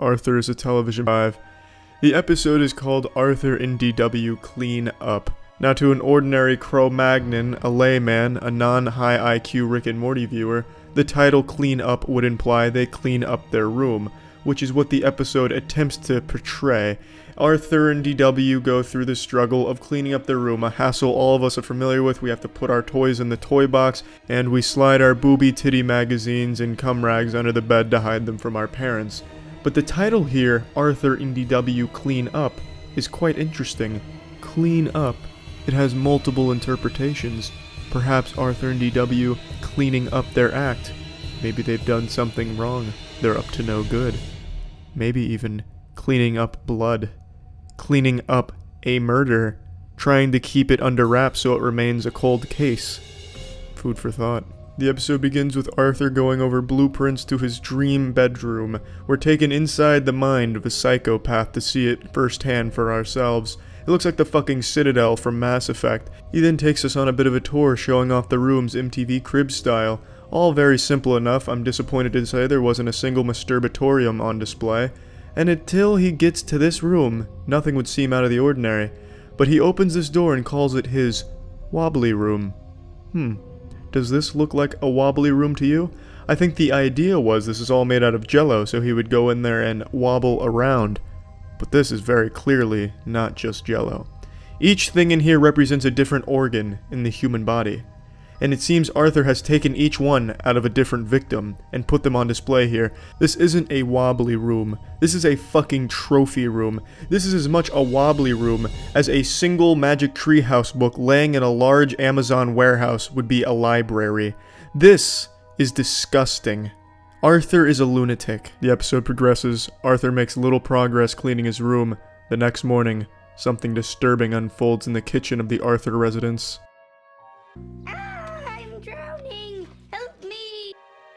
Arthur is a television 5. The episode is called Arthur and DW Clean Up. Now to an ordinary Cro-Magnon, a layman, a non-high IQ Rick and Morty viewer, the title Clean Up would imply they clean up their room, which is what the episode attempts to portray. Arthur and DW go through the struggle of cleaning up their room, a hassle all of us are familiar with. We have to put our toys in the toy box, and we slide our booby titty magazines and cum rags under the bed to hide them from our parents. But the title here, Arthur and DW Clean Up, is quite interesting. Clean up. It has multiple interpretations. Perhaps Arthur and DW cleaning up their act. Maybe they've done something wrong. They're up to no good. Maybe even cleaning up blood. Cleaning up a murder. Trying to keep it under wraps so it remains a cold case. Food for thought. The episode begins with Arthur going over blueprints to his dream bedroom. We're taken inside the mind of a psychopath to see it firsthand for ourselves. It looks like the fucking Citadel from Mass Effect. He then takes us on a bit of a tour showing off the rooms MTV Crib style. All very simple enough. I'm disappointed to say there wasn't a single masturbatorium on display. And until he gets to this room, nothing would seem out of the ordinary. But he opens this door and calls it his wobbly room. Does this look like a wobbly room to you? I think the idea was this is all made out of jello, so he would go in there and wobble around. But this is very clearly not just jello. Each thing in here represents a different organ in the human body. And it seems Arthur has taken each one out of a different victim and put them on display here. This isn't a wobbly room. This is a fucking trophy room. This is as much a wobbly room as a single Magic Treehouse book laying in a large Amazon warehouse would be a library. This is disgusting. Arthur is a lunatic. The episode progresses. Arthur makes little progress cleaning his room. The next morning, something disturbing unfolds in the kitchen of the Arthur residence.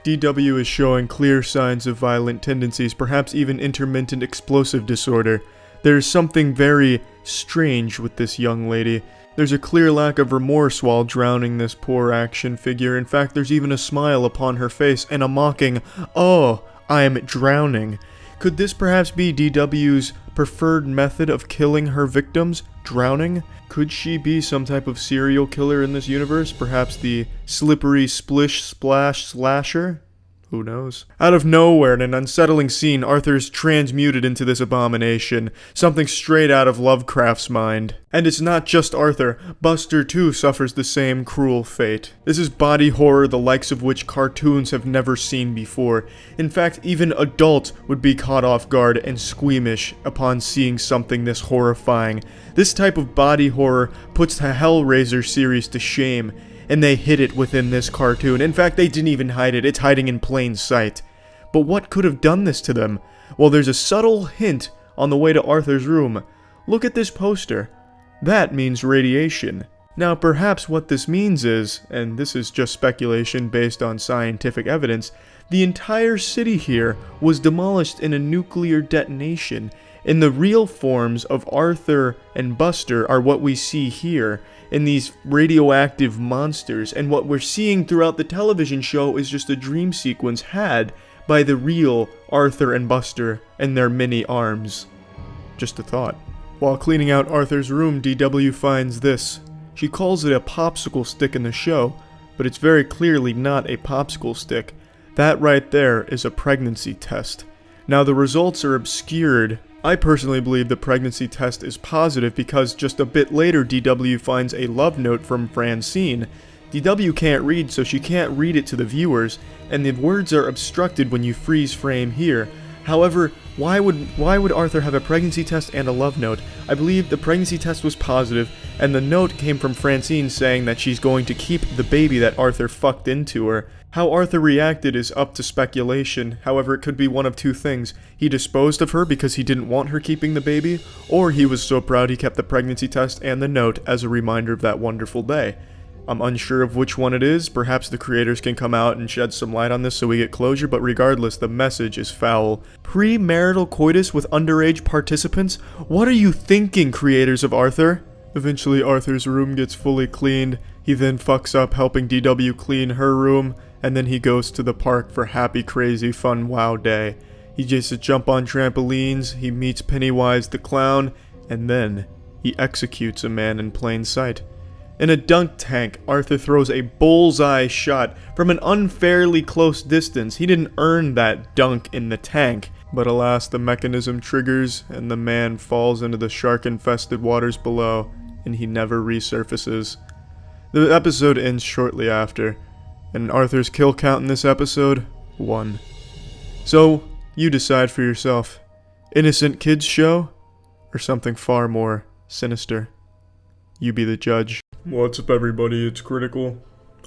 DW is showing clear signs of violent tendencies, perhaps even intermittent explosive disorder. There's something very strange with this young lady. There's a clear lack of remorse while drowning this poor action figure. In fact, there's even a smile upon her face and a mocking, "Oh, I'm drowning." Could this perhaps be DW's preferred method of killing her victims? Drowning? Could she be some type of serial killer in this universe? Perhaps the slippery splish splash slasher? Who knows? Out of nowhere, in an unsettling scene, Arthur's transmuted into this abomination. Something straight out of Lovecraft's mind. And it's not just Arthur. Buster too suffers the same cruel fate. This is body horror the likes of which cartoons have never seen before. In fact, even adults would be caught off guard and squeamish upon seeing something this horrifying. This type of body horror puts the Hellraiser series to shame. And they hid it within this cartoon. In fact, they didn't even hide it. It's hiding in plain sight. But what could have done this to them? Well, there's a subtle hint on the way to Arthur's room. Look at this poster. That means radiation. Now, perhaps what this means is, and this is just speculation based on scientific evidence, the entire city here was demolished in a nuclear detonation. And the real forms of Arthur and Buster are what we see here in these radioactive monsters, and what we're seeing throughout the television show is just a dream sequence had by the real Arthur and Buster and their many arms. Just a thought. While cleaning out Arthur's room, DW finds this. She calls it a popsicle stick in the show, but it's very clearly not a popsicle stick. That right there is a pregnancy test. Now the results are obscured. I personally believe the pregnancy test is positive because just a bit later DW finds a love note from Francine. DW can't read, so she can't read it to the viewers, and the words are obstructed when you freeze frame here. However, why would Arthur have a pregnancy test and a love note? I believe the pregnancy test was positive, and the note came from Francine saying that she's going to keep the baby that Arthur fucked into her. How Arthur reacted is up to speculation. However, it could be one of two things. He disposed of her because he didn't want her keeping the baby, or he was so proud he kept the pregnancy test and the note as a reminder of that wonderful day. I'm unsure of which one it is. Perhaps the creators can come out and shed some light on this so we get closure, but regardless, the message is foul. Premarital coitus with underage participants? What are you thinking, creators of Arthur? Eventually, Arthur's room gets fully cleaned. He then fucks up helping DW clean her room, and then he goes to the park for happy, crazy, fun, wow day. He gets to jump on trampolines, he meets Pennywise the clown, and then he executes a man in plain sight. In a dunk tank, Arthur throws a bullseye shot from an unfairly close distance. He didn't earn that dunk in the tank. But alas, the mechanism triggers, and the man falls into the shark-infested waters below, and he never resurfaces. The episode ends shortly after, and Arthur's kill count in this episode, 1. So, you decide for yourself. Innocent kids show, or something far more sinister? You be the judge. What's up everybody, it's Critical.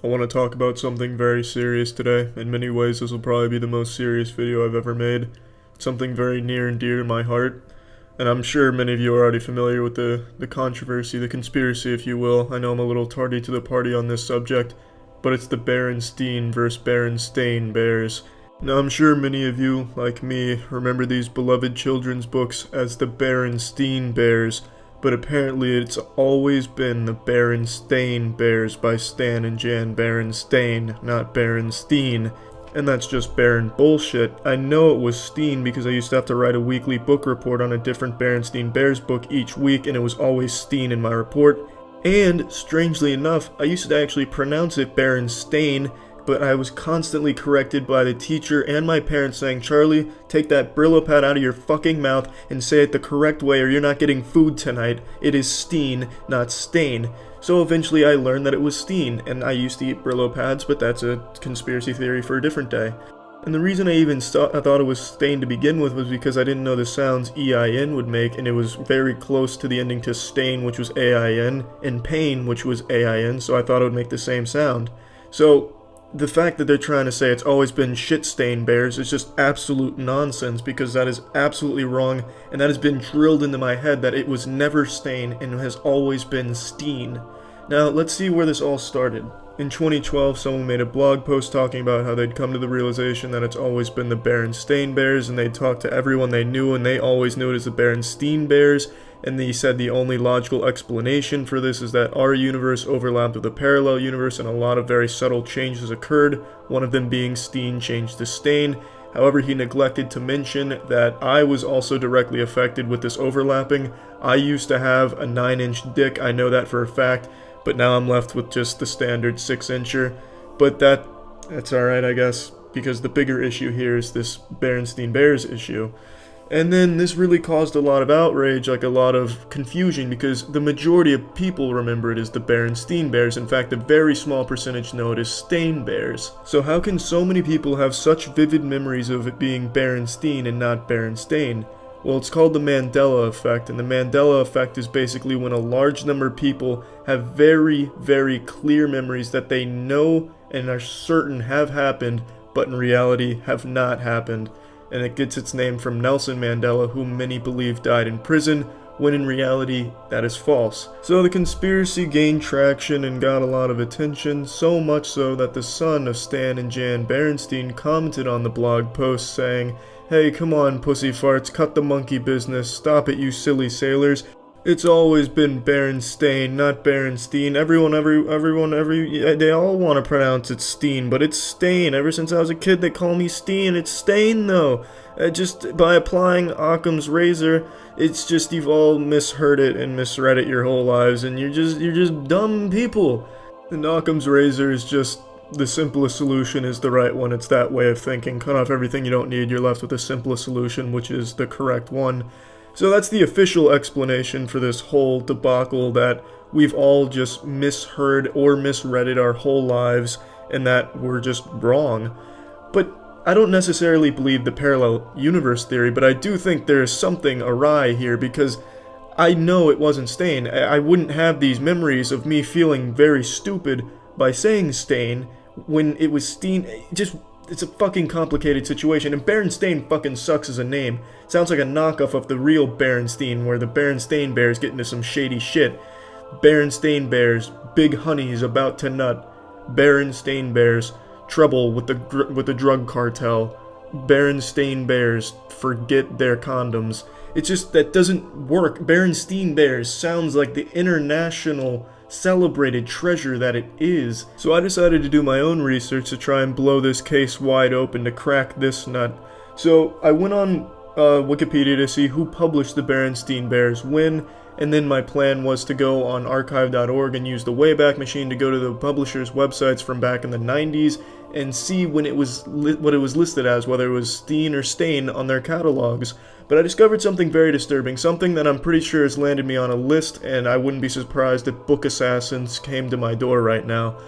I want to talk about something very serious today. In many ways this will probably be the most serious video I've ever made. Something very near and dear to my heart, and I'm sure many of you are already familiar with the controversy, the conspiracy if you will. I know I'm a little tardy to the party on this subject, but it's the Berenstein vs. Berenstein Bears. Now I'm sure many of you, like me, remember these beloved children's books as the Berenstein Bears, but apparently it's always been the Berenstein Bears by Stan and Jan Berenstein, not Berenstein. And that's just barren bullshit. I know it was Steen because I used to have to write a weekly book report on a different Berenstein Bears book each week, and it was always Steen in my report. And, strangely enough, I used to actually pronounce it Berenstain, but I was constantly corrected by the teacher and my parents saying, "Charlie, take that Brillo pad out of your fucking mouth and say it the correct way or you're not getting food tonight. It is Steen, not Stain." So eventually I learned that it was Steen, and I used to eat Brillo pads, but that's a conspiracy theory for a different day. And the reason I even thought it was Stain to begin with was because I didn't know the sounds E-I-N would make, and it was very close to the ending to Stain, which was A-I-N, and Pain, which was A-I-N, so I thought it would make the same sound. So the fact that they're trying to say it's always been shit stain bears is just absolute nonsense, because that is absolutely wrong, and that has been drilled into my head that it was never Stain and has always been Steen. Now, let's see where this all started. In 2012, someone made a blog post talking about how they'd come to the realization that it's always been the Berenstein Bears, and they'd talked to everyone they knew, and they always knew it as the Berenstein Bears, and he said the only logical explanation for this is that our universe overlapped with a parallel universe and a lot of very subtle changes occurred, one of them being Steen changed to Stain. However, he neglected to mention that I was also directly affected with this overlapping. I used to have a 9-inch dick, I know that for a fact, but now I'm left with just the standard 6-incher. But that's alright, I guess, because the bigger issue here is this Berenstein Bears issue. And then this really caused a lot of outrage, like a lot of confusion, because the majority of people remember it as the Berenstein Bears. In fact, a very small percentage know it as Stain Bears. So how can so many people have such vivid memories of it being Berenstein and not Berenstain? Well, it's called the Mandela effect, and the Mandela effect is basically when a large number of people have very, very clear memories that they know and are certain have happened, but in reality have not happened. And it gets its name from Nelson Mandela, whom many believe died in prison, when in reality, that is false. So the conspiracy gained traction and got a lot of attention, so much so that the son of Stan and Jan Berenstein commented on the blog post saying, "Hey, come on, pussy farts, cut the monkey business, stop it, you silly sailors. It's always been Berenstain, not Berenstein. They all want to pronounce it Steen, but it's Stain. Ever since I was a kid, they call me Steen. It's Stain, though. Just by applying Occam's razor, it's just you've all misheard it and misread it your whole lives, and you're just dumb people. And Occam's razor is just the simplest solution is the right one. It's that way of thinking. Cut off everything you don't need, you're left with the simplest solution, which is the correct one. So that's the official explanation for this whole debacle, that we've all just misheard or misread it our whole lives, and that we're just wrong. But I don't necessarily believe the parallel universe theory, but I do think there's something awry here, because I know it wasn't Stain. I wouldn't have these memories of me feeling very stupid by saying Stain when it was Steen. It's a fucking complicated situation, and Berenstain fucking sucks as a name. Sounds like a knockoff of the real Berenstein, where the Berenstein Bears get into some shady shit. Berenstein Bears, big honeys about to nut. Berenstein Bears, trouble with the drug cartel. Berenstein Bears, forget their condoms. It's just, that doesn't work. Berenstein Bears sounds like the international celebrated treasure that it is. So I decided to do my own research to try and blow this case wide open, to crack this nut. So I went on Wikipedia to see who published the Berenstein Bears when, and then my plan was to go on archive.org and use the Wayback Machine to go to the publishers' websites from back in the 90s and see when it was what it was listed as, whether it was Steen or Stain on their catalogs. But I discovered something very disturbing, something that I'm pretty sure has landed me on a list, and I wouldn't be surprised if book assassins came to my door right now.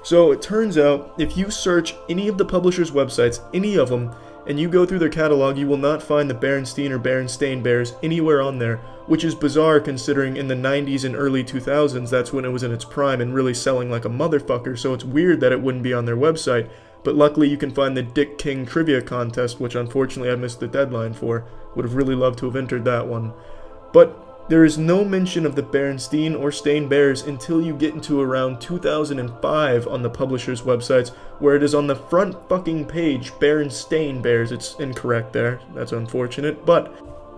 So it turns out, if you search any of the publishers' websites, any of them, and you go through their catalog, you will not find the Berenstein or Berenstein Bears anywhere on there, which is bizarre considering in the 90s and early 2000s, that's when it was in its prime and really selling like a motherfucker, so it's weird that it wouldn't be on their website. But luckily you can find the Dick King Trivia Contest, which unfortunately I missed the deadline for. Would have really loved to have entered that one. But there is no mention of the Berenstein or Stain Bears until you get into around 2005 on the publisher's websites, where it is on the front fucking page, Berenstein Bears. It's incorrect there. That's unfortunate. But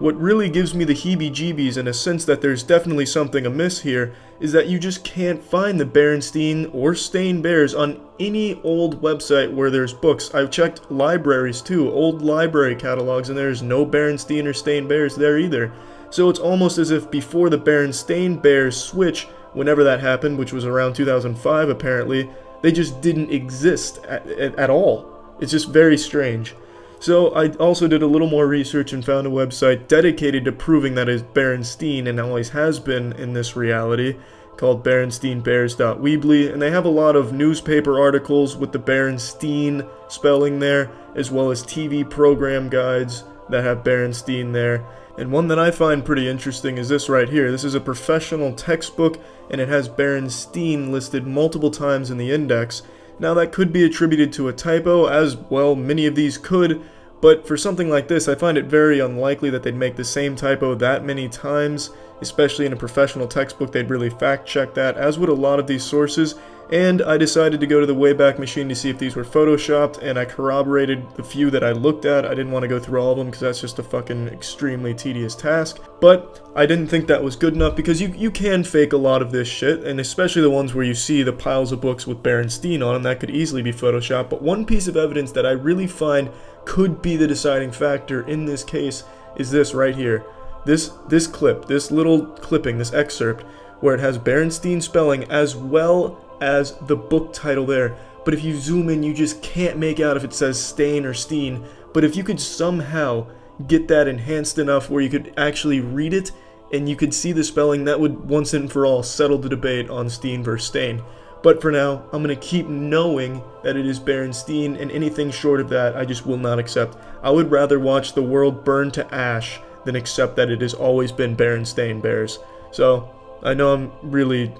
what really gives me the heebie-jeebies in a sense that there's definitely something amiss here is that you just can't find the Berenstein or Stain Bears on any old website where there's books. I've checked libraries too, old library catalogs, and there's no Berenstein or Stain Bears there either. So it's almost as if before the Berenstein Bears switch, whenever that happened, which was around 2005 apparently, they just didn't exist at all. It's just very strange. So I also did a little more research and found a website dedicated to proving that it's Berenstein and always has been in this reality, called BerensteinBears.weebly, and they have a lot of newspaper articles with the Berenstein spelling there, as well as TV program guides that have Berenstein there. And one that I find pretty interesting is this right here. This is a professional textbook, and it has Berenstein listed multiple times in the index. Now that could be attributed to a typo, as well many of these could, but for something like this I find it very unlikely that they'd make the same typo that many times, especially in a professional textbook. They'd really fact check that, as would a lot of these sources. And I decided to go to the Wayback Machine to see if these were photoshopped, and I corroborated the few that I looked at. I didn't want to go through all of them because that's just a fucking extremely tedious task. But I didn't think that was good enough because you can fake a lot of this shit, and especially the ones where you see the piles of books with Berenstein on them, that could easily be photoshopped. But one piece of evidence that I really find could be the deciding factor in this case is this right here. This clip, this little clipping, this excerpt, where it has Berenstein spelling as well as the book title there. But if you zoom in, you just can't make out if it says Stain or Steen. But if you could somehow get that enhanced enough where you could actually read it and you could see the spelling, that would once and for all settle the debate on Steen versus Stain. But for now, I'm going to keep knowing that it is Berenstein, and anything short of that I just will not accept. I would rather watch the world burn to ash than accept that it has always been Berenstein Bears. So I know I'm really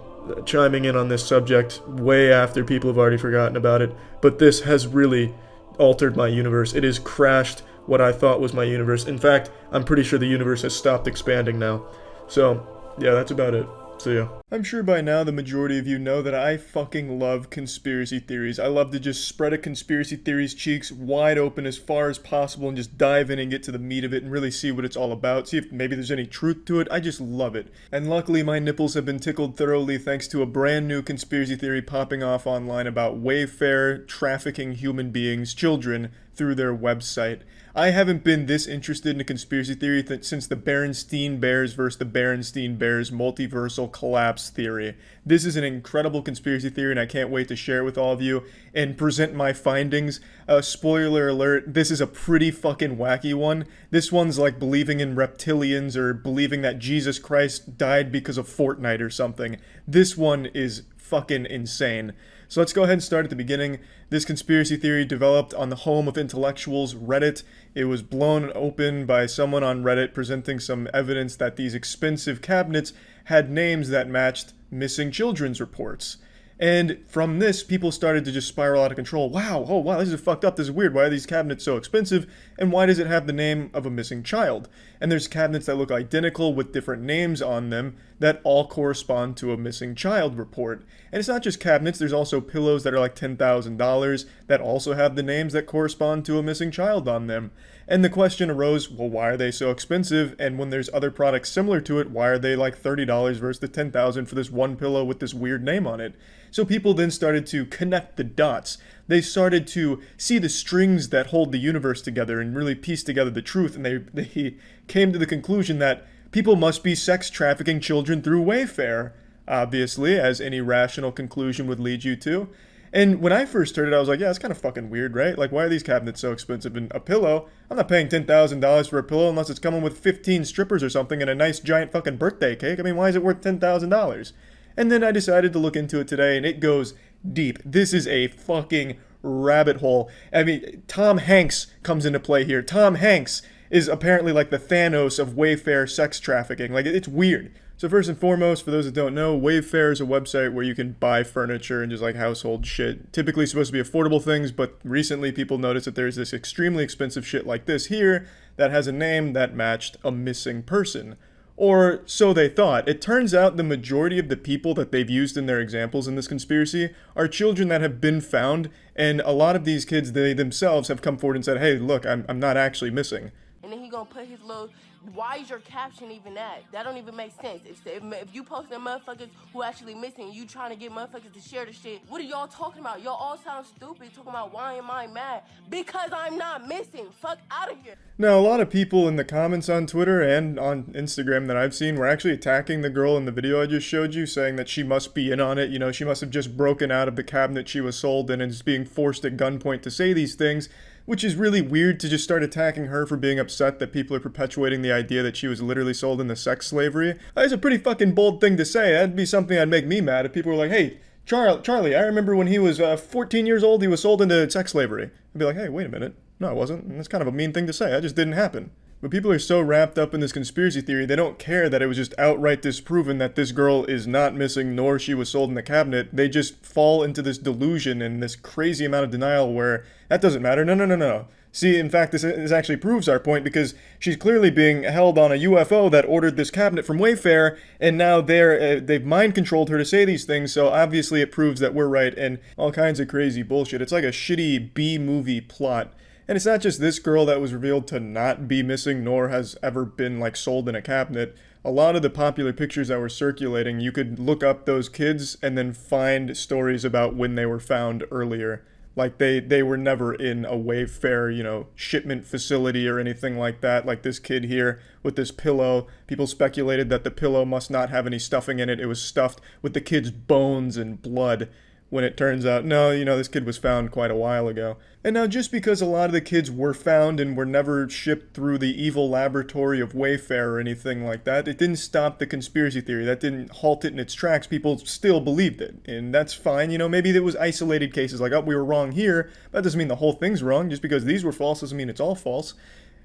chiming in on this subject way after people have already forgotten about it, but this has really altered my universe. It has crashed what I thought was my universe. In fact, I'm pretty sure the universe has stopped expanding now. So yeah, that's about it. See ya. I'm sure by now the majority of you know that I fucking love conspiracy theories. I love to just spread a conspiracy theory's cheeks wide open as far as possible and just dive in and get to the meat of it and really see what it's all about. See if maybe there's any truth to it. I just love it. And luckily my nipples have been tickled thoroughly thanks to a brand new conspiracy theory popping off online about Wayfair trafficking human beings, children, through their website. I haven't been this interested in a conspiracy theory since the Berenstein Bears versus the Berenstein Bears multiversal collapse theory. This is an incredible conspiracy theory, and I can't wait to share it with all of you and present my findings. Spoiler alert, this is a pretty fucking wacky one. This one's like believing in reptilians or believing that Jesus Christ died because of Fortnite or something. This one is fucking insane. So let's go ahead and start at the beginning. This conspiracy theory developed on the home of intellectuals, Reddit. It was blown open by someone on Reddit presenting some evidence that these expensive cabinets had names that matched missing children's reports. And from this, people started to just spiral out of control. Wow, oh wow, this is fucked up, this is weird. Why are these cabinets so expensive? And why does it have the name of a missing child? And there's cabinets that look identical with different names on them that all correspond to a missing child report. And it's not just cabinets, there's also pillows that are like $10,000 that also have the names that correspond to a missing child on them. And the question arose, well, why are they so expensive? And when there's other products similar to it, why are they like $30 versus the $10,000 for this one pillow with this weird name on it? So people then started to connect the dots. they started to see the strings that hold the universe together and really piece together the truth, and they came to the conclusion that people must be sex trafficking children through Wayfair, obviously, as any rational conclusion would lead you to. And when I first heard it, I was like, yeah, it's kind of fucking weird, right? Like, why are these cabinets so expensive? And a pillow, I'm not paying $10,000 for a pillow unless it's coming with 15 strippers or something and a nice giant fucking birthday cake. I mean, why is it worth $10,000? And then I decided to look into it today, and it goes deep. This is a fucking rabbit hole. I mean, Tom Hanks comes into play here. Tom Hanks is apparently like the Thanos of Wayfair sex trafficking. Like, it's weird. So first and foremost, for those that don't know, Wayfair is a website where you can buy furniture and just like household shit. Typically supposed to be affordable things, but recently people noticed that there's this extremely expensive shit like this here that has a name that matched a missing person. Or so they thought. It turns out the majority of the people that they've used in their examples in this conspiracy are children that have been found, and a lot of these kids, they themselves have come forward and said, hey, look, I'm not actually missing. And then he gonna put his little, why is your caption even that? That don't even make sense. If you posting motherfuckers who actually missing, you trying to get motherfuckers to share the shit, what are y'all talking about? Y'all all sound stupid talking about why am I mad? Because I'm not missing. Fuck out of here. Now, a lot of people in the comments on Twitter and on Instagram that I've seen were actually attacking the girl in the video I just showed you, saying that she must be in on it. You know, she must have just broken out of the cabinet she was sold in and is being forced at gunpoint to say these things. Which is really weird to just start attacking her for being upset that people are perpetuating the idea that she was literally sold into sex slavery. That's a pretty fucking bold thing to say. That'd be something that'd make me mad if people were like, hey, Charlie, I remember when he was 14 years old, he was sold into sex slavery. I'd be like, hey, wait a minute. No, I wasn't. And that's kind of a mean thing to say. That just didn't happen. But people are so wrapped up in this conspiracy theory, they don't care that it was just outright disproven that this girl is not missing, nor she was sold in the cabinet. They just fall into this delusion and this crazy amount of denial where that doesn't matter. No. See, in fact, this actually proves our point, because she's clearly being held on a UFO that ordered this cabinet from Wayfair, and now they've mind-controlled her to say these things, so obviously it proves that we're right, and all kinds of crazy bullshit. It's like a shitty B-movie plot. And it's not just this girl that was revealed to not be missing, nor has ever been, like, sold in a cabinet. A lot of the popular pictures that were circulating, you could look up those kids and then find stories about when they were found earlier. Like, they were never in a Wayfair, shipment facility or anything like that. Like this kid here with this pillow. People speculated that the pillow must not have any stuffing in it. It was stuffed with the kid's bones and blood. When it turns out, no, this kid was found quite a while ago. And now just because a lot of the kids were found and were never shipped through the evil laboratory of Wayfair or anything like that, it didn't stop the conspiracy theory. That didn't halt it in its tracks. People still believed it. And that's fine. Maybe there was isolated cases like, oh, we were wrong here. But that doesn't mean the whole thing's wrong. Just because these were false doesn't mean it's all false.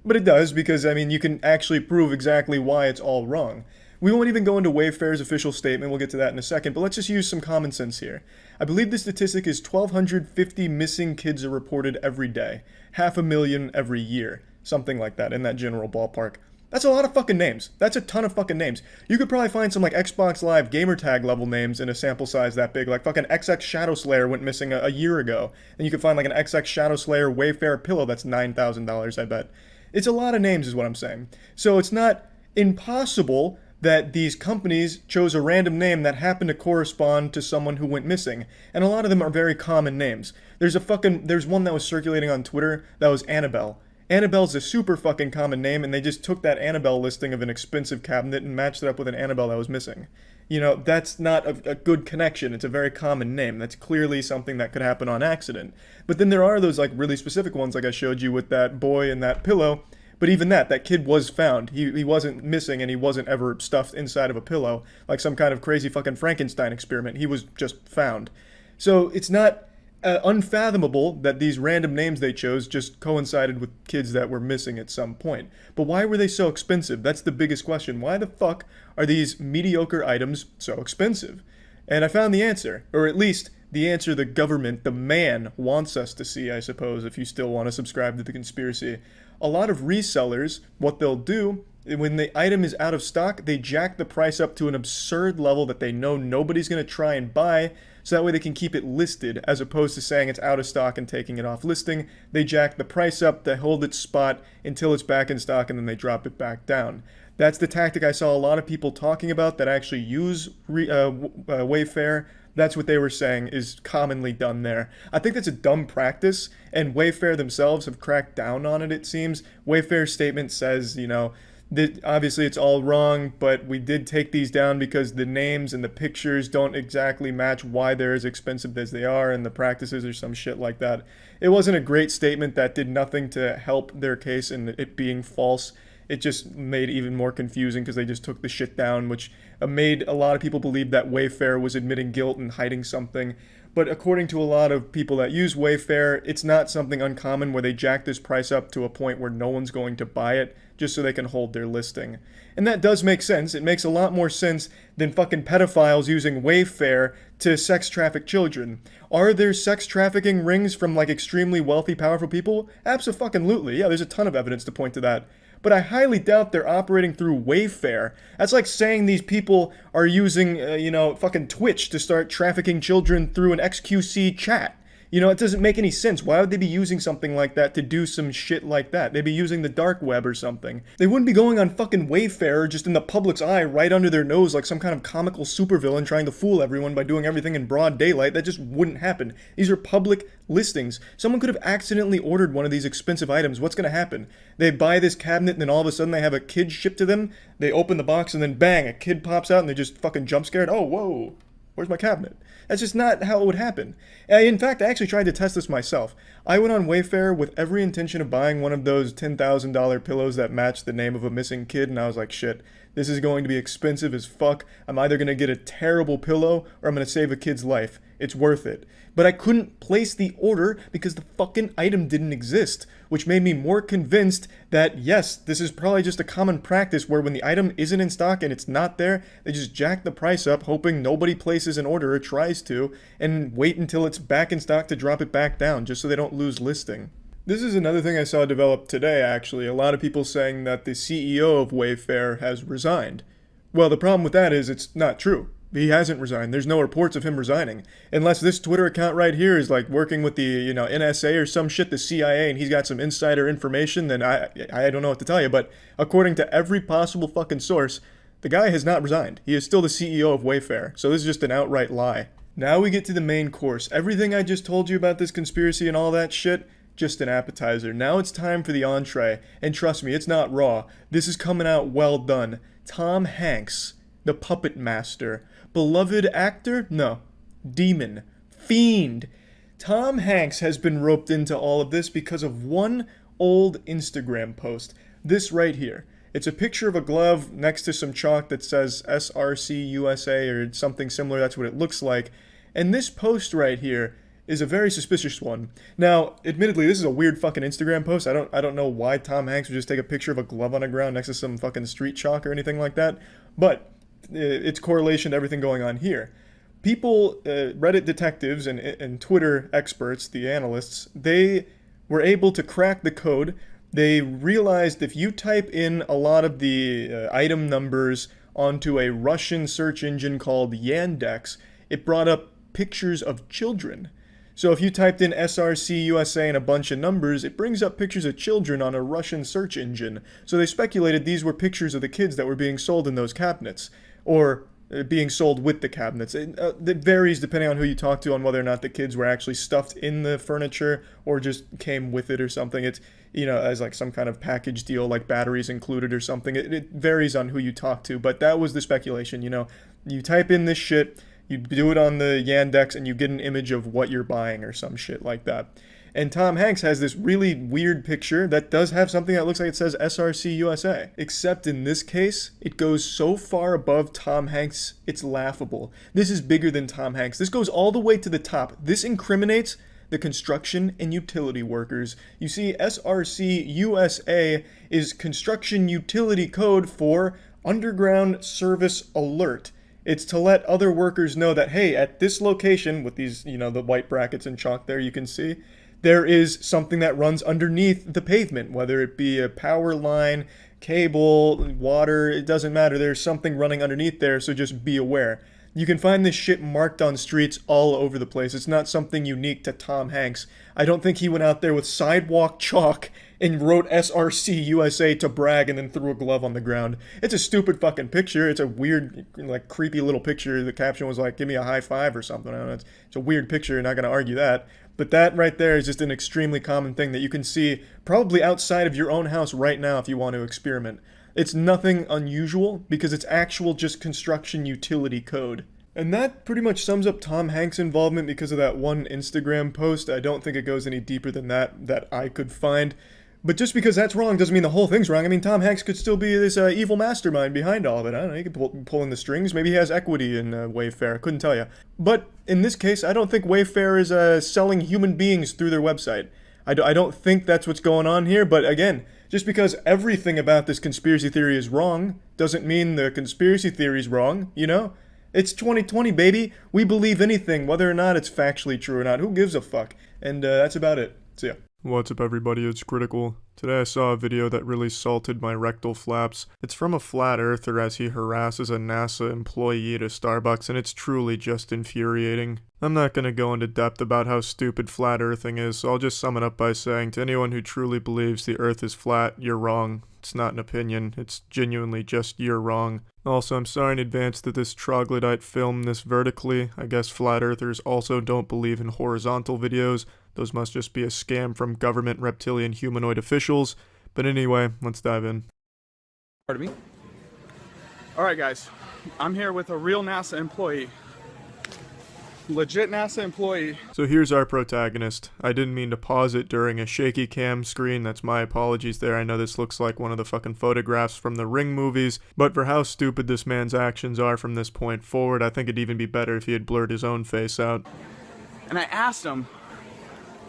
But it does, because, you can actually prove exactly why it's all wrong. We won't even go into Wayfair's official statement, we'll get to that in a second, but let's just use some common sense here. I believe the statistic is 1,250 missing kids are reported every day. 500,000 every year. Something like that, in that general ballpark. That's a lot of fucking names. That's a ton of fucking names. You could probably find some, like, Xbox Live gamertag level names in a sample size that big. Like, fucking XX Shadow Slayer went missing a year ago. And you could find, like, an XX Shadow Slayer Wayfair pillow that's $9,000, I bet. It's a lot of names is what I'm saying. So it's not impossible that these companies chose a random name that happened to correspond to someone who went missing. And a lot of them are very common names. There's one that was circulating on Twitter that was Annabelle. Annabelle's a super fucking common name, and they just took that Annabelle listing of an expensive cabinet and matched it up with an Annabelle that was missing. That's not a good connection. It's a very common name. That's clearly something that could happen on accident. But then there are those, like, really specific ones, like I showed you with that boy and that pillow. But even that kid was found. He wasn't missing, and he wasn't ever stuffed inside of a pillow like some kind of crazy fucking Frankenstein experiment. He was just found. So it's not unfathomable that these random names they chose just coincided with kids that were missing at some point. But why were they so expensive? That's the biggest question. Why the fuck are these mediocre items so expensive? And I found the answer, or at least the answer the government, the man, wants us to see, I suppose, if you still want to subscribe to the conspiracy. A lot of resellers, what they'll do, when the item is out of stock, they jack the price up to an absurd level that they know nobody's going to try and buy, so that way they can keep it listed, as opposed to saying it's out of stock and taking it off listing. They jack the price up, they hold its spot until it's back in stock, and then they drop it back down. That's the tactic I saw a lot of people talking about that actually use Wayfair. That's what they were saying is commonly done there. I think that's a dumb practice, and Wayfair themselves have cracked down on it, it seems. Wayfair's statement says, that obviously it's all wrong, but we did take these down because the names and the pictures don't exactly match why they're as expensive as they are, and the practices or some shit like that. It wasn't a great statement that did nothing to help their case in it being false. It just made it even more confusing because they just took the shit down, which made a lot of people believe that Wayfair was admitting guilt and hiding something. But according to a lot of people that use Wayfair, it's not something uncommon where they jack this price up to a point where no one's going to buy it just so they can hold their listing. And that does make sense. It makes a lot more sense than fucking pedophiles using Wayfair to sex traffic children. Are there sex trafficking rings from like extremely wealthy, powerful people? Abso-fucking-lutely. Yeah, there's a ton of evidence to point to that. But I highly doubt they're operating through Wayfair. That's like saying these people are using, fucking Twitch to start trafficking children through an XQC chat. It doesn't make any sense. Why would they be using something like that to do some shit like that? They'd be using the dark web or something. They wouldn't be going on fucking Wayfair just in the public's eye right under their nose like some kind of comical supervillain trying to fool everyone by doing everything in broad daylight. That just wouldn't happen. These are public listings. Someone could have accidentally ordered one of these expensive items. What's going to happen? They buy this cabinet and then all of a sudden they have a kid shipped to them. They open the box and then bang, a kid pops out and they're just fucking jump scared. Oh, whoa. Where's my cabinet? That's just not how it would happen. In fact, I actually tried to test this myself. I went on Wayfair with every intention of buying one of those $10,000 pillows that matched the name of a missing kid, and I was like, shit, this is going to be expensive as fuck. I'm either going to get a terrible pillow or I'm going to save a kid's life. It's worth it. But I couldn't place the order because the fucking item didn't exist, which made me more convinced that, yes, this is probably just a common practice where when the item isn't in stock and it's not there, they just jack the price up, hoping nobody places an order or tries to, and wait until it's back in stock to drop it back down, just so they don't lose listing. This is another thing I saw develop today, actually. A lot of people saying that the CEO of Wayfair has resigned. Well, the problem with that is it's not true. He hasn't resigned. There's no reports of him resigning. Unless this Twitter account right here is like working with the, NSA or some shit, the CIA, and he's got some insider information, then I don't know what to tell you. But according to every possible fucking source, the guy has not resigned. He is still the CEO of Wayfair. So this is just an outright lie. Now we get to the main course. Everything I just told you about this conspiracy and all that shit, just an appetizer. Now it's time for the entree. And trust me, it's not raw. This is coming out well done. Tom Hanks, the puppet master. Beloved actor? No. Demon. Fiend. Tom Hanks has been roped into all of this because of one old Instagram post. This right here. It's a picture of a glove next to some chalk that says SRC USA or something similar. That's what it looks like. And this post right here is a very suspicious one. Now, admittedly, this is a weird fucking Instagram post. I don't know why Tom Hanks would just take a picture of a glove on the ground next to some fucking street chalk or anything like that. But its correlation to everything going on here. People, Reddit detectives and Twitter experts, the analysts, they were able to crack the code. They realized if you type in a lot of the item numbers onto a Russian search engine called Yandex, it brought up pictures of children. So if you typed in SRC USA and a bunch of numbers, it brings up pictures of children on a Russian search engine. So they speculated these were pictures of the kids that were being sold in those cabinets. Or being sold with the cabinets. It varies depending on who you talk to on whether or not the kids were actually stuffed in the furniture or just came with it or something. It's, as like some kind of package deal, like batteries included or something. It varies on who you talk to, but that was the speculation. You type in this shit, you do it on the Yandex, and you get an image of what you're buying or some shit like that. And Tom Hanks has this really weird picture that does have something that looks like it says SRC USA. Except in this case, it goes so far above Tom Hanks, it's laughable. This is bigger than Tom Hanks. This goes all the way to the top. This incriminates the construction and utility workers. You see, SRC USA is construction utility code for Underground Service Alert. It's to let other workers know that, hey, at this location, with these, the white brackets and chalk there you can see, there is something that runs underneath the pavement, whether it be a power line, cable, water, it doesn't matter. There's something running underneath there, so just be aware. You can find this shit marked on streets all over the place. It's not something unique to Tom Hanks. I don't think he went out there with sidewalk chalk and wrote SRC USA to brag and then threw a glove on the ground. It's a stupid fucking picture. It's a weird, like, creepy little picture. The caption was like, give me a high five or something. I don't know. It's a weird picture. You're not going to argue that. But that right there is just an extremely common thing that you can see probably outside of your own house right now if you want to experiment. It's nothing unusual because it's actual just construction utility code. And that pretty much sums up Tom Hanks' involvement because of that one Instagram post. I don't think it goes any deeper than that I could find. But just because that's wrong doesn't mean the whole thing's wrong. I mean, Tom Hanks could still be this evil mastermind behind all of it. I don't know, he could pull in the strings. Maybe he has equity in Wayfair. I couldn't tell you. But in this case, I don't think Wayfair is selling human beings through their website. I don't think that's what's going on here, but again, just because everything about this conspiracy theory is wrong doesn't mean the conspiracy theory is wrong, you know? It's 2020, baby. We believe anything, whether or not it's factually true or not. Who gives a fuck? And that's about it. See ya. What's up, everybody? It's Critical. Today I saw a video that really salted my rectal flaps. It's from a flat earther as he harasses a NASA employee at a Starbucks, and it's truly just infuriating. I'm not gonna go into depth about how stupid flat earthing is, so I'll just sum it up by saying to anyone who truly believes the earth is flat, you're wrong. It's not an opinion, it's genuinely just you're wrong. Also, I'm sorry in advance that this troglodyte filmed this vertically. I guess flat earthers also don't believe in horizontal videos. Those must just be a scam from government reptilian humanoid officials. But anyway, let's dive in. Pardon me? Alright guys, I'm here with a real NASA employee. Legit NASA employee. So here's our protagonist. I didn't mean to pause it during a shaky cam screen, that's my apologies there. I know this looks like one of the fucking photographs from the Ring movies, but for how stupid this man's actions are from this point forward, I think it'd even be better if he had blurred his own face out. And I asked him,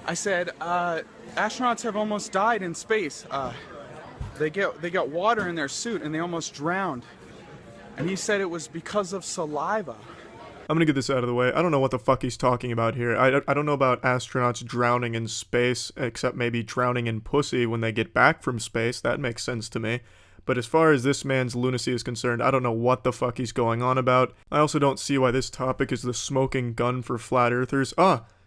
I said, astronauts have almost died in space. They got water in their suit and they almost drowned. And he said it was because of saliva. I'm gonna get this out of the way. I don't know what the fuck he's talking about here. I don't know about astronauts drowning in space, except maybe drowning in pussy when they get back from space. That makes sense to me. But as far as this man's lunacy is concerned, I don't know what the fuck he's going on about. I also don't see why this topic is the smoking gun for flat earthers.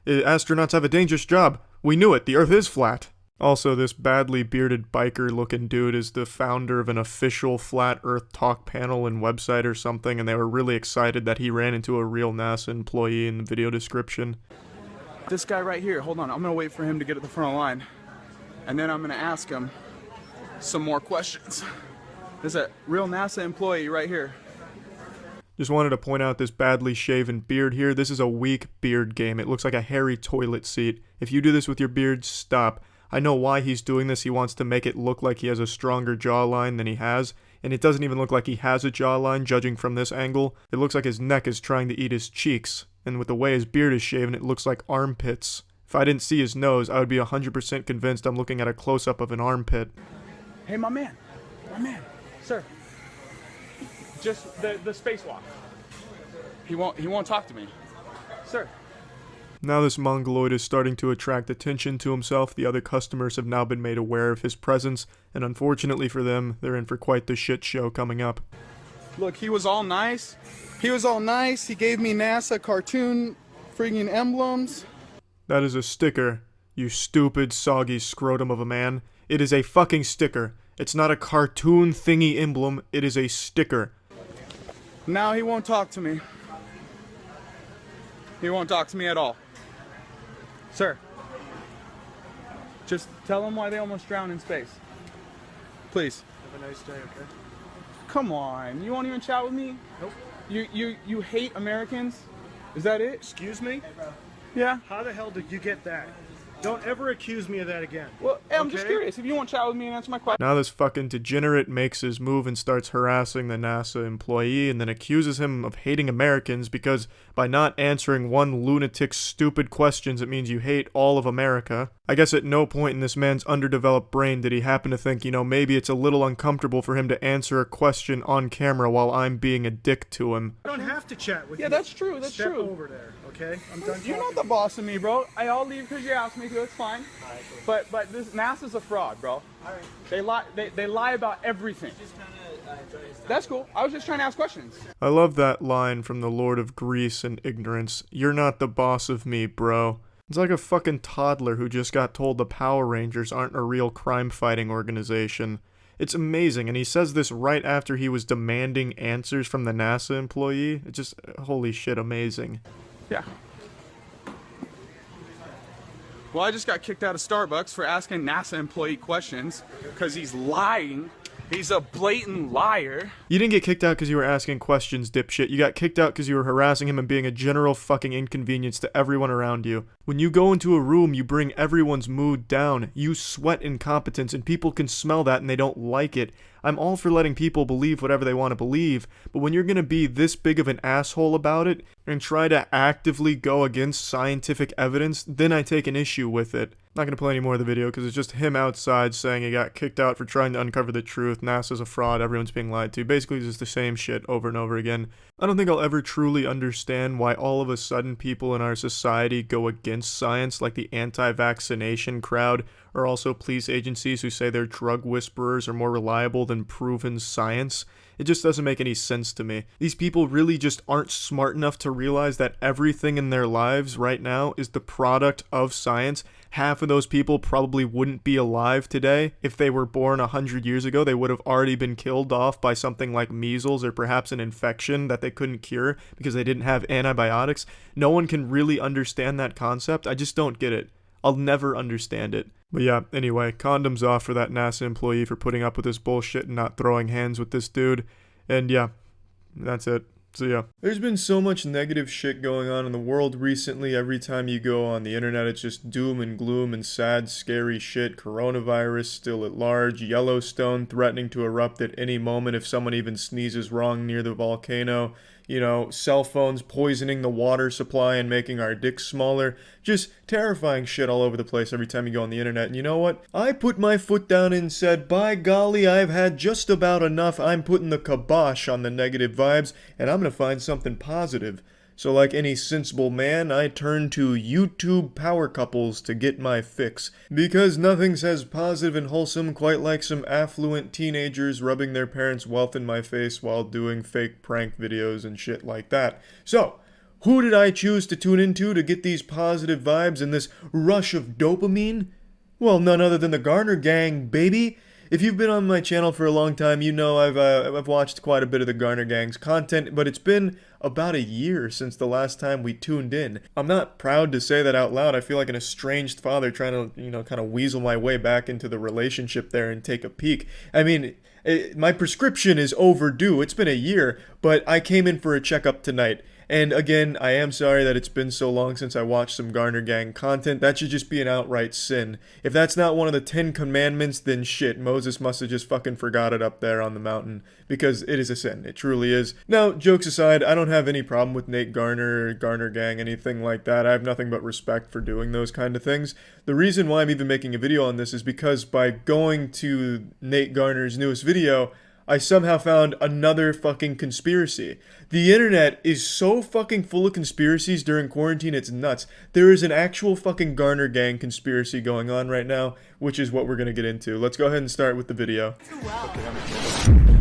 Astronauts have a dangerous job. We knew it. The Earth is flat. Also, this badly bearded biker-looking dude is the founder of an official Flat Earth Talk panel and website or something, and they were really excited that he ran into a real NASA employee in the video description. This guy right here, hold on, I'm gonna wait for him to get at the front of the line. And then I'm gonna ask him some more questions. There's a real NASA employee right here. Just wanted to point out this badly shaven beard here. This is a weak beard game. It looks like a hairy toilet seat. If you do this with your beard, stop. I know why he's doing this. He wants to make it look like he has a stronger jawline than he has, and it doesn't even look like he has a jawline, judging from this angle. It looks like his neck is trying to eat his cheeks, and with the way his beard is shaven, it looks like armpits. If I didn't see his nose, I would be 100% convinced I'm looking at a close-up of an armpit. Hey, my man, sir. Just the spacewalk. He won't talk to me, sir. Now this mongoloid is starting to attract attention to himself. The other customers have now been made aware of his presence, and unfortunately for them, they're in for quite the shit show coming up. Look, he was all nice. He gave me NASA cartoon friggin' emblems. That is a sticker, you stupid, soggy scrotum of a man. It is a fucking sticker. It's not a cartoon thingy emblem, it is a sticker. Now he won't talk to me. He won't talk to me at all. Sir, just tell them why they almost drowned in space. Please. Have a nice day, okay? Come on, you won't even chat with me? Nope. You hate Americans? Is that it? Excuse me? Yeah. How the hell did you get that? Don't ever accuse me of that again. Well, hey, I'm just curious. If you won't chat with me and answer my question. Now this fucking degenerate makes his move and starts harassing the NASA employee and then accuses him of hating Americans because by not answering one lunatic's stupid questions it means you hate all of America. I guess at no point in this man's underdeveloped brain did he happen to think, you know, maybe it's a little uncomfortable for him to answer a question on camera while I'm being a dick to him. I don't have to chat with you. Yeah, that's true. That's Step true. over there, okay? I'm done. You're not the boss of me, bro. I'll leave because you asked me to. It's fine. Right, cool. But this NASA's a fraud, bro. All right. They lie. They lie about everything. Just kind of That's cool. I was just trying to ask questions. I love that line from the Lord of Greece and Ignorance. You're not the boss of me, bro. It's like a fucking toddler who just got told the Power Rangers aren't a real crime-fighting organization. It's amazing, and he says this right after he was demanding answers from the NASA employee. It's just, holy shit, amazing. Yeah. Well, I just got kicked out of Starbucks for asking NASA employee questions because he's lying. He's a blatant liar. You didn't get kicked out because you were asking questions, dipshit. You got kicked out because you were harassing him and being a general fucking inconvenience to everyone around you. When you go into a room, you bring everyone's mood down. You sweat incompetence, and people can smell that and they don't like it. I'm all for letting people believe whatever they want to believe, but when you're gonna be this big of an asshole about it and try to actively go against scientific evidence, then I take an issue with it. Not gonna play any more of the video because it's just him outside saying he got kicked out for trying to uncover the truth, NASA's a fraud, everyone's being lied to. Basically just the same shit over and over again. I don't think I'll ever truly understand why all of a sudden people in our society go against science, like the anti-vaccination crowd, or also police agencies who say their drug whisperers are more reliable than proven science. It just doesn't make any sense to me. These people really just aren't smart enough to realize that everything in their lives right now is the product of science. Half of those people probably wouldn't be alive today. If they were born 100 years ago, they would have already been killed off by something like measles or perhaps an infection that they couldn't cure because they didn't have antibiotics. No one can really understand that concept. I just don't get it. I'll never understand it. But yeah, anyway, condoms off for that NASA employee for putting up with this bullshit and not throwing hands with this dude. And yeah, that's it. So yeah. There's been so much negative shit going on in the world recently. Every time you go on the internet, it's just doom and gloom and sad, scary shit. Coronavirus still at large. Yellowstone threatening to erupt at any moment if someone even sneezes wrong near the volcano. You know, cell phones poisoning the water supply and making our dicks smaller. Just terrifying shit all over the place every time you go on the internet. And you know what? I put my foot down and said, by golly, I've had just about enough. I'm putting the kibosh on the negative vibes, and I'm gonna find something positive. So like any sensible man, I turn to YouTube power couples to get my fix. Because nothing says positive and wholesome quite like some affluent teenagers rubbing their parents' wealth in my face while doing fake prank videos and shit like that. So, who did I choose to tune into to get these positive vibes and this rush of dopamine? Well, none other than the Garner Gang, baby! If you've been on my channel for a long time, you know I've watched quite a bit of the Garner Gang's content, but it's been about a year since the last time we tuned in. I'm not proud to say that out loud. I feel like an estranged father trying to, you know, kind of weasel my way back into the relationship there and take a peek. I mean, my prescription is overdue. It's been a year, but I came in for a checkup tonight. And again, I am sorry that it's been so long since I watched some Garner Gang content. That should just be an outright sin. If that's not one of the 10 commandments, then shit, Moses must have just fucking forgot it up there on the mountain. Because it is a sin. It truly is. Now, jokes aside, I don't have any problem with Nate Garner or Garner Gang, anything like that. I have nothing but respect for doing those kind of things. The reason why I'm even making a video on this is because by going to Nate Garner's newest video, I somehow found another fucking conspiracy. The internet is so fucking full of conspiracies during quarantine, it's nuts. There is an actual fucking Garner Gang conspiracy going on right now, which is what we're gonna get into. Let's go ahead and start with the video.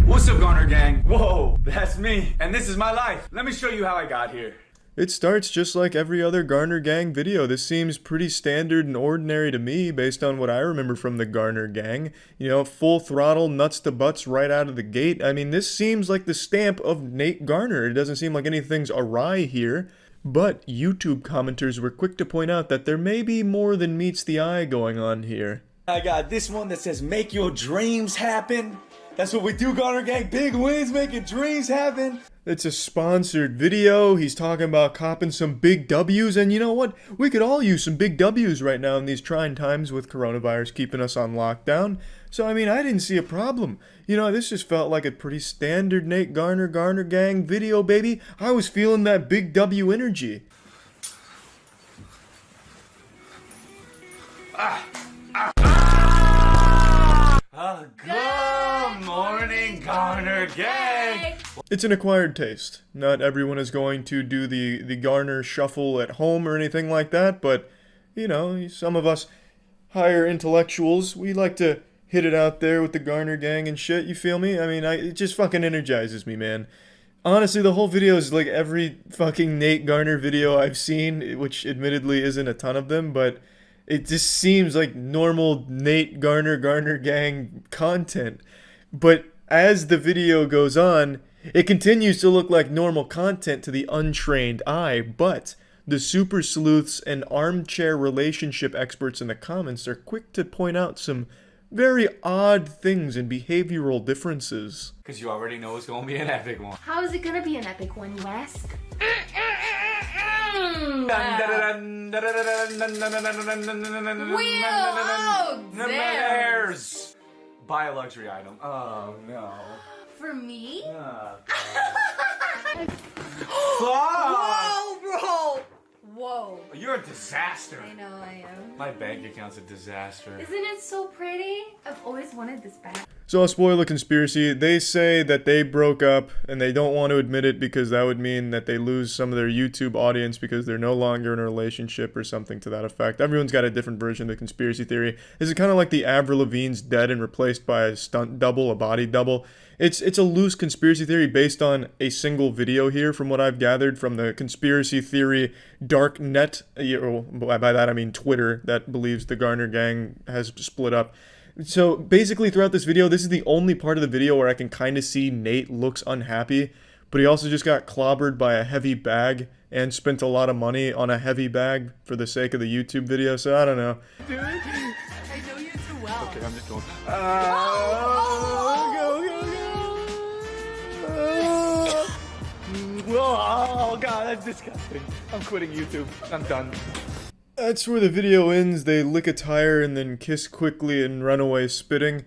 What's up, Garner Gang? Whoa, that's me, and this is my life. Let me show you how I got here. It starts just like every other Garner Gang video. This seems pretty standard and ordinary to me based on what I remember from the Garner Gang. You know, full throttle, nuts to butts right out of the gate. I mean, this seems like the stamp of Nate Garner. It doesn't seem like anything's awry here. But YouTube commenters were quick to point out that there may be more than meets the eye going on here. I got this one that says, make your dreams happen. That's what we do, Garner Gang. Big wins, making dreams happen. It's a sponsored video. He's talking about copping some big W's, and you know what? We could all use some big W's right now in these trying times with coronavirus keeping us on lockdown. So, I mean, I didn't see a problem. You know, this just felt like a pretty standard Nate Garner, Garner Gang video, baby. I was feeling that big W energy. Good morning, Garner Gang. It's an acquired taste. Not everyone is going to do the Garner shuffle at home or anything like that, but, you know, some of us higher intellectuals, we like to hit it out there with the Garner gang and shit, you feel me? I mean, it just fucking energizes me, man. Honestly, the whole video is like every fucking Nate Garner video I've seen, which admittedly isn't a ton of them, but it just seems like normal Nate Garner gang content. But as the video goes on, it continues to look like normal content to the untrained eye, but the super sleuths and armchair relationship experts in the comments are quick to point out some very odd things and behavioral differences. Because you already know it's gonna be an epic one. How is it gonna be an epic one, you ask? Bears! Buy a luxury item. Oh no. For me? Fuck! Whoa, bro! Whoa. You're a disaster. I know I am. My bank account's a disaster. Isn't it so pretty? I've always wanted this back. So I'll spoil the conspiracy. They say that they broke up and they don't want to admit it because that would mean that they lose some of their YouTube audience because they're no longer in a relationship or something to that effect. Everyone's got a different version of the conspiracy theory. Is it kind of like the Avril Lavigne's dead and replaced by a stunt double, a body double? It's a loose conspiracy theory based on a single video here from what I've gathered from the conspiracy theory dark net, by that I mean Twitter, that believes the Garner gang has split up. So basically throughout this video, this is the only part of the video where I can kind of see Nate looks unhappy, but he also just got clobbered by a heavy bag and spent a lot of money on a heavy bag for the sake of the YouTube video, so I don't know. Dude, I know you too well. Okay, I'm just going. Oh god, that's disgusting. I'm quitting YouTube. I'm done. That's where the video ends. They lick a tire and then kiss quickly and run away spitting.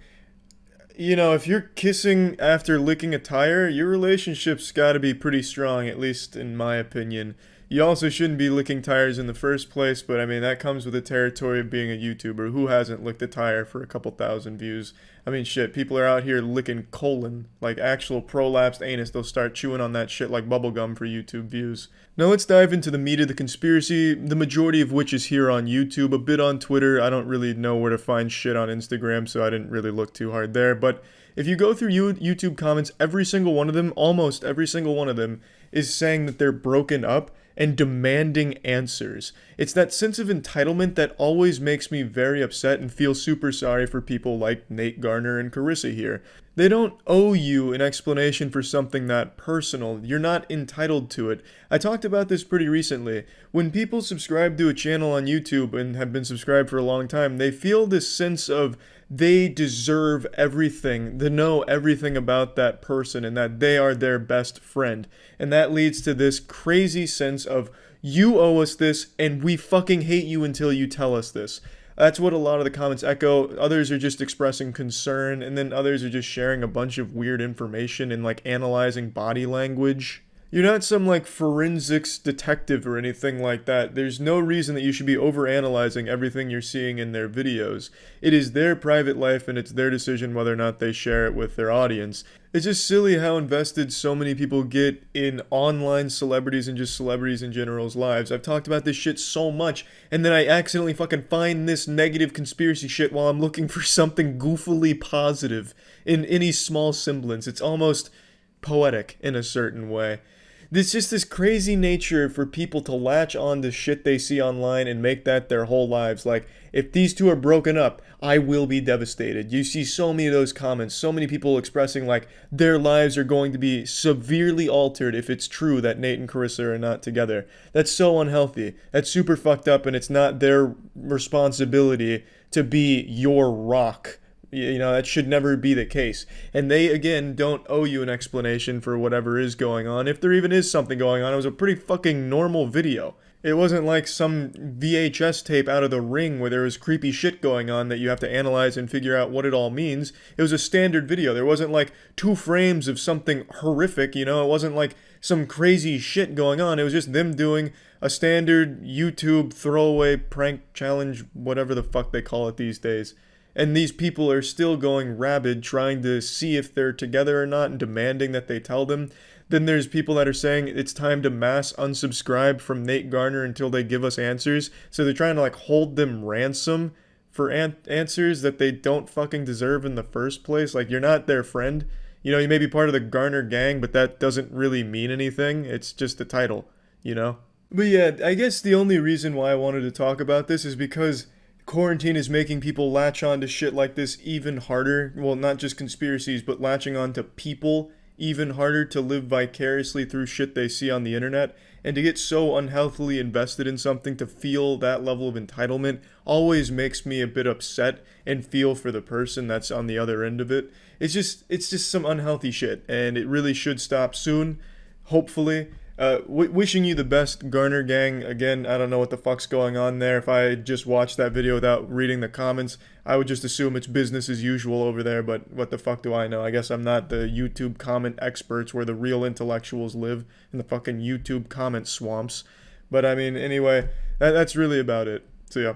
You know, if you're kissing after licking a tire, your relationship's gotta be pretty strong, at least in my opinion. You also shouldn't be licking tires in the first place, but I mean, that comes with the territory of being a YouTuber. Who hasn't licked a tire for a couple thousand views? I mean, shit, people are out here licking colon, like actual prolapsed anus. They'll start chewing on that shit like bubblegum for YouTube views. Now let's dive into the meat of the conspiracy, the majority of which is here on YouTube, a bit on Twitter. I don't really know where to find shit on Instagram, so I didn't really look too hard there. But if you go through YouTube comments, every single one of them, almost every single one of them, is saying that they're broken up and demanding answers. It's that sense of entitlement that always makes me very upset and feel super sorry for people like Nate Garner and Carissa here. They don't owe you an explanation for something that personal. You're not entitled to it. I talked about this pretty recently. When people subscribe to a channel on YouTube and have been subscribed for a long time, they feel this sense of they deserve everything, to know everything about that person and that they are their best friend. And that leads to this crazy sense of you owe us this and we fucking hate you until you tell us this. That's what a lot of the comments echo. Others are just expressing concern, and then others are just sharing a bunch of weird information and like analyzing body language. You're not some like forensics detective or anything like that. There's no reason that you should be overanalyzing everything you're seeing in their videos. It is their private life and it's their decision whether or not they share it with their audience. It's just silly how invested so many people get in online celebrities and just celebrities in general's lives. I've talked about this shit so much, and then I accidentally fucking find this negative conspiracy shit while I'm looking for something goofily positive in any small semblance. It's almost poetic in a certain way. There's just this crazy nature for people to latch on to shit they see online and make that their whole lives. Like, if these two are broken up, I will be devastated. You see so many of those comments, so many people expressing like their lives are going to be severely altered if it's true that Nate and Carissa are not together. That's so unhealthy. That's super fucked up, and it's not their responsibility to be your rock. You know, that should never be the case. And they, again, don't owe you an explanation for whatever is going on. If there even is something going on, it was a pretty fucking normal video. It wasn't like some VHS tape out of the Ring where there was creepy shit going on that you have to analyze and figure out what it all means. It was a standard video. There wasn't like 2 frames of something horrific, you know? It wasn't like some crazy shit going on. It was just them doing a standard YouTube throwaway prank challenge, whatever the fuck they call it these days. And these people are still going rabid trying to see if they're together or not and demanding that they tell them. Then there's people that are saying it's time to mass unsubscribe from Nate Garner until they give us answers. So they're trying to like hold them ransom for answers that they don't fucking deserve in the first place. Like, you're not their friend. You know, you may be part of the Garner gang, but that doesn't really mean anything. It's just a title, you know? But yeah, I guess the only reason why I wanted to talk about this is because quarantine is making people latch on to shit like this even harder. Well, not just conspiracies, but latching on to people even harder to live vicariously through shit they see on the internet. And to get so unhealthily invested in something, to feel that level of entitlement, always makes me a bit upset and feel for the person that's on the other end of it. It's just some unhealthy shit, and it really should stop soon, hopefully. Wishing you the best, Garner gang. Again, I don't know what the fuck's going on there. If I just watched that video without reading the comments, I would just assume it's business as usual over there, but what the fuck do I know? I guess I'm not the YouTube comment experts where the real intellectuals live, in the fucking YouTube comment swamps. But I mean, anyway, that's really about it. So yeah.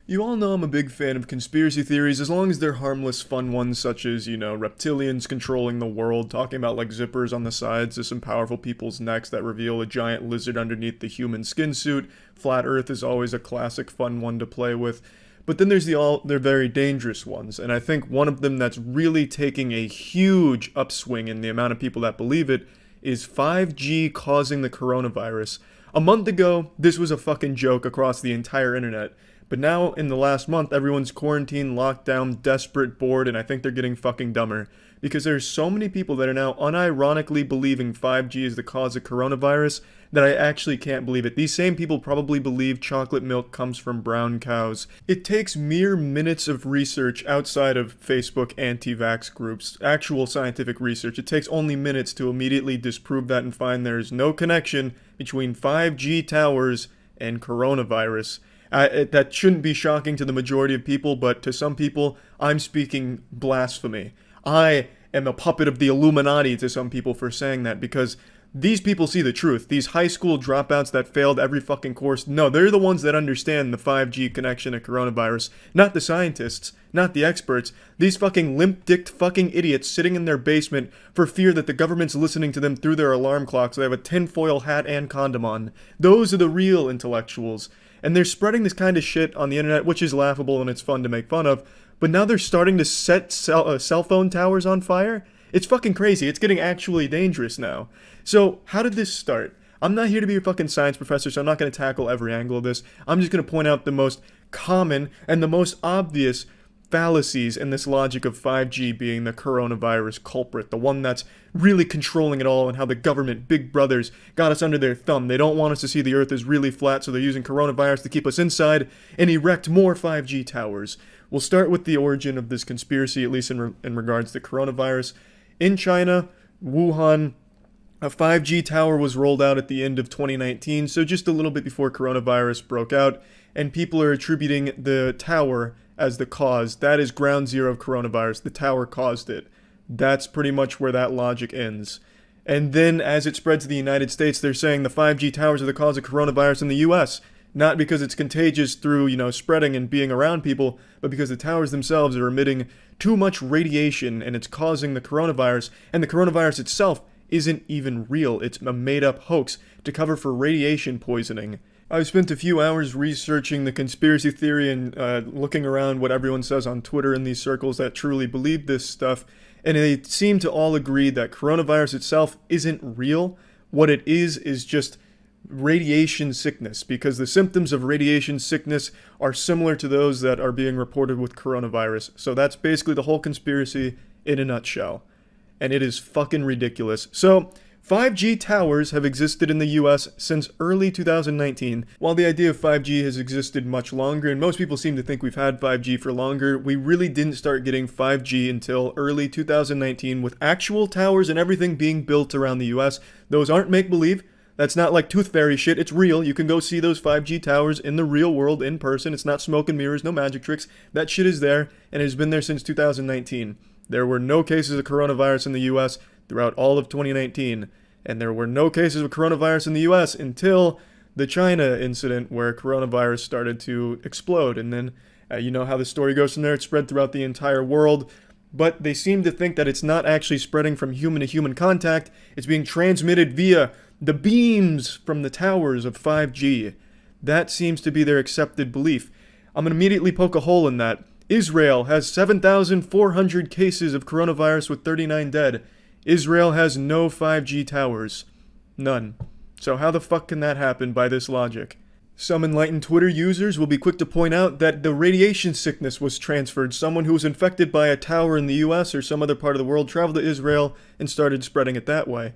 You all know I'm a big fan of conspiracy theories, as long as they're harmless, fun ones, such as, you know, reptilians controlling the world, talking about, like, zippers on the sides to some powerful people's necks that reveal a giant lizard underneath the human skin suit. Flat Earth is always a classic fun one to play with. But then there's they're very dangerous ones, and I think one of them that's really taking a huge upswing in the amount of people that believe it is 5G causing the coronavirus. A month ago, this was a fucking joke across the entire internet. But now, in the last month, everyone's quarantined, locked down, desperate, bored, and I think they're getting fucking dumber. Because there's so many people that are now unironically believing 5G is the cause of coronavirus that I actually can't believe it. These same people probably believe chocolate milk comes from brown cows. It takes mere minutes of research outside of Facebook anti-vax groups, actual scientific research. It takes only minutes to immediately disprove that and find there's no connection between 5G towers and coronavirus. That shouldn't be shocking to the majority of people, but to some people, I'm speaking blasphemy. I am a puppet of the Illuminati to some people for saying that, because these people see the truth. These high school dropouts that failed every fucking course, no, they're the ones that understand the 5G connection to coronavirus, not the scientists, not the experts. These fucking limp-dicked fucking idiots sitting in their basement for fear that the government's listening to them through their alarm clock so they have a tinfoil hat and condom on. Those are the real intellectuals. And they're spreading this kind of shit on the internet, which is laughable and it's fun to make fun of. But now they're starting to set cell phone towers on fire? It's fucking crazy. It's getting actually dangerous now. So, how did this start? I'm not here to be a fucking science professor, so I'm not going to tackle every angle of this. I'm just going to point out the most common and the most obvious fallacies in this logic of 5G being the coronavirus culprit, the one that's really controlling it all, and how the government, big brothers, got us under their thumb. They don't want us to see the earth is really flat, so they're using coronavirus to keep us inside and erect more 5G towers. We'll start with the origin of this conspiracy, at least in regards to coronavirus. In China, Wuhan, a 5G tower was rolled out at the end of 2019, so just a little bit before coronavirus broke out, and people are attributing the tower as the cause. That is ground zero of coronavirus. The tower caused it. That's pretty much where that logic ends. And then as it spread to the United States, they're saying the 5G towers are the cause of coronavirus in the US. Not because it's contagious through, spreading and being around people, but because the towers themselves are emitting too much radiation and it's causing the coronavirus. And the coronavirus itself isn't even real. It's a made-up hoax to cover for radiation poisoning. I've spent a few hours researching the conspiracy theory and looking around what everyone says on Twitter in these circles that truly believe this stuff, and they seem to all agree that coronavirus itself isn't real. What it is just radiation sickness, because the symptoms of radiation sickness are similar to those that are being reported with coronavirus. So that's basically the whole conspiracy in a nutshell. And it is fucking ridiculous. So 5G towers have existed in the US since early 2019. While the idea of 5G has existed much longer, and most people seem to think we've had 5G for longer, we really didn't start getting 5G until early 2019 with actual towers and everything being built around the US. Those aren't make-believe. That's not like Tooth Fairy shit. It's real. You can go see those 5G towers in the real world, in person. It's not smoke and mirrors, no magic tricks. That shit is there, and it has been there since 2019. There were no cases of coronavirus in the US throughout all of 2019, and there were no cases of coronavirus in the US until the China incident where coronavirus started to explode. And then, you know how the story goes from there. It spread throughout the entire world. But they seem to think that it's not actually spreading from human to human contact. It's being transmitted via the beams from the towers of 5G. That seems to be their accepted belief. I'm gonna immediately poke a hole in that. Israel has 7,400 cases of coronavirus with 39 dead. Israel has no 5G towers. None. So how the fuck can that happen by this logic? Some enlightened Twitter users will be quick to point out that the radiation sickness was transferred. Someone who was infected by a tower in the US or some other part of the world traveled to Israel and started spreading it that way.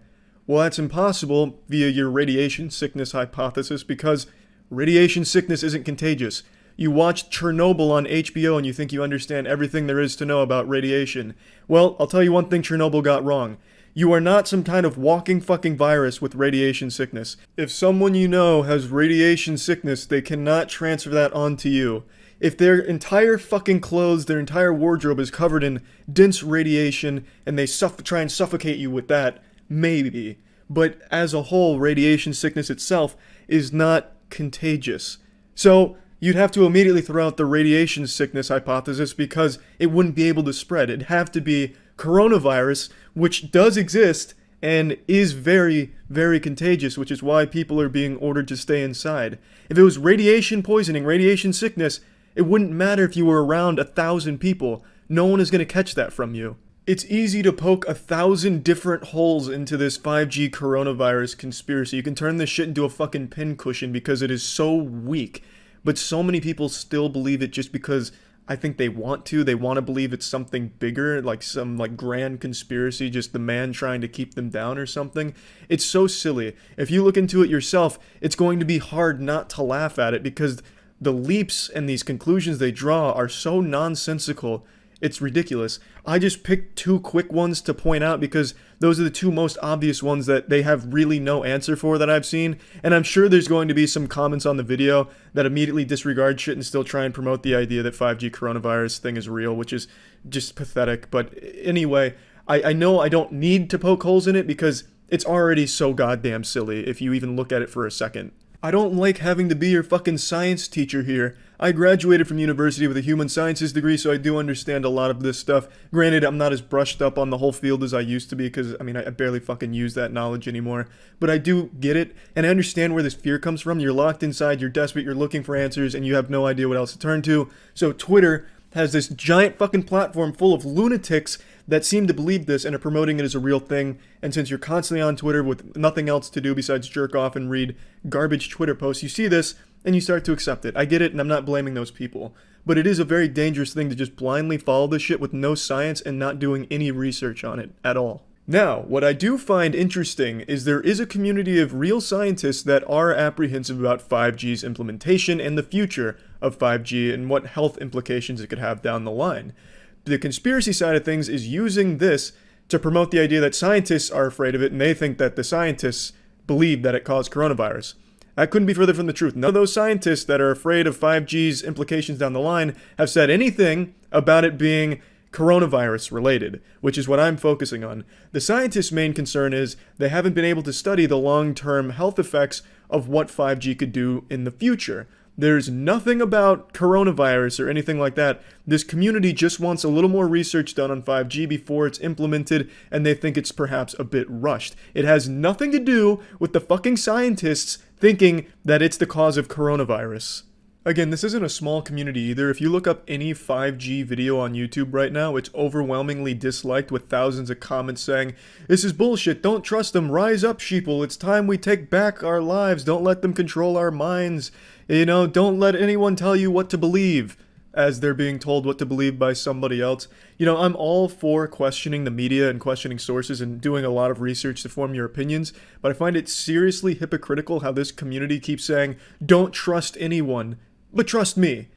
Well, that's impossible via your radiation sickness hypothesis because radiation sickness isn't contagious. You watched Chernobyl on HBO and you think you understand everything there is to know about radiation. Well, I'll tell you one thing Chernobyl got wrong. You are not some kind of walking fucking virus with radiation sickness. If someone you know has radiation sickness, they cannot transfer that onto you. If their entire fucking clothes, their entire wardrobe is covered in dense radiation and they try and suffocate you with that, maybe. But as a whole, radiation sickness itself is not contagious. So, you'd have to immediately throw out the radiation sickness hypothesis because it wouldn't be able to spread. It'd have to be coronavirus, which does exist and is very, very contagious, which is why people are being ordered to stay inside. If it was radiation poisoning, radiation sickness, it wouldn't matter if you were around 1,000 people. No one is going to catch that from you. It's easy to poke 1,000 different holes into this 5G coronavirus conspiracy. You can turn this shit into a fucking pincushion because it is so weak. But so many people still believe it just because I think they want to. They want to believe it's something bigger, like some like grand conspiracy, just the man trying to keep them down or something. It's so silly. If you look into it yourself, it's going to be hard not to laugh at it because the leaps and these conclusions they draw are so nonsensical. It's ridiculous. I just picked two quick ones to point out because those are the two most obvious ones that they have really no answer for that I've seen. And I'm sure there's going to be some comments on the video that immediately disregard shit and still try and promote the idea that 5G coronavirus thing is real, which is just pathetic. But anyway, I know I don't need to poke holes in it because it's already so goddamn silly if you even look at it for a second. I don't like having to be your fucking science teacher here. I graduated from university with a human sciences degree, so I do understand a lot of this stuff. Granted, I'm not as brushed up on the whole field as I used to be, because, I mean, I barely fucking use that knowledge anymore. But I do get it, and I understand where this fear comes from. You're locked inside, you're desperate, you're looking for answers, and you have no idea what else to turn to. So Twitter has this giant fucking platform full of lunatics that seem to believe this and are promoting it as a real thing. And since you're constantly on Twitter with nothing else to do besides jerk off and read garbage Twitter posts, you see this and you start to accept it. I get it, and I'm not blaming those people. But it is a very dangerous thing to just blindly follow this shit with no science and not doing any research on it at all. Now, what I do find interesting is there is a community of real scientists that are apprehensive about 5G's implementation and the future of 5G and what health implications it could have down the line. The conspiracy side of things is using this to promote the idea that scientists are afraid of it and they think that the scientists believe that it caused coronavirus. That couldn't be further from the truth. None of those scientists that are afraid of 5G's implications down the line have said anything about it being coronavirus related, which is what I'm focusing on. The scientists' main concern is they haven't been able to study the long-term health effects of what 5G could do in the future. There's nothing about coronavirus or anything like that. This community just wants a little more research done on 5G before it's implemented, and they think it's perhaps a bit rushed. It has nothing to do with the fucking scientists thinking that it's the cause of coronavirus. Again, this isn't a small community either. If you look up any 5G video on YouTube right now, it's overwhelmingly disliked with thousands of comments saying, "This is bullshit, don't trust them, rise up sheeple, it's time we take back our lives, don't let them control our minds, you know, don't let anyone tell you what to believe," as they're being told what to believe by somebody else. You know, I'm all for questioning the media and questioning sources and doing a lot of research to form your opinions, but I find it seriously hypocritical how this community keeps saying, "Don't trust anyone, but trust me."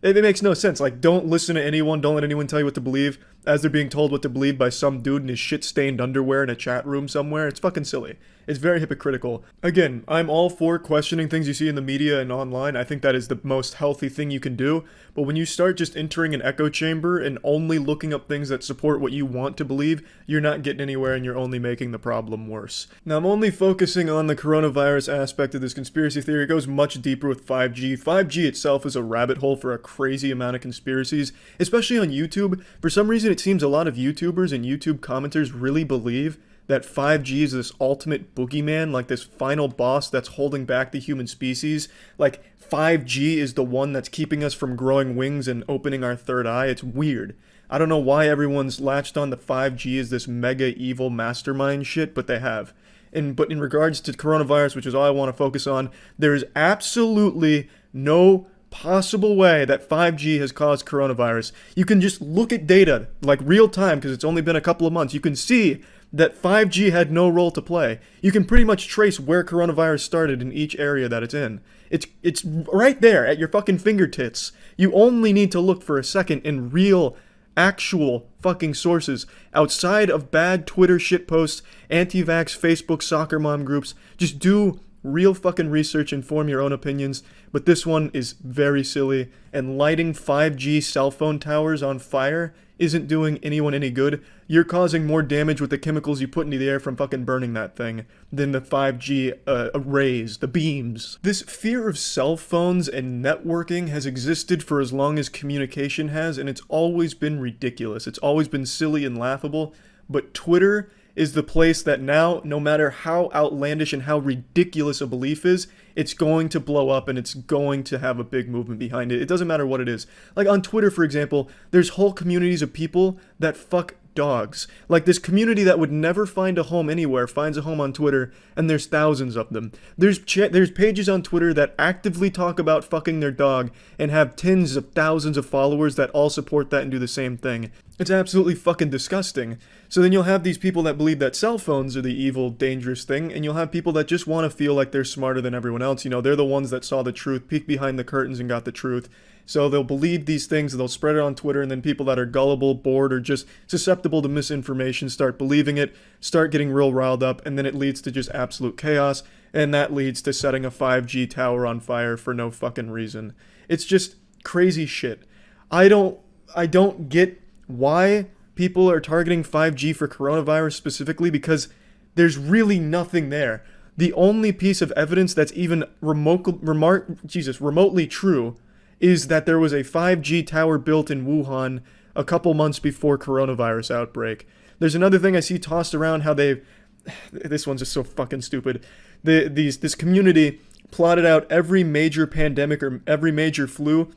It makes no sense. Like, don't listen to anyone, don't let anyone tell you what to believe, as they're being told what to believe by some dude in his shit-stained underwear in a chat room somewhere. It's fucking silly. It's very hypocritical. Again, I'm all for questioning things you see in the media and online. I think that is the most healthy thing you can do. But when you start just entering an echo chamber and only looking up things that support what you want to believe, you're not getting anywhere and you're only making the problem worse. Now, I'm only focusing on the coronavirus aspect of this conspiracy theory. It goes much deeper with 5G. 5G itself is a rabbit hole for a crazy amount of conspiracies, especially on YouTube. For some reason, it seems a lot of YouTubers and YouTube commenters really believe that 5G is this ultimate boogeyman, like this final boss that's holding back the human species. Like 5G is the one that's keeping us from growing wings and opening our third eye. It's weird. I don't know why everyone's latched on to 5G as this mega evil mastermind shit, but they have. But in regards to coronavirus, which is all I want to focus on, there is absolutely no possible way that 5G has caused coronavirus. You can just look at data, like real time, because it's only been a couple of months. You can see that 5G had no role to play. You can pretty much trace where coronavirus started in each area that it's in. It's right there at your fucking fingertips. You only need to look for a second in real, actual fucking sources outside of bad Twitter shitposts, anti-vax Facebook soccer mom groups. Just do real fucking research and form your own opinions. But this one is very silly, and lighting 5G cell phone towers on fire isn't doing anyone any good. You're causing more damage with the chemicals you put into the air from fucking burning that thing than the 5G arrays, the beams. This fear of cell phones and networking has existed for as long as communication has, and it's always been ridiculous. It's always been silly and laughable, but Twitter is the place that now, no matter how outlandish and how ridiculous a belief is, it's going to blow up and it's going to have a big movement behind it. It doesn't matter what it is. Like on Twitter, for example, there's whole communities of people that fuck dogs. Like this community that would never find a home anywhere finds a home on Twitter, and there's thousands of them. There's pages on Twitter that actively talk about fucking their dog and have tens of thousands of followers that all support that and do the same thing. It's absolutely fucking disgusting. So then you'll have these people that believe that cell phones are the evil, dangerous thing, and you'll have people that just want to feel like they're smarter than everyone else. You know, they're the ones that saw the truth, peeked behind the curtains and got the truth. So they'll believe these things, they'll spread it on Twitter, and then people that are gullible, bored, or just susceptible to misinformation start believing it, start getting real riled up, and then it leads to just absolute chaos, and that leads to setting a 5G tower on fire for no fucking reason. It's just crazy shit. I don't get why people are targeting 5G for coronavirus specifically, because there's really nothing there. The only piece of evidence that's even remotely true is that there was a 5G tower built in Wuhan a couple months before coronavirus outbreak. There's another thing I see tossed around how this one's just so fucking stupid. This community plotted out every major pandemic or every major flu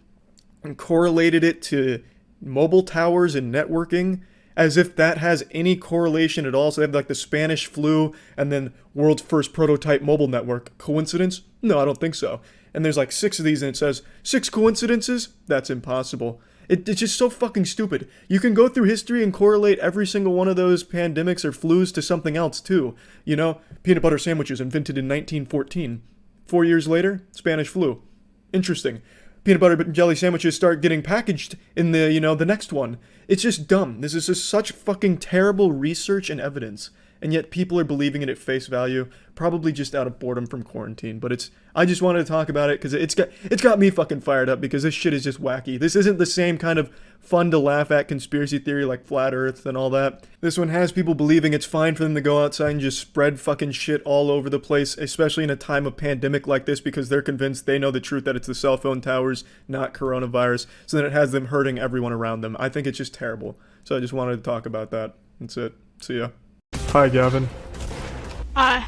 and correlated it to mobile towers and networking, as if that has any correlation at all. So they have like the Spanish flu and then world's first prototype mobile network. Coincidence? No, I don't think so. And there's like 6 of these and it says 6 coincidences? That's impossible. It's just so fucking stupid. You can go through history and correlate every single one of those pandemics or flus to something else too. You know, peanut butter sandwiches invented in 1914. 4 years later, Spanish flu. Interesting. Peanut butter and jelly sandwiches start getting packaged in the next one. It's just dumb. This is just such fucking terrible research and evidence. And yet people are believing it at face value, probably just out of boredom from quarantine. But I just wanted to talk about it because it's got me fucking fired up, because this shit is just wacky. This isn't the same kind of fun to laugh at conspiracy theory like flat earth and all that. This one has people believing it's fine for them to go outside and just spread fucking shit all over the place, especially in a time of pandemic like this, because they're convinced they know the truth that it's the cell phone towers, not coronavirus. So then it has them hurting everyone around them. I think it's just terrible. So I just wanted to talk about that. That's it. See ya. Hi, Gavin. Hi.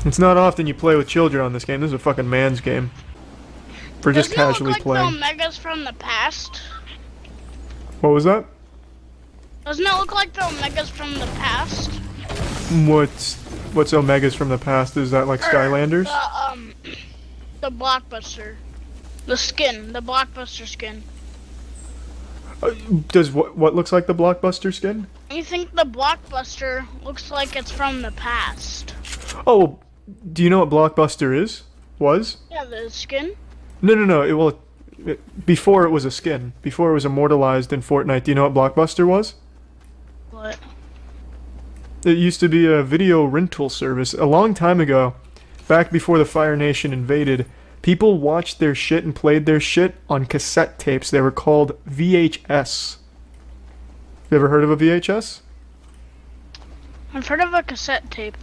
It's not often you play with children on this game. This is a fucking man's game. For just casually Doesn't it look playing. like the Omegas from the past? What was that? Doesn't it look like the Omegas from the past? What's Omegas from the past? Is that like Skylanders? The Blockbuster. The skin. The Blockbuster skin. Does what looks like the Blockbuster skin? You think the Blockbuster looks like it's from the past? Oh, do you know what Blockbuster was? Yeah, the skin. No. Before it was a skin. Before it was immortalized in Fortnite. Do you know what Blockbuster was? What? It used to be a video rental service a long time ago, back before the Fire Nation invaded. People watched their shit and played their shit on cassette tapes. They were called VHS. You ever heard of a VHS? I've heard of a cassette tape.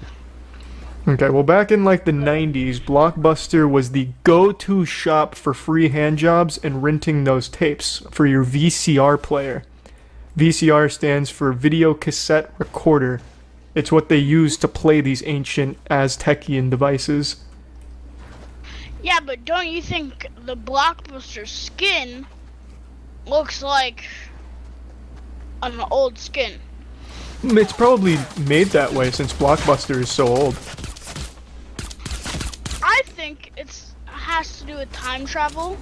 Okay, well back in like the 90s, Blockbuster was the go-to shop for free handjobs and renting those tapes for your VCR player. VCR stands for Video Cassette Recorder. It's what they use to play these ancient Aztecian devices. Yeah, but don't you think the Blockbuster skin looks like an old skin? It's probably made that way since Blockbuster is so old. I think it has to do with time travel,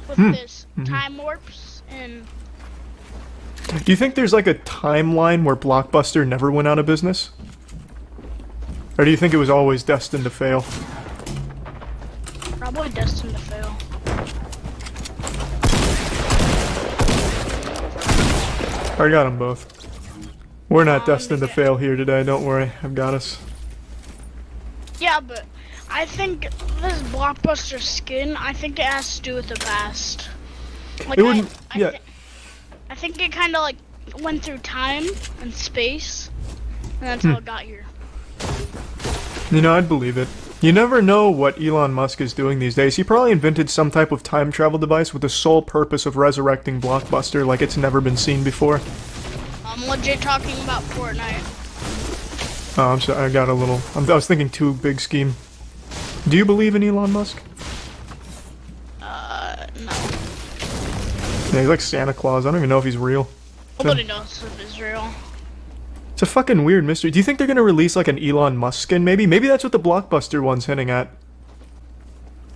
with this time warps, and Do you think there's like a timeline where Blockbuster never went out of business? Or do you think it was always destined to fail? probably destined to fail. I got them both. We're not destined to fail here today, don't worry. I've got us. Yeah, but I think this Blockbuster skin, I think it has to do with the past. Like, It wouldn't, yeah. I think it kind of like went through time and space, and that's how it got here. You know, I'd believe it. You never know what Elon Musk is doing these days. He probably invented some type of time travel device with the sole purpose of resurrecting Blockbuster like it's never been seen before. I'm legit talking about Fortnite. Oh, I'm sorry, I got a little... I was thinking too big scheme. Do you believe in Elon Musk? No. Yeah, he's like Santa Claus. I don't even know if he's real. Nobody knows if it's real. It's a fucking weird mystery. Do you think they're gonna release like an Elon Musk skin maybe? Maybe that's what the Blockbuster one's hinting at.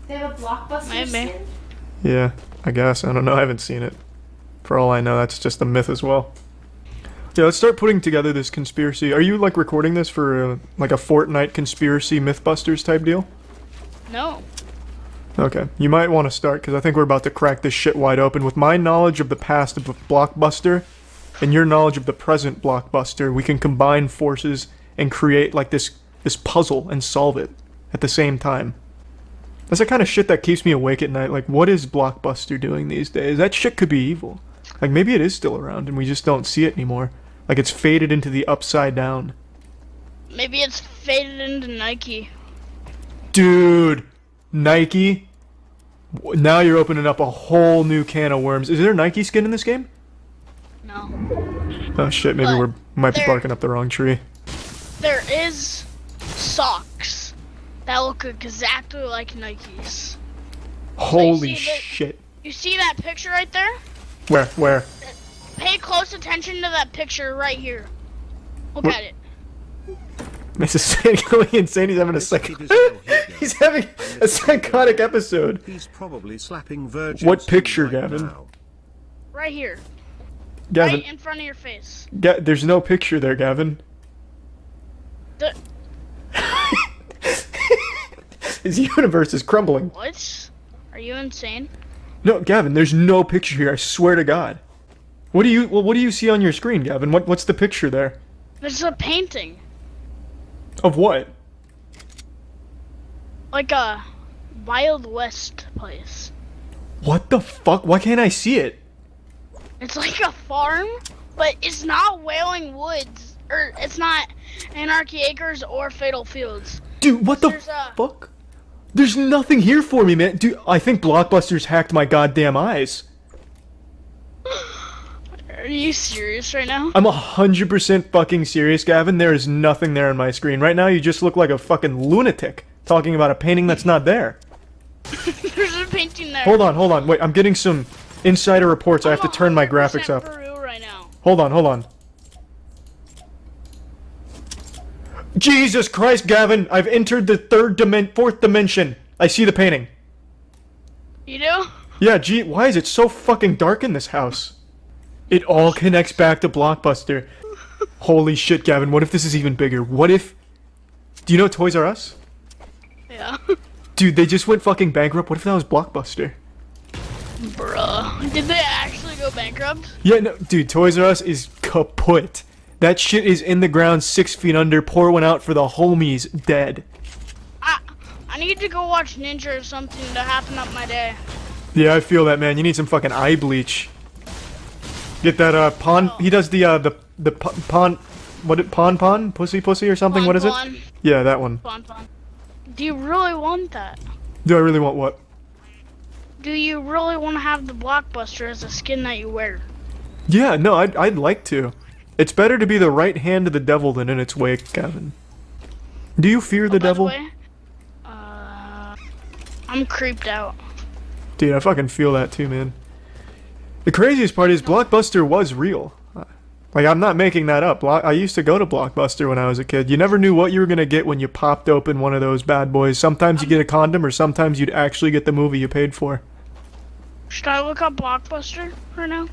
They have a Blockbuster Maybe. skin? Yeah, I guess. I don't know. I haven't seen it. For all I know, that's just a myth as well. Yeah, let's start putting together this conspiracy. Are you like recording this for like a Fortnite conspiracy Mythbusters type deal? No. Okay, you might want to start because I think we're about to crack this shit wide open. With my knowledge of the past of Blockbuster and your knowledge of the present Blockbuster, we can combine forces and create like this puzzle and solve it at the same time. That's the kind of shit that keeps me awake at night. Like, what is Blockbuster doing these days? That shit could be evil. Like, maybe it is still around and we just don't see it anymore. Like, it's faded into the upside down. Maybe it's faded into Nike. Dude, Nike? Now you're opening up a whole new can of worms. Is there a Nike skin in this game? No. Oh shit, maybe But we might be there- barking up the wrong tree. There is socks that look exactly like Nikes. Holy see the- shit. You see that picture right there? Where? Pay close attention to that picture right here. Look What- at it. This is going insane. He's having a He's having a psychotic episode. He's probably slapping virgins. What picture, right Gavin? now. Right here. Gavin, Right in front of your face. there's no picture there, Gavin. The, His universe is crumbling. what? Are you insane? No, Gavin, there's no picture here. I swear to God. What do you see on your screen, Gavin? What's the picture there? There's a painting. Of what? Like a Wild West place. What the fuck? Why can't I see it? It's like a farm, but it's not Wailing Woods. Or it's not Anarchy Acres or Fatal Fields. Dude, what the There's a- fuck? There's nothing here for me, man. Dude, I think Blockbuster's hacked my goddamn eyes. Are you serious right now? I'm 100% fucking serious, Gavin. There is nothing there on my screen. Right now, you just look like a fucking lunatic talking about a painting that's not there. There's a painting there. Hold on. Wait, I'm getting some insider reports. I have to turn my graphics up. Peru right now. Hold on. Jesus Christ, Gavin! I've entered the fourth dimension. I see the painting. You do? Yeah, gee, why is it so fucking dark in this house? It all connects back to Blockbuster. Holy shit, Gavin, what if this is even bigger? What if... Do you know Toys R Us? Yeah. Dude, they just went fucking bankrupt. What if that was Blockbuster? Bruh. Did they actually go bankrupt? Yeah, no, dude, Toys R Us is kaput. That shit is in the ground 6 feet under. Pour one out for the homies. Dead. I need to go watch Ninja or something to happen up my day. Yeah, I feel that, man. You need some fucking eye bleach. Get that, pawn... He does the pawn... Pawn? Pussy or something? What is it? Pon. Yeah, that one. Pon. Do you really want that? Do I really want what? Do you really want to have the Blockbuster as a skin that you wear? Yeah, no, I'd like to. It's better to be the right hand of the devil than in its wake, Gavin. Do you fear the By devil? way, I'm creeped out. Dude, I fucking feel that too, man. The craziest part is Blockbuster was real. Like, I'm not making that up. I used to go to Blockbuster when I was a kid. You never knew what you were gonna get when you popped open one of those bad boys. Sometimes you get a condom, or sometimes you'd actually get the movie you paid for. Should I look up Blockbuster right now?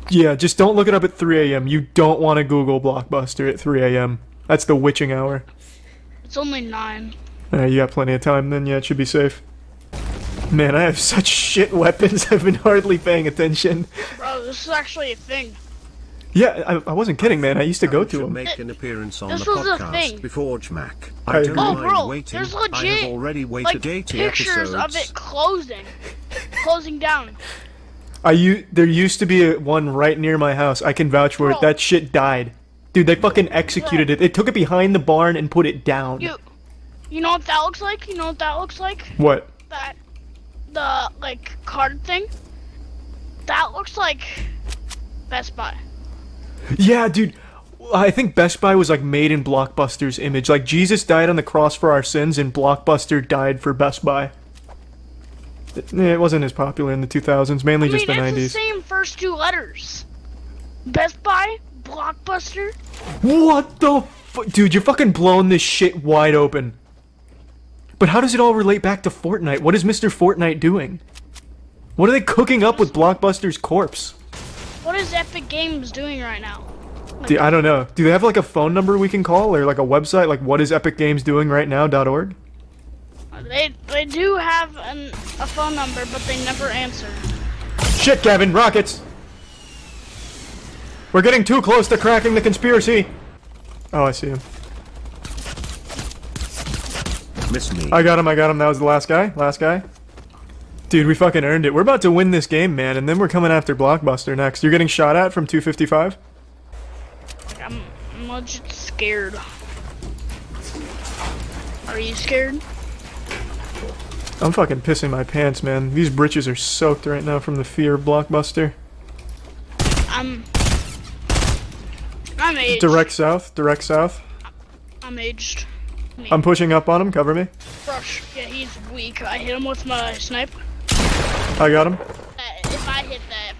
Yeah, just don't look it up at 3 a.m. You don't want to Google Blockbuster at 3 a.m. That's the witching hour. It's only 9. You got plenty of time then, yeah, it should be safe. Man, I have such shit weapons, I've been hardly paying attention. Bro, this is actually a thing. Yeah, I wasn't kidding, man. I used to go to them. Make an appearance on This the was a podcast thing. before Jmac. I I don't agree. Oh, mind bro, waiting. there's I legit, have already like, waited 80 pictures episodes. of it closing down. There used to be one right near my house. I can vouch for it. Bro. That shit died. Dude, they fucking executed it. They took it behind the barn and put it down. You know what that looks like? You know what that looks like? What? The like card thing. That looks like Best Buy. Yeah, dude. I think Best Buy was like made in Blockbuster's image. Like, Jesus died on the cross for our sins, and Blockbuster died for Best Buy. It wasn't as popular in the 2000s, mainly just the it's 90s. the same first 2 letters. Best Buy, Blockbuster. What the dude, you're fucking blowing this shit wide open. But how does it all relate back to Fortnite? What is Mr. Fortnite doing? What are they cooking up with Blockbuster's corpse? What is Epic Games doing right now? Dude, I don't know. Do they have like a phone number we can call, or like a website, like what is Epic Games doing right now.org? They do have a phone number, but they never answer. Shit, Gavin, rockets! We're getting too close to cracking the conspiracy. Oh, I see him. Miss me. I got him. That was the last guy. Dude, we fucking earned it. We're about to win this game, man, and then we're coming after Blockbuster next. You're getting shot at from 255? I'm legit scared. Are you scared? I'm fucking pissing my pants, man. These britches are soaked right now from the fear of Blockbuster. I'm aged. Direct south. I'm aged. I'm pushing up on him, cover me. Rush. Yeah, he's weak. I hit him with my snipe. I got him. If I hit that.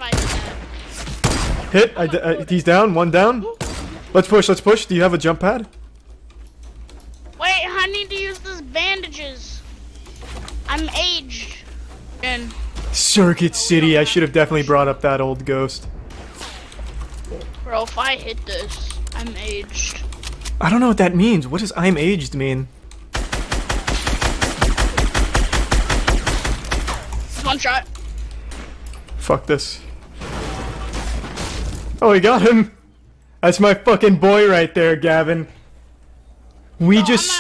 Hit, he's down, one down. Let's push. Do you have a jump pad? Wait, I need to use these bandages. I'm aged. And Circuit City, I should have definitely brought up that old ghost. bro, if I hit this, I'm aged. I don't know what that means. What does I'm aged mean? One shot. Fuck this. Oh, we got him. That's my fucking boy right there, Gavin. We just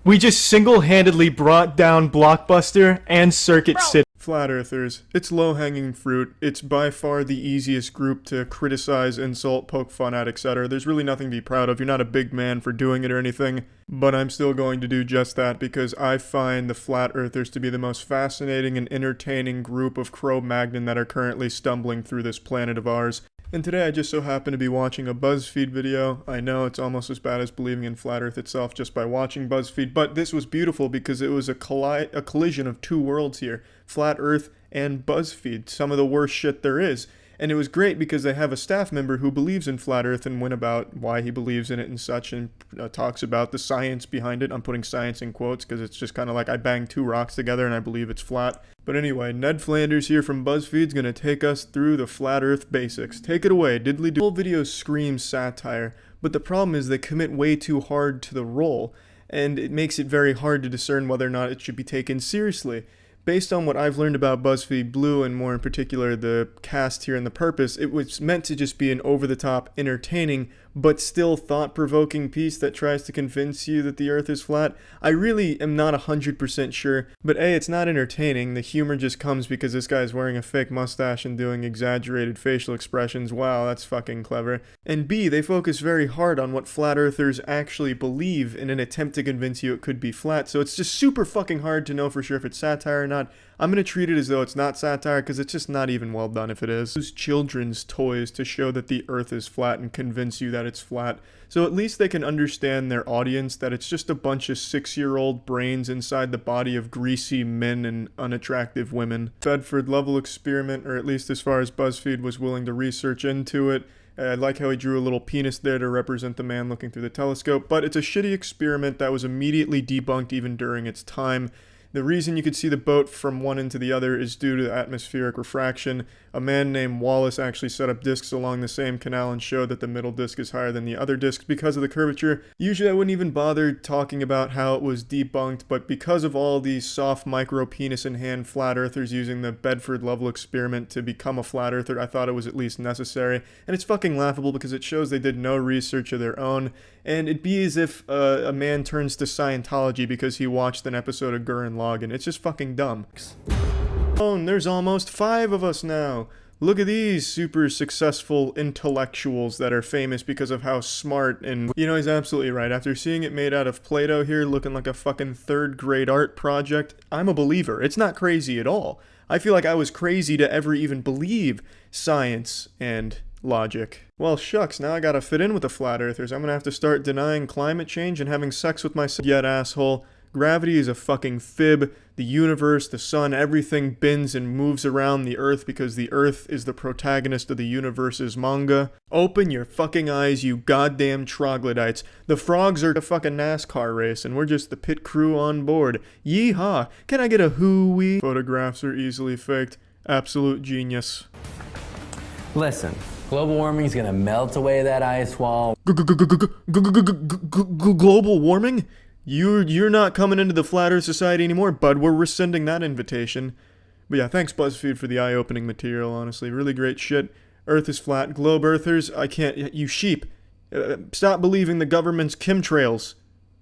single-handedly brought down Blockbuster and Circuit City. Flat Earthers. It's low-hanging fruit. It's by far the easiest group to criticize, insult, poke fun at, etc. There's really nothing to be proud of. You're not a big man for doing it or anything. But I'm still going to do just that because I find the Flat Earthers to be the most fascinating and entertaining group of Cro-Magnon that are currently stumbling through this planet of ours. And today I just so happen to be watching a Buzzfeed video. I know it's almost as bad as believing in Flat Earth itself just by watching Buzzfeed, but this was beautiful because it was a collision of two worlds here. Flat Earth and Buzzfeed, some of the worst shit there is. And it was great because they have a staff member who believes in Flat Earth and went about why he believes in it and such, and talks about the science behind it. I'm putting science in quotes because it's just kind of like I banged two rocks together and I believe it's flat. But anyway, Ned Flanders here from Buzzfeed's going to take us through the Flat Earth basics. Take it away, diddly-do. The whole video screams satire, but the problem is they commit way too hard to the role, and it makes it very hard to discern whether or not it should be taken seriously. Based on what I've learned about BuzzFeed Blue, and more in particular the cast here and the purpose, it was meant to just be an over-the-top, entertaining, but still thought-provoking piece that tries to convince you that the Earth is flat. I really am not 100% sure, but A, it's not entertaining. The humor just comes because this guy's wearing a fake mustache and doing exaggerated facial expressions. Wow, that's fucking clever. And B, they focus very hard on what flat earthers actually believe in an attempt to convince you it could be flat, so it's just super fucking hard to know for sure if it's satire or not. I'm going to treat it as though it's not satire because it's just not even well done if it is. Use children's toys to show that the earth is flat and convince you that it's flat. So at least they can understand their audience that it's just a bunch of 6-year-old brains inside the body of greasy men and unattractive women. Bedford level experiment, or at least as far as Buzzfeed was willing to research into it. I like how he drew a little penis there to represent the man looking through the telescope, but it's a shitty experiment that was immediately debunked even during its time. The reason you could see the boat from one end to the other is due to atmospheric refraction. A man named Wallace actually set up discs along the same canal and showed that the middle disc is higher than the other discs because of the curvature. Usually I wouldn't even bother talking about how it was debunked, but because of all these soft micro penis in hand flat earthers using the Bedford level experiment to become a flat earther, I thought it was at least necessary. And it's fucking laughable because it shows they did no research of their own. And it'd be as if a man turns to Scientology because he watched an episode of Gurren Lagann. It's just fucking dumb. Oh, there's almost 5 of us now. Look at these super successful intellectuals that are famous because of how smart and... You know, he's absolutely right. After seeing it made out of Play-Doh here looking like a fucking 3rd grade art project, I'm a believer. It's not crazy at all. I feel like I was crazy to ever even believe science and logic. Well, shucks, now I gotta fit in with the flat earthers. I'm gonna have to start denying climate change and having sex with myself. Yet, asshole. Gravity is a fucking fib. The universe, the sun, everything bends and moves around the earth because the earth is the protagonist of the universe's manga. Open your fucking eyes, you goddamn troglodytes. The frogs are a fucking NASCAR race and we're just the pit crew on board. Yeehaw! Can I get a hoo-wee? Photographs are easily faked. Absolute genius. Listen, global warming is gonna melt away that ice wall. Global warming? You're not coming into the Flat Earth Society anymore, bud. We're rescinding that invitation. But yeah, thanks BuzzFeed for the eye-opening material, honestly. Really great shit. Earth is flat. Globe Earthers, I can't... You sheep. Stop believing the government's chemtrails.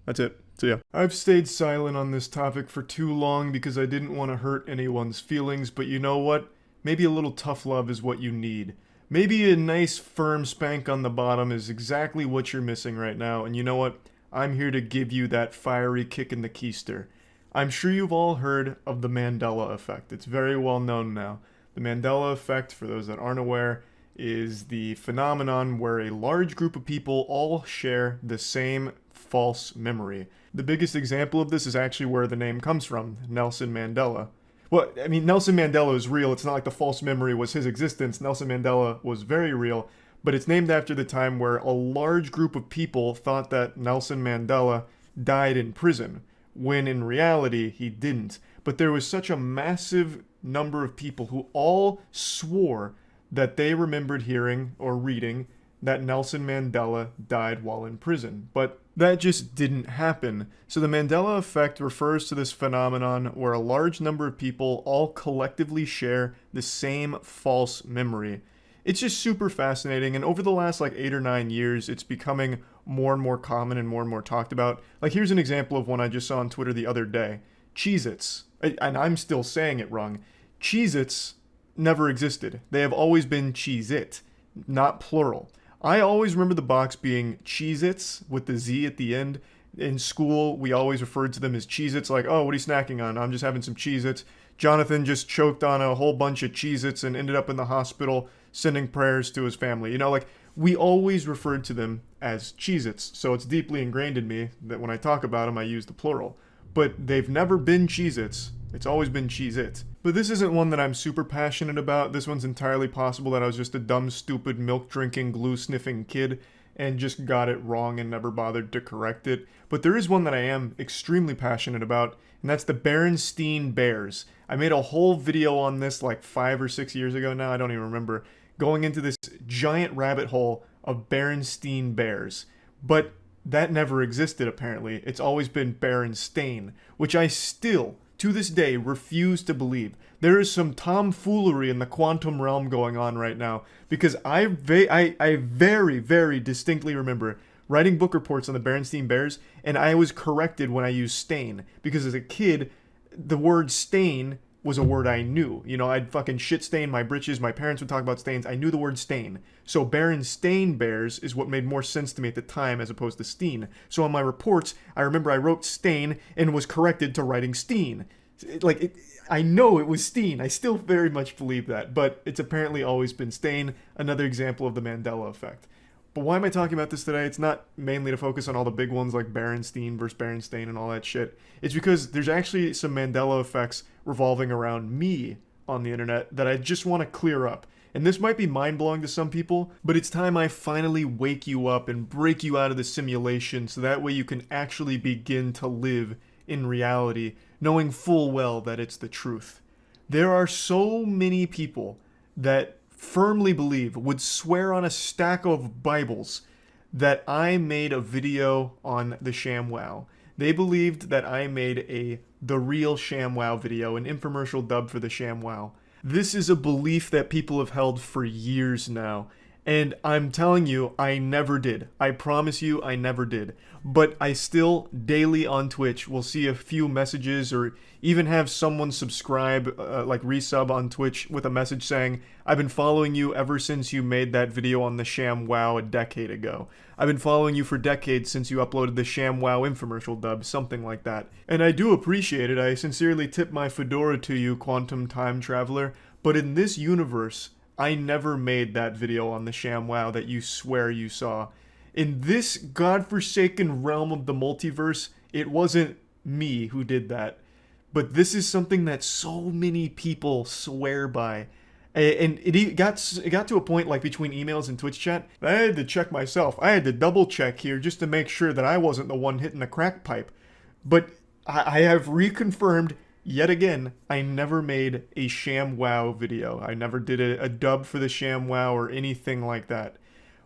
That's it. So yeah. I've stayed silent on this topic for too long because I didn't want to hurt anyone's feelings, but you know what? Maybe a little tough love is what you need. Maybe a nice firm spank on the bottom is exactly what you're missing right now, and you know what? I'm here to give you that fiery kick in the keister. I'm sure you've all heard of the Mandela effect. It's very well known now. The Mandela effect, for those that aren't aware, is the phenomenon where a large group of people all share the same false memory. The biggest example of this is actually where the name comes from, Nelson Mandela. Well, I mean, Nelson Mandela is real. It's not like the false memory was his existence. Nelson Mandela was very real. But it's named after the time where a large group of people thought that Nelson Mandela died in prison, when in reality he didn't. But there was such a massive number of people who all swore that they remembered hearing or reading that Nelson Mandela died while in prison. But that just didn't happen. So the Mandela effect refers to this phenomenon where a large number of people all collectively share the same false memory. It's just super fascinating, and over the last 8 or 9 years, it's becoming more and more common and more talked about. Like, here's an example of one I just saw on Twitter the other day. Cheez-Its. And I'm still saying it wrong. Cheez-Its never existed. They have always been Cheez-It, not plural. I always remember the box being Cheez-Its with the Z at the end. In school, we always referred to them as Cheez-Its, like, oh, what are you snacking on? I'm just having some Cheez-Its. Jonathan just choked on a whole bunch of Cheez-Its and ended up in the hospital sending prayers to his family. You know, we always referred to them as Cheez-Its, so it's deeply ingrained in me that when I talk about them, I use the plural. But they've never been Cheez-Its. It's always been Cheez-It. But this isn't one that I'm super passionate about. This one's entirely possible that I was just a dumb, stupid, milk-drinking, glue-sniffing kid and just got it wrong and never bothered to correct it. But there is one that I am extremely passionate about, and that's the Berenstein Bears. I made a whole video on this 5 or 6 years ago now, I don't even remember, going into this giant rabbit hole of Berenstein Bears. But that never existed, apparently. It's always been Berenstain, which I still, to this day, refuse to believe. There is some tomfoolery in the quantum realm going on right now, because I very, very distinctly remember writing book reports on the Berenstein Bears, and I was corrected when I used stain, because as a kid, the word stain was a word I knew. You know, I'd fucking shit stain my britches, my parents would talk about stains, I knew the word stain. So Berenstein Bears is what made more sense to me at the time as opposed to steen. So on my reports, I remember I wrote stain and was corrected to writing steen. I know it was Steen. I still very much believe that, but it's apparently always been Stain. Another example of the Mandela effect. But why am I talking about this today? It's not mainly to focus on all the big ones like Berenstein versus Berenstain and all that shit. It's because there's actually some Mandela effects revolving around me on the internet that I just want to clear up. And this might be mind-blowing to some people, but it's time I finally wake you up and break you out of the simulation so that way you can actually begin to live in reality, knowing full well that it's the truth. There are so many people that firmly believe, would swear on a stack of Bibles, that I made a video on the ShamWow. They believed that I made the real ShamWow video, an infomercial dub for the ShamWow. This is a belief that people have held for years now, and I'm telling you, I never did. I promise you, I never did. But I still, daily on Twitch, will see a few messages or even have someone subscribe, resub on Twitch with a message saying, I've been following you ever since you made that video on the ShamWow a decade ago. I've been following you for decades since you uploaded the ShamWow infomercial dub, something like that. And I do appreciate it. I sincerely tip my fedora to you, Quantum Time Traveler. But in this universe, I never made that video on the ShamWow that you swear you saw. In this godforsaken realm of the multiverse, it wasn't me who did that. But this is something that so many people swear by. And it got to a point, like, between emails and Twitch chat, I had to check myself. I had to double check here just to make sure that I wasn't the one hitting the crack pipe. But I have reconfirmed, yet again, I never made a ShamWow video. I never did a dub for the ShamWow or anything like that.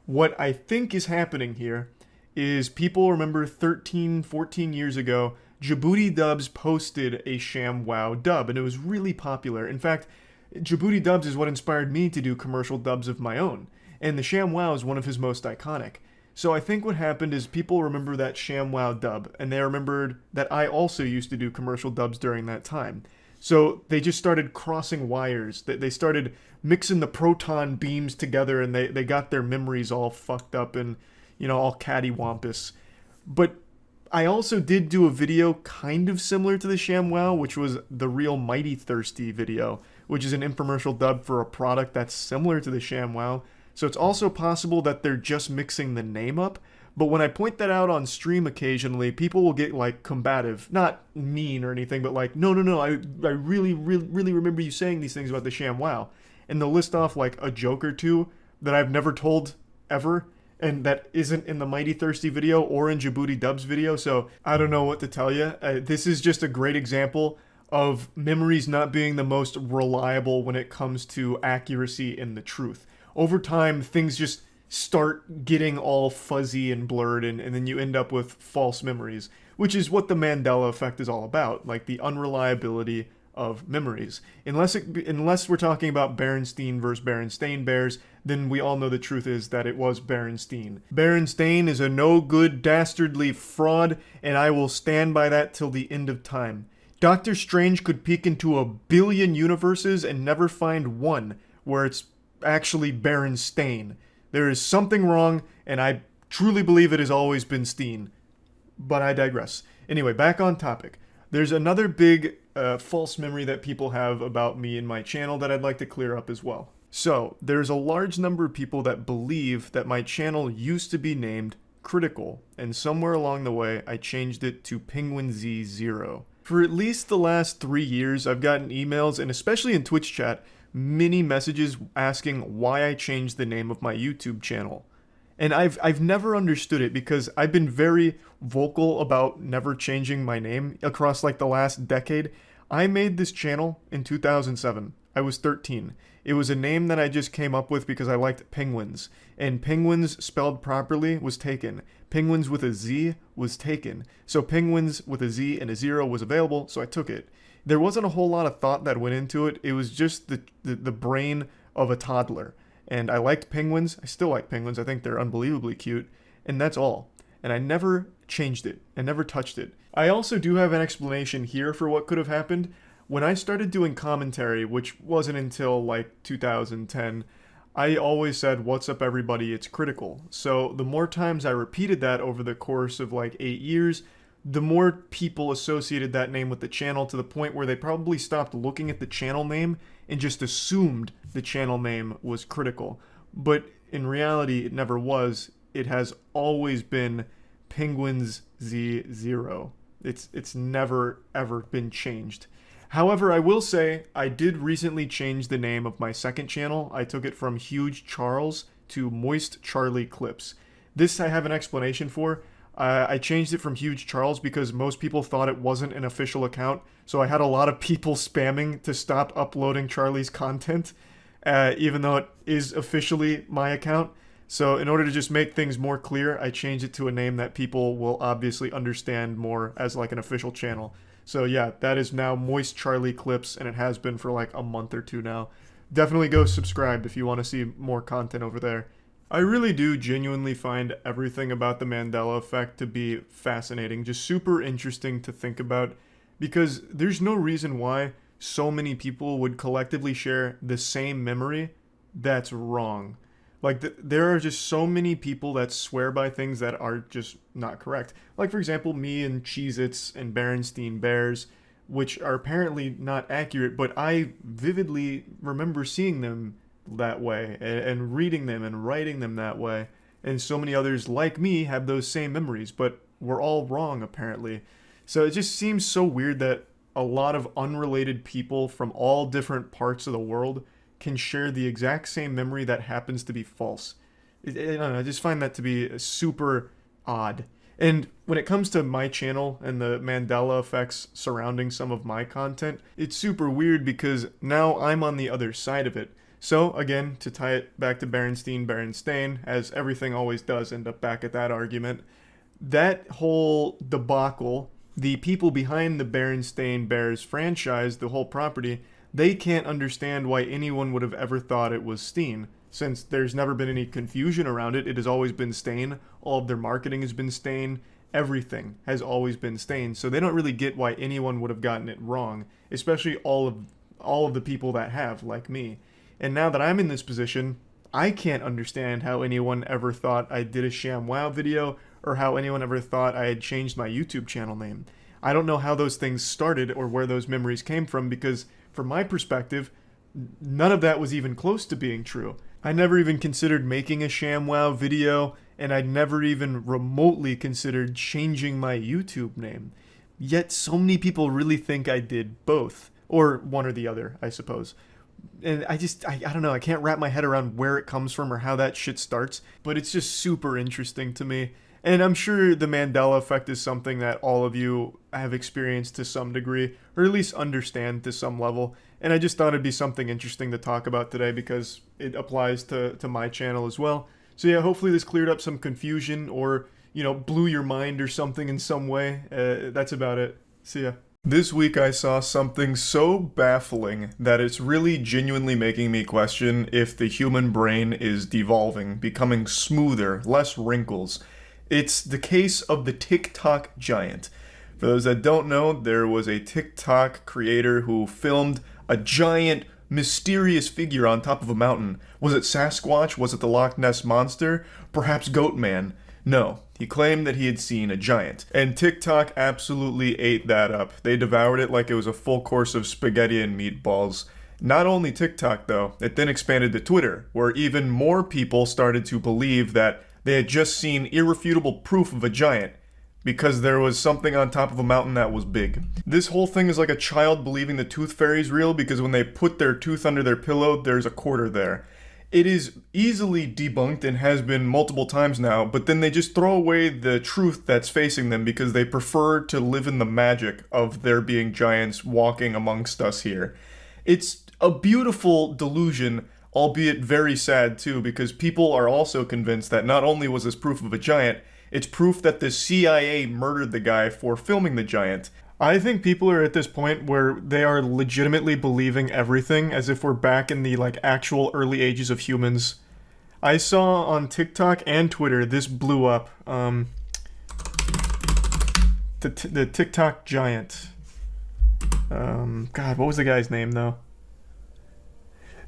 What I think is happening here is people remember 13, 14 years ago, Djibouti Dubs posted a ShamWow dub, and it was really popular. In fact, Djibouti Dubs is what inspired me to do commercial dubs of my own, and the ShamWow is one of his most iconic. So I think what happened is people remember that ShamWow dub, and they remembered that I also used to do commercial dubs during that time. So they just started crossing wires. They started mixing the proton beams together, and they got their memories all fucked up and, all cattywampus. But I also did do a video kind of similar to the ShamWow, which was the Real Mighty Thirsty video, which is an infomercial dub for a product that's similar to the ShamWow. So it's also possible that they're just mixing the name up. But when I point that out on stream occasionally, people will get, combative. Not mean or anything, but no, I really remember you saying these things about the ShamWow. And they'll list off, a joke or two that I've never told ever, and that isn't in the Mighty Thirsty video or in Djibouti Dubs video, so I don't know what to tell you. This is just a great example of memories not being the most reliable when it comes to accuracy and the truth. Over time, things just start getting all fuzzy and blurred, and then you end up with false memories, which is what the Mandela effect is all about, the unreliability of memories. Unless we're talking about Berenstein versus Berenstein Bears, then we all know the truth is that it was Berenstein. Berenstain is a no-good, dastardly fraud, and I will stand by that till the end of time. Doctor Strange could peek into 1 billion universes and never find one where it's actually Berenstain. There is something wrong, and I truly believe it has always been Steen. But I digress. Anyway, back on topic. There's another big false memory that people have about me and my channel that I'd like to clear up as well. So, there's a large number of people that believe that my channel used to be named Critical, and somewhere along the way I changed it to Penguinz0. For at least the last 3 years, I've gotten emails, and especially in Twitch chat, many messages asking why I changed the name of my YouTube channel. And I've never understood it because I've been very vocal about never changing my name across the last decade. I made this channel in 2007. I was 13. It was a name that I just came up with because I liked penguins. And penguins spelled properly was taken. Penguins with a Z was taken. So penguins with a Z and a 0 was available, so I took it. There wasn't a whole lot of thought that went into it. It was just the brain of a toddler. And I liked penguins. I still like penguins. I think they're unbelievably cute. And that's all. And I never changed it. I never touched it. I also do have an explanation here for what could have happened. When I started doing commentary, which wasn't until 2010, I always said, "What's up everybody, it's Critical." So the more times I repeated that over the course of 8 years, the more people associated that name with the channel to the point where they probably stopped looking at the channel name and just assumed the channel name was critical. But in reality, it never was. It has always been Penguinz0. It's never ever been changed. However, I will say I did recently change the name of my second channel. I took it from Huge Charles to Moist Charlie Clips. This I have an explanation for. I changed it from Huge Charles because most people thought it wasn't an official account, so I had a lot of people spamming to stop uploading Charlie's content, even though it is officially my account. So in order to just make things more clear, I changed it to a name that people will obviously understand more as like an official channel. So yeah, that is now Moist Charlie Clips, and it has been for like a month or two now. Definitely go subscribe if you want to see more content over there. I really do genuinely find everything about the Mandela effect to be fascinating, just super interesting to think about, because there's no reason why so many people would collectively share the same memory that's wrong. Like, there are just so many people that swear by things that are just not correct. Like, for example, me and Cheez-Its and Berenstein Bears, which are apparently not accurate, but I vividly remember seeing them that way and reading them and writing them that way. And so many others like me have those same memories, but we're all wrong apparently. So it just seems so weird that a lot of unrelated people from all different parts of the world can share the exact same memory that happens to be false. I don't know, I just find that to be super odd. And when it comes to my channel and the Mandela effects surrounding some of my content, it's super weird because now I'm on the other side of it. So, again, to tie it back to Berenstein, as everything always does end up back at that argument, that whole debacle, the people behind the Berenstein Bears franchise, the whole property, they can't understand why anyone would have ever thought it was Steen, since there's never been any confusion around it. It has always been Stain. All of their marketing has been Stain. Everything has always been Stain. So they don't really get why anyone would have gotten it wrong, especially all of the people that have, like me. And now that I'm in this position, I can't understand how anyone ever thought I did a ShamWow video or how anyone ever thought I had changed my YouTube channel name. I don't know how those things started or where those memories came from because, from my perspective, none of that was even close to being true. I never even considered making a ShamWow video, and I'd never even remotely considered changing my YouTube name. Yet so many people really think I did both, or one or the other, I suppose. And I don't know, I can't wrap my head around where it comes from or how that shit starts, but it's just super interesting to me. And I'm sure the Mandela effect is something that all of you have experienced to some degree, or at least understand to some level. And I just thought it'd be something interesting to talk about today because it applies to my channel as well. So yeah, hopefully this cleared up some confusion or, you know, blew your mind or something in some way. That's about it. See ya. This week I saw something so baffling that it's really genuinely making me question if the human brain is devolving, becoming smoother, less wrinkles. It's the case of the TikTok giant. For those that don't know, there was a TikTok creator who filmed a giant, mysterious figure on top of a mountain. Was it Sasquatch? Was it the Loch Ness Monster? Perhaps Goatman? No, he claimed that he had seen a giant. And TikTok absolutely ate that up. They devoured it like it was a full course of spaghetti and meatballs. Not only TikTok though, it then expanded to Twitter, where even more people started to believe that they had just seen irrefutable proof of a giant, because there was something on top of a mountain that was big. This whole thing is like a child believing the tooth fairy's real because when they put their tooth under their pillow, there's a quarter there. It is easily debunked and has been multiple times now, but then they just throw away the truth that's facing them because they prefer to live in the magic of there being giants walking amongst us here. It's a beautiful delusion, albeit very sad too, because people are also convinced that not only was this proof of a giant, it's proof that the CIA murdered the guy for filming the giant. I think people are at this point where they are legitimately believing everything as if we're back in the actual early ages of humans. I saw on TikTok and Twitter, this blew up, the TikTok giant. God, what was the guy's name though?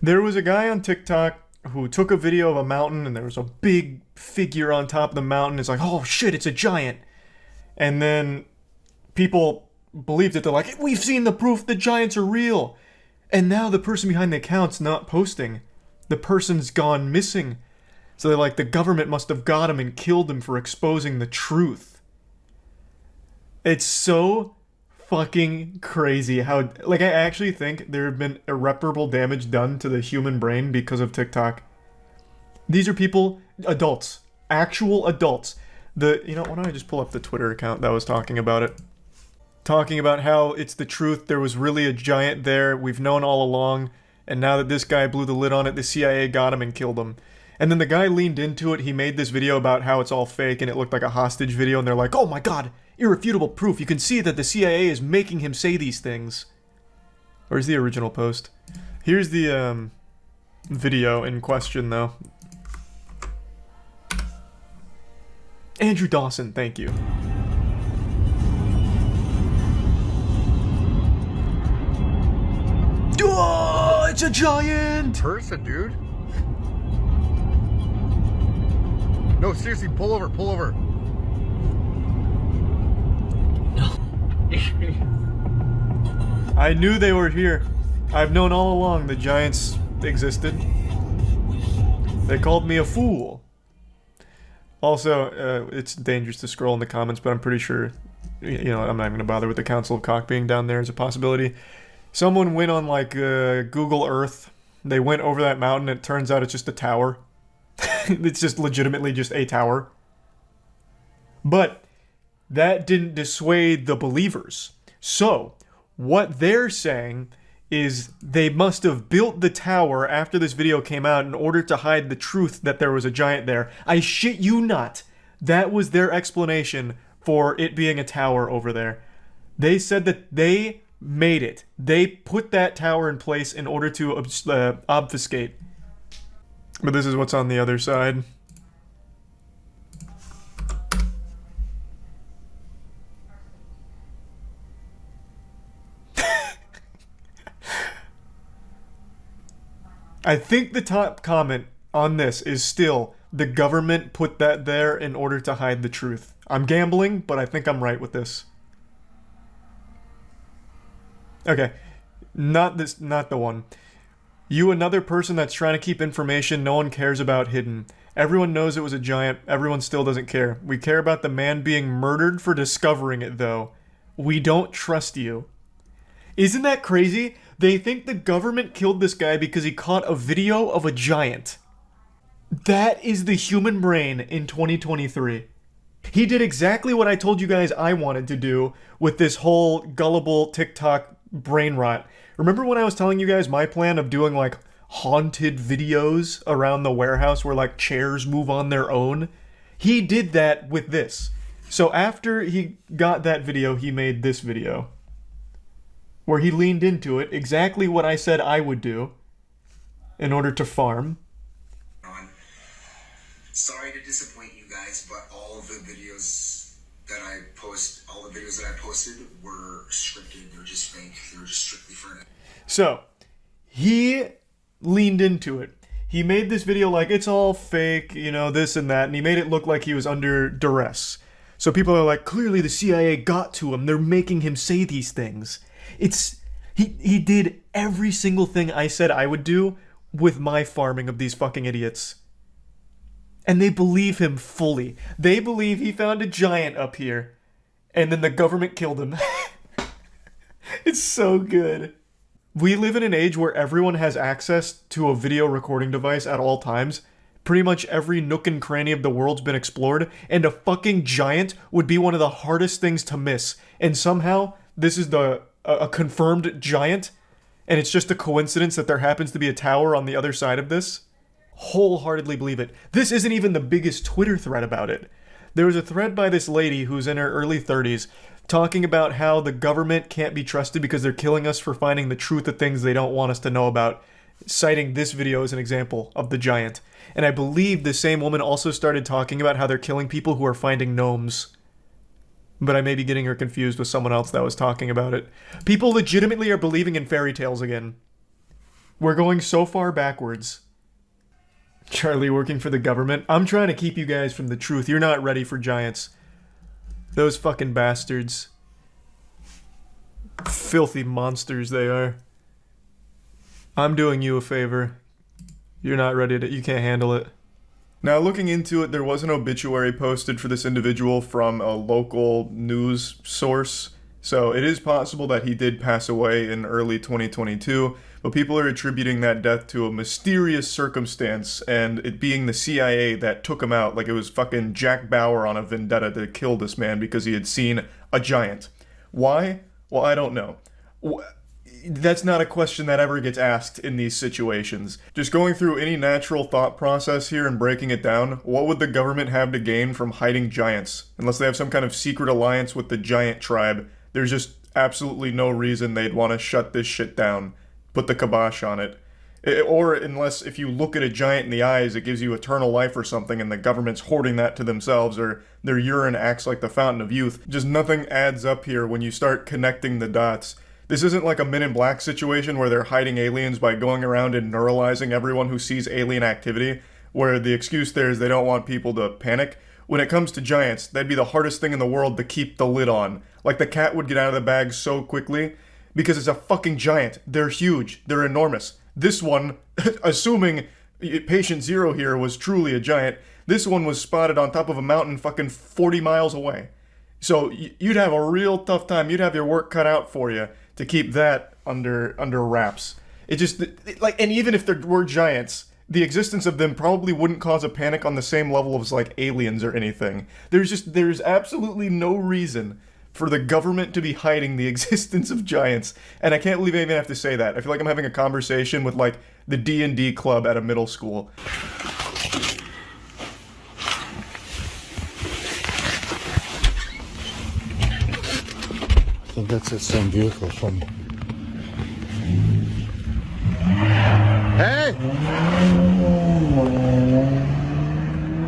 There was a guy on TikTok who took a video of a mountain and there was a big figure on top of the mountain. It's like, oh shit, it's a giant. And then people believed it. They're like, we've seen the proof, the giants are real. And now the person behind the account's not posting. The person's gone missing. So they're like, the government must have got him and killed him for exposing the truth. It's so fucking crazy how, like, I actually think there have been irreparable damage done to the human brain because of TikTok. These are people, adults, actual adults. Why don't I just pull up the Twitter account that was talking about it? Talking about how it's the truth, there was really a giant there, we've known all along, and now that this guy blew the lid on it, the CIA got him and killed him. And then the guy leaned into it, he made this video about how it's all fake and it looked like a hostage video, and they're like, oh my god, irrefutable proof, you can see that the CIA is making him say these things. Where's the original post? Here's the, video in question, though. Andrew Dawson, thank you. Oh, it's a giant person, dude. No, seriously, pull over, pull over. I knew they were here. I've known all along the giants existed. They called me a fool. Also, it's dangerous to scroll in the comments, but I'm pretty sure, I'm not even gonna bother with the Council of Cock being down there as a possibility. Someone went on, like, Google Earth. They went over that mountain, and it turns out it's just a tower. It's just legitimately just a tower. But that didn't dissuade the believers. So, what they're saying is they must have built the tower after this video came out in order to hide the truth that there was a giant there. I shit you not. That was their explanation for it being a tower over there. They said that they made it. They put that tower in place in order to obfuscate. But this is what's on the other side. I think the top comment on this is still, the government put that there in order to hide the truth. I'm gambling, but I think I'm right with this. Okay, not the one. You, another person that's trying to keep information no one cares about hidden. Everyone knows it was a giant, everyone still doesn't care. We care about the man being murdered for discovering it, though. We don't trust you. Isn't that crazy? They think the government killed this guy because he caught a video of a giant. That is the human brain in 2023. He did exactly what I told you guys I wanted to do with this whole gullible TikTok brain rot. Remember when I was telling you guys my plan of doing, like, haunted videos around the warehouse where, like, chairs move on their own? He did that with this. So after he got that video, he made this video, where he leaned into it, exactly what I said I would do in order to farm. Sorry to disappoint you guys, but all of the videos that I posted were scripted. They're just fake. They were just strictly for it. So, he leaned into it. He made this video like, it's all fake, this and that, and he made it look like he was under duress. So people are like, clearly the CIA got to him. They're making him say these things. He did every single thing I said I would do with my farming of these fucking idiots. And they believe him fully. They believe he found a giant up here, and then the government killed him. It's so good. We live in an age where everyone has access to a video recording device at all times. Pretty much every nook and cranny of the world's been explored, and a fucking giant would be one of the hardest things to miss. And somehow, this is a confirmed giant, and it's just a coincidence that there happens to be a tower on the other side of this. Wholeheartedly believe it. This isn't even the biggest Twitter thread about it. There was a thread by this lady who's in her early 30s talking about how the government can't be trusted because they're killing us for finding the truth of things they don't want us to know about, citing this video as an example of the giant. And I believe the same woman also started talking about how they're killing people who are finding gnomes. But I may be getting her confused with someone else that was talking about it. People legitimately are believing in fairy tales again. We're going so far backwards. Charlie working for the government. I'm trying to keep you guys from the truth. You're not ready for giants. Those fucking bastards. Filthy monsters they are. I'm doing you a favor. You're not ready to, you can't handle it. Now, looking into it, there was an obituary posted for this individual from a local news source. So it is possible that he did pass away in early 2022, but people are attributing that death to a mysterious circumstance and it being the CIA that took him out, like it was fucking Jack Bauer on a vendetta to kill this man because he had seen a giant. Why? Well, I don't know. That's not a question that ever gets asked in these situations. Just going through any natural thought process here and breaking it down, what would the government have to gain from hiding giants? Unless they have some kind of secret alliance with the giant tribe, there's just absolutely no reason they'd want to shut this shit down, put the kibosh on it. Or unless if you look at a giant in the eyes, it gives you eternal life or something and the government's hoarding that to themselves, or their urine acts like the fountain of youth. Just nothing adds up here when you start connecting the dots. This isn't like a Men in Black situation where they're hiding aliens by going around and neuralizing everyone who sees alien activity, where the excuse there is they don't want people to panic. When it comes to giants, that'd be the hardest thing in the world to keep the lid on. Like the cat would get out of the bag so quickly, because it's a fucking giant. They're huge. They're enormous. This one, assuming Patient Zero here was truly a giant, this one was spotted on top of a mountain fucking 40 miles away. So you'd have a real tough time. You'd have your work cut out for you to keep that under wraps. It just, like, and even if there were giants, the existence of them probably wouldn't cause a panic on the same level as, like, aliens or anything. There's absolutely no reason for the government to be hiding the existence of giants. And I can't believe I even have to say that. I feel like I'm having a conversation with, like, the D&D club at a middle school. I think that's that same vehicle from... Hey!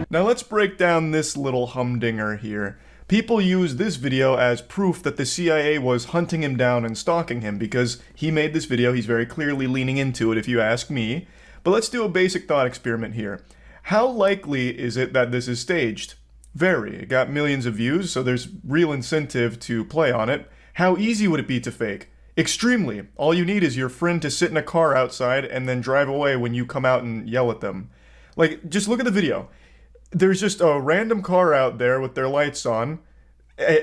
Now let's break down this little humdinger here. People use this video as proof that the CIA was hunting him down and stalking him because he made this video. He's very clearly leaning into it, if you ask me. But let's do a basic thought experiment here. How likely is it that this is staged? Very. It got millions of views, so there's real incentive to play on it. How easy would it be to fake? Extremely. All you need is your friend to sit in a car outside and then drive away when you come out and yell at them. Like, just look at the video. There's just a random car out there with their lights on.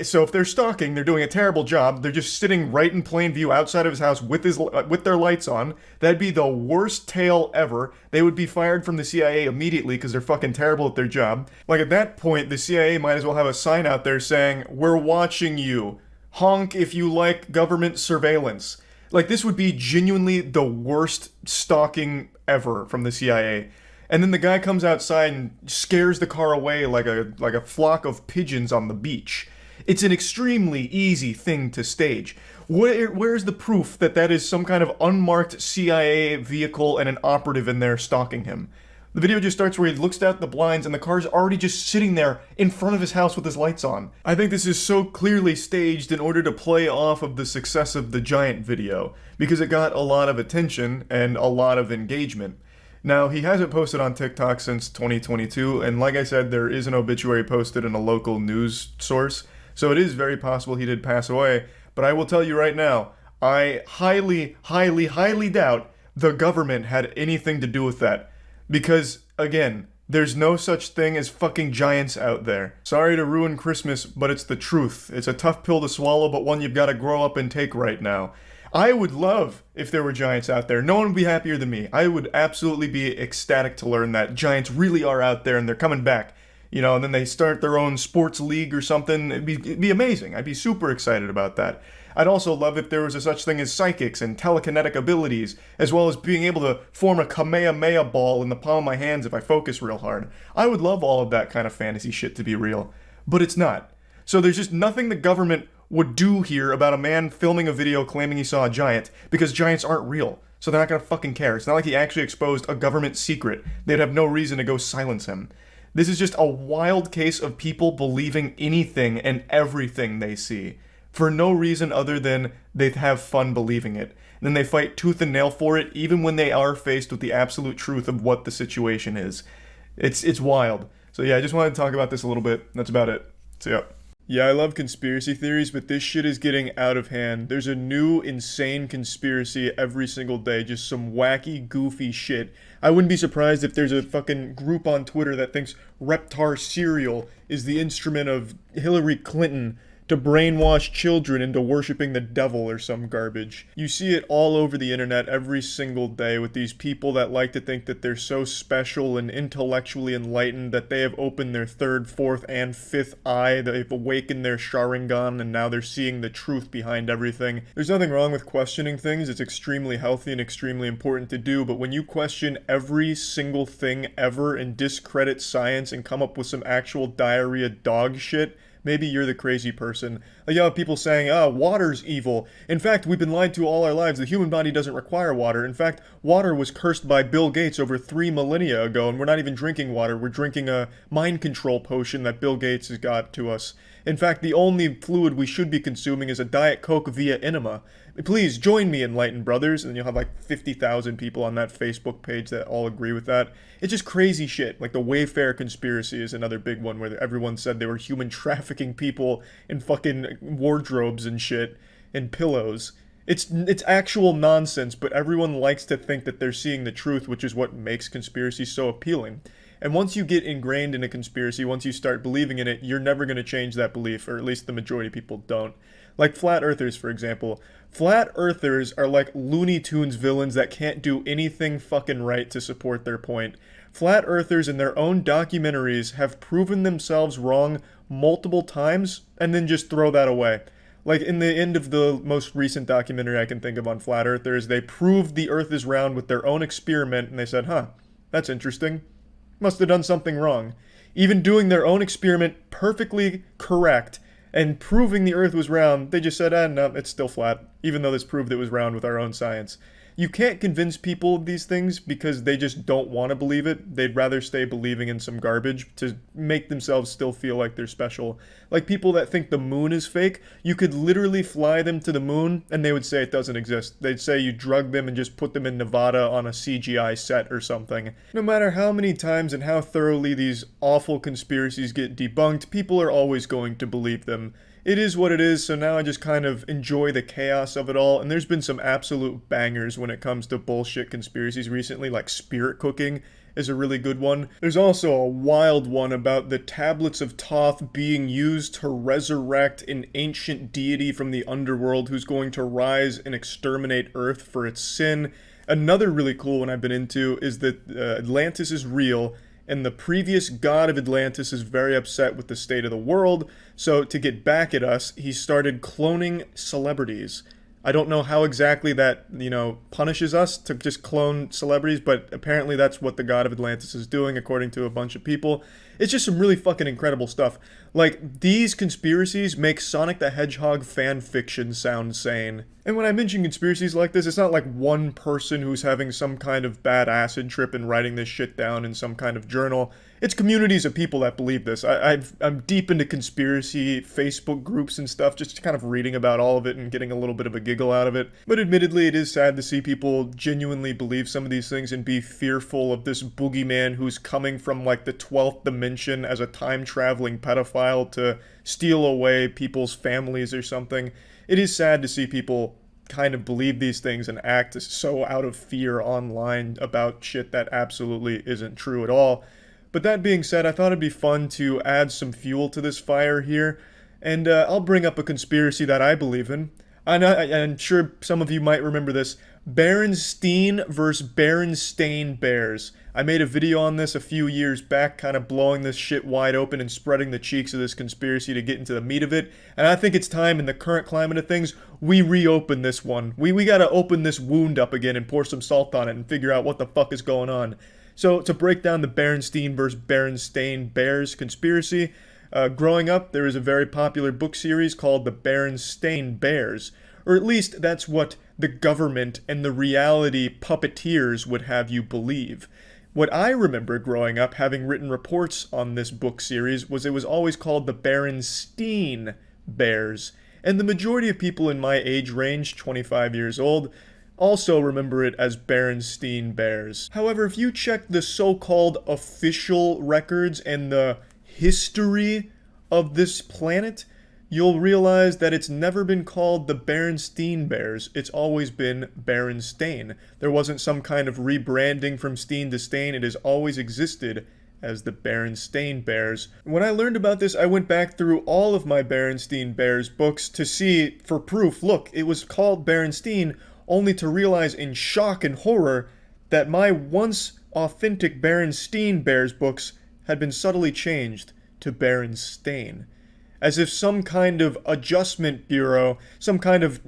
So if they're stalking, they're doing a terrible job. They're just sitting right in plain view outside of his house with their lights on. That'd be the worst tale ever. They would be fired from the CIA immediately because they're fucking terrible at their job. Like, at that point, the CIA might as well have a sign out there saying, "We're watching you. Honk if you like government surveillance." Like, this would be genuinely the worst stalking ever from the CIA. And then the guy comes outside and scares the car away like a flock of pigeons on the beach. It's an extremely easy thing to stage. Where's the proof that that is some kind of unmarked CIA vehicle and an operative in there stalking him? The video just starts where he looks out the blinds and the car's already just sitting there in front of his house with his lights on. I think this is so clearly staged in order to play off of the success of the giant video, because it got a lot of attention and a lot of engagement. Now, he hasn't posted on TikTok since 2022, and like I said, there is an obituary posted in a local news source, so it is very possible he did pass away, but I will tell you right now, I highly, highly, highly doubt the government had anything to do with that. Because, again, there's no such thing as fucking giants out there. Sorry to ruin Christmas, but it's the truth. It's a tough pill to swallow, but one you've got to grow up and take right now. I would love if there were giants out there. No one would be happier than me. I would absolutely be ecstatic to learn that giants really are out there and they're coming back. You know, and then they start their own sports league or something. It'd be amazing. I'd be super excited about that. I'd also love if there was a such thing as psychics and telekinetic abilities, as well as being able to form a Kamehameha ball in the palm of my hands if I focus real hard. I would love all of that kind of fantasy shit to be real. But it's not. So there's just nothing the government would do here about a man filming a video claiming he saw a giant, because giants aren't real. So they're not gonna fucking care. It's not like he actually exposed a government secret. They'd have no reason to go silence him. This is just a wild case of people believing anything and everything they see, for no reason other than they have fun believing it. And then they fight tooth and nail for it, even when they are faced with the absolute truth of what the situation is. It's wild. So yeah, I just wanted to talk about this a little bit. That's about it. See ya. Yeah, I love conspiracy theories, but this shit is getting out of hand. There's a new insane conspiracy every single day, just some wacky, goofy shit. I wouldn't be surprised if there's a fucking group on Twitter that thinks Reptar cereal is the instrument of Hillary Clinton to brainwash children into worshiping the devil or some garbage. You see it all over the internet every single day with these people that like to think that they're so special and intellectually enlightened that they have opened their third, fourth, and fifth eye, they've awakened their Sharingan, and now they're seeing the truth behind everything. There's nothing wrong with questioning things, it's extremely healthy and extremely important to do, but when you question every single thing ever and discredit science and come up with some actual diarrhea dog shit, maybe you're the crazy person. Like, you have people saying, water's evil. In fact, we've been lied to all our lives. The human body doesn't require water. In fact, water was cursed by Bill Gates over 3 millennia ago, and we're not even drinking water. We're drinking a mind control potion that Bill Gates has got to us. In fact, the only fluid we should be consuming is a Diet Coke via enema. Please join me, enlightened brothers, and you'll have like 50,000 people on that Facebook page that all agree with that. It's just crazy shit. Like the Wayfair conspiracy is another big one where everyone said they were human trafficking people in fucking wardrobes and shit and pillows. It's actual nonsense, but everyone likes to think that they're seeing the truth, which is what makes conspiracies so appealing. And once you get ingrained in a conspiracy, once you start believing in it, you're never going to change that belief, or at least the majority of people don't. Like flat earthers, for example. Flat earthers are like Looney Tunes villains that can't do anything fucking right to support their point. Flat earthers in their own documentaries have proven themselves wrong multiple times and then just throw that away. Like in the end of the most recent documentary I can think of on flat earthers, they proved the earth is round with their own experiment and they said, that's interesting. Must have done something wrong. Even doing their own experiment perfectly correct and proving the earth was round, they just said, no, it's still flat, even though this proved it was round with our own science. You can't convince people of these things because they just don't want to believe it. They'd rather stay believing in some garbage to make themselves still feel like they're special. Like people that think the moon is fake, you could literally fly them to the moon and they would say it doesn't exist. They'd say you drug them and just put them in Nevada on a CGI set or something. No matter how many times and how thoroughly these awful conspiracies get debunked, people are always going to believe them. It is what it is, so now I just kind of enjoy the chaos of it all, and there's been some absolute bangers when it comes to bullshit conspiracies recently, like spirit cooking is a really good one. There's also a wild one about the tablets of Thoth being used to resurrect an ancient deity from the underworld who's going to rise and exterminate Earth for its sin. Another really cool one I've been into is that Atlantis is real, and the previous god of Atlantis is very upset with the state of the world, so to get back at us, he started cloning celebrities. I don't know how exactly that, punishes us to just clone celebrities, but apparently that's what the god of Atlantis is doing, according to a bunch of people. It's just some really fucking incredible stuff. Like, these conspiracies make Sonic the Hedgehog fan fiction sound sane. And when I mention conspiracies like this, it's not like one person who's having some kind of bad acid trip and writing this shit down in some kind of journal. It's communities of people that believe this. I'm deep into conspiracy Facebook groups and stuff, just kind of reading about all of it and getting a little bit of a giggle out of it. But admittedly, it is sad to see people genuinely believe some of these things and be fearful of this boogeyman who's coming from like the 12th dimension as a time-traveling pedophile to steal away people's families or something. It is sad to see people kind of believe these things and act so out of fear online about shit that absolutely isn't true at all. But that being said, I thought it'd be fun to add some fuel to this fire here, and I'll bring up a conspiracy that I believe in. I'm sure some of you might remember this. Berenstein versus Berenstein Bears. I made a video on this a few years back, kind of blowing this shit wide open and spreading the cheeks of this conspiracy to get into the meat of it. And I think it's time in the current climate of things, we reopen this one. We gotta open this wound up again and pour some salt on it and figure out what the fuck is going on. So to break down the Berenstein versus Berenstein Bears conspiracy, growing up, there was a very popular book series called the Berenstein Bears. Or at least that's what the government and the reality puppeteers would have you believe. What I remember growing up, having written reports on this book series, was it was always called the Berenstein Bears. And the majority of people in my age range, 25 years old, also remember it as Berenstein Bears. However, if you check the so-called official records and the history of this planet, you'll realize that it's never been called the Berenstein Bears. It's always been Berenstain. There wasn't some kind of rebranding from Steen to Stain. It has always existed as the Berenstein Bears. When I learned about this, I went back through all of my Berenstein Bears books to see for proof. Look, it was called Berenstein, only to realize in shock and horror that my once authentic Berenstein Bears books had been subtly changed to Berenstain. As if some kind of adjustment bureau, some kind of,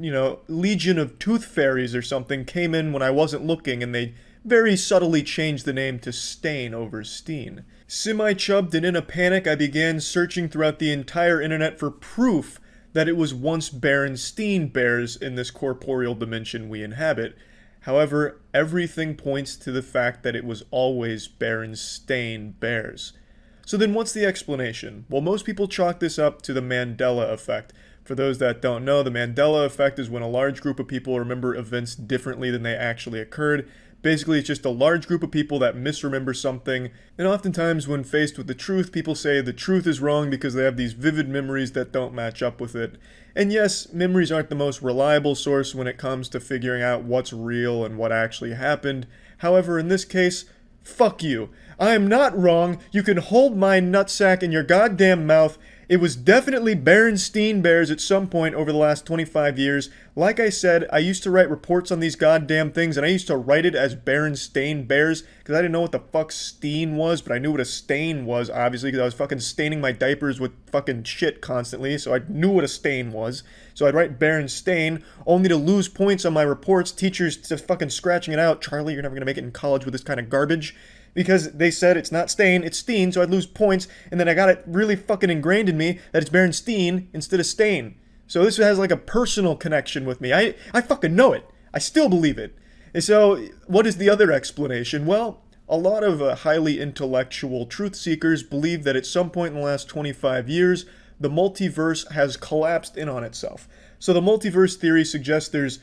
legion of tooth fairies or something came in when I wasn't looking and they very subtly changed the name to Stain over Steen. Semi-chubbed and in a panic, I began searching throughout the entire internet for proof that it was once Berenstein Bears in this corporeal dimension we inhabit. However, everything points to the fact that it was always Berenstain Bears. So then what's the explanation? Well, most people chalk this up to the Mandela effect. For those that don't know, the Mandela effect is when a large group of people remember events differently than they actually occurred. Basically, it's just a large group of people that misremember something, and oftentimes when faced with the truth, people say the truth is wrong because they have these vivid memories that don't match up with it. And yes, memories aren't the most reliable source when it comes to figuring out what's real and what actually happened. However, in this case, fuck you. I am not wrong. You can hold my nutsack in your goddamn mouth. It was definitely Berenstein Bears at some point over the last 25 years. Like I said, I used to write reports on these goddamn things, and I used to write it as Berenstein Bears, because I didn't know what the fuck steen was, but I knew what a stain was, obviously, because I was fucking staining my diapers with fucking shit constantly, so I knew what a stain was. So I'd write Berenstain, only to lose points on my reports, teachers just fucking scratching it out. Charlie, you're never gonna make it in college with this kind of garbage. Because they said it's not Stain, it's Steen, so I'd lose points, and then I got it really fucking ingrained in me that it's Berenstein instead of Stain. So this has like a personal connection with me. I fucking know it. I still believe it. And so, what is the other explanation? Well, a lot of highly intellectual truth seekers believe that at some point in the last 25 years, the multiverse has collapsed in on itself. So the multiverse theory suggests there's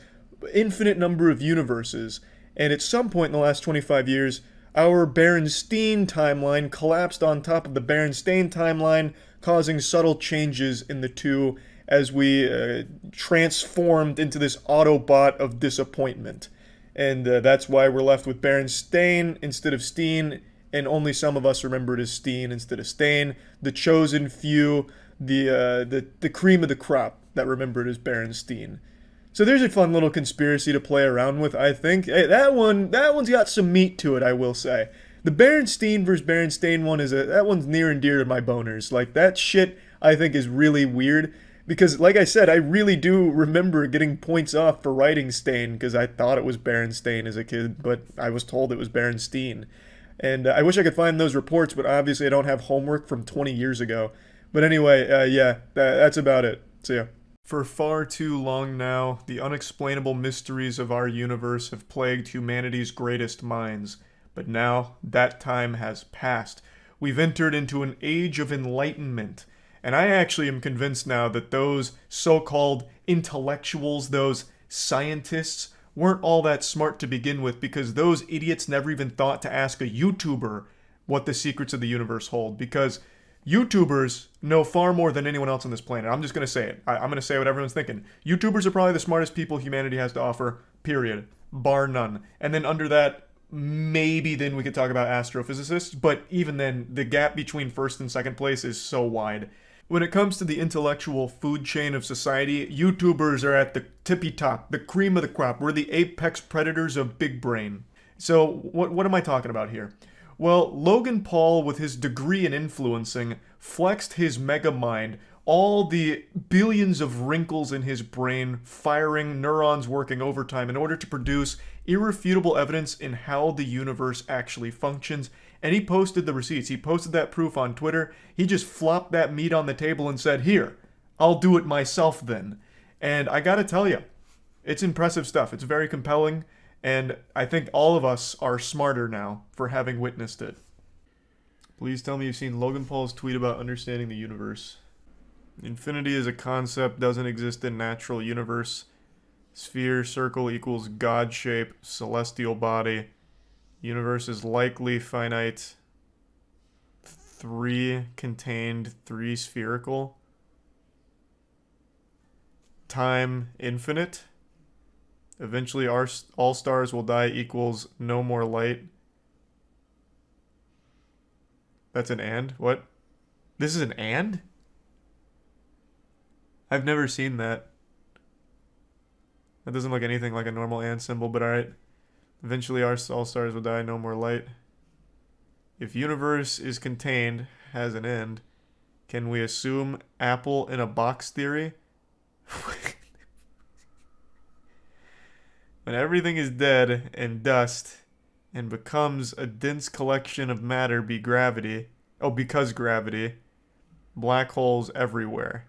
infinite number of universes, and at some point in the last 25 years, our Berenstein timeline collapsed on top of the Berenstain timeline, causing subtle changes in the two as we transformed into this Autobot of disappointment. And that's why we're left with Berenstain instead of Steen, and only some of us remember it as Steen instead of Stain. The chosen few, the cream of the crop that remember it as Berenstain. So there's a fun little conspiracy to play around with, I think. Hey, that one's got some meat to it, I will say. The Berenstein versus Berenstain one that one's near and dear to my boners. Like, that shit, I think, is really weird. Because, like I said, I really do remember getting points off for writing Stain, because I thought it was Berenstain as a kid, but I was told it was Berenstein. And I wish I could find those reports, but obviously I don't have homework from 20 years ago. But anyway, yeah, that's about it. See ya. For far too long now, the unexplainable mysteries of our universe have plagued humanity's greatest minds. But now, that time has passed. We've entered into an age of enlightenment. And I actually am convinced now that those so-called intellectuals, those scientists, weren't all that smart to begin with, because those idiots never even thought to ask a YouTuber what the secrets of the universe hold. Because YouTubers know far more than anyone else on this planet. I'm just going to say it. I'm going to say what everyone's thinking. YouTubers are probably the smartest people humanity has to offer, period. Bar none. And then under that, maybe then we could talk about astrophysicists, but even then, the gap between first and second place is so wide. When it comes to the intellectual food chain of society, YouTubers are at the tippy top, the cream of the crop. We're the apex predators of big brain. So what am I talking about here? Well, Logan Paul, with his degree in influencing, flexed his mega mind, all the billions of wrinkles in his brain, firing neurons working overtime in order to produce irrefutable evidence in how the universe actually functions. And he posted the receipts. He posted that proof on Twitter. He just flopped that meat on the table and said, "Here, I'll do it myself then." And I gotta tell you, it's impressive stuff. It's very compelling. And I think all of us are smarter now for having witnessed it. Please tell me you've seen Logan Paul's tweet about understanding the universe. Infinity as a concept doesn't exist in natural universe. Sphere, circle equals God shape, celestial body. Universe is likely finite. 3 contained, 3 spherical. time infinite. Eventually all stars will die equals no more light. That's an and? What? This is an and? I've never seen that. That doesn't look anything like a normal and symbol, but alright. Eventually all stars will die, no more light. If universe is contained, has an end, can we assume apple in a box theory? When everything is dead and dust and becomes a dense collection of matter because gravity, black holes everywhere.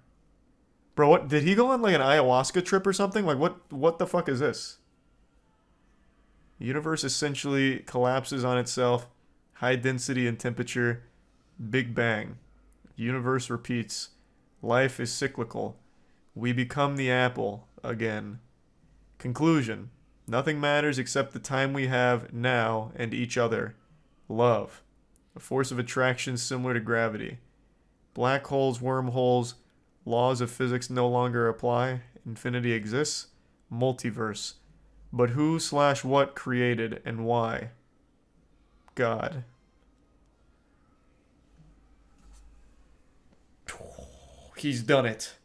Bro, what, did he go on like an ayahuasca trip or something? Like what the fuck is this? The universe essentially collapses on itself, high density and temperature, Big Bang. Universe repeats. Life is cyclical. We become the apple again. Conclusion. Nothing matters except the time we have now and each other. Love. A force of attraction similar to gravity. Black holes, wormholes, laws of physics no longer apply. Infinity exists. Multiverse. But who/what created and why? God. He's done it.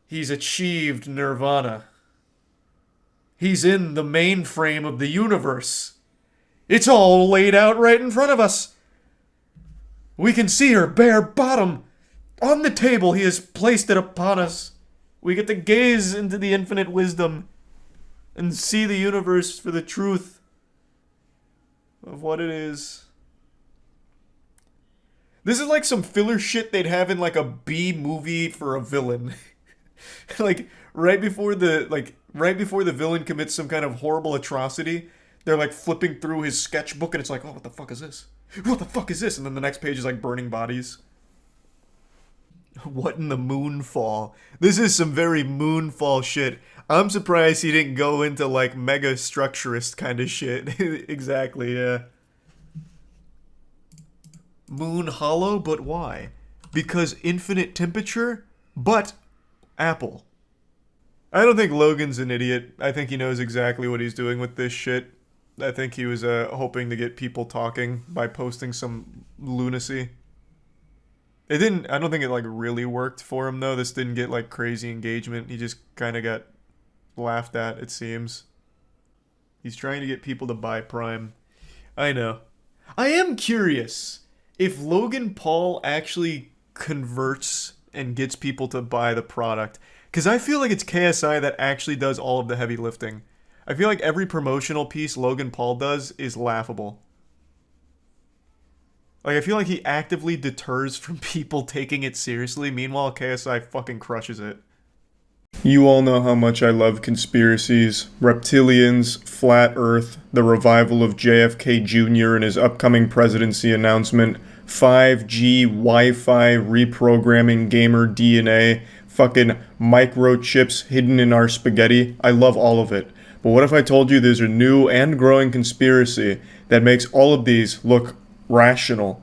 He's achieved nirvana. He's in the mainframe of the universe. It's all laid out right in front of us. We can see her bare bottom. On the table, he has placed it upon us. We get to gaze into the infinite wisdom and see the universe for the truth of what it is. This is like some filler shit they'd have in like a B movie for a villain. Like right before the villain commits some kind of horrible atrocity, they're like flipping through his sketchbook and it's like, oh, what the fuck is this? What the fuck is this? And then the next page is like burning bodies. What in the moonfall? This is some very moonfall shit. I'm surprised he didn't go into like mega structurist kind of shit. Exactly, yeah. Moon hollow, but why? Because infinite temperature, but apple. I don't think Logan's an idiot. I think he knows exactly what he's doing with this shit. I think he was hoping to get people talking by posting some lunacy. It didn't, I don't think it like really worked for him though. This didn't get like crazy engagement. He just kind of got laughed at, it seems. He's trying to get people to buy Prime. I know. I am curious if Logan Paul actually converts and gets people to buy the product. Because I feel like it's KSI that actually does all of the heavy lifting. I feel like every promotional piece Logan Paul does is laughable. Like, I feel like he actively deters from people taking it seriously. Meanwhile, KSI fucking crushes it. You all know how much I love conspiracies, reptilians, flat earth, the revival of JFK Jr. and his upcoming presidency announcement, 5G, Wi-Fi, reprogramming gamer DNA, fucking microchips hidden in our spaghetti. I love all of it. But what if I told you there's a new and growing conspiracy that makes all of these look rational?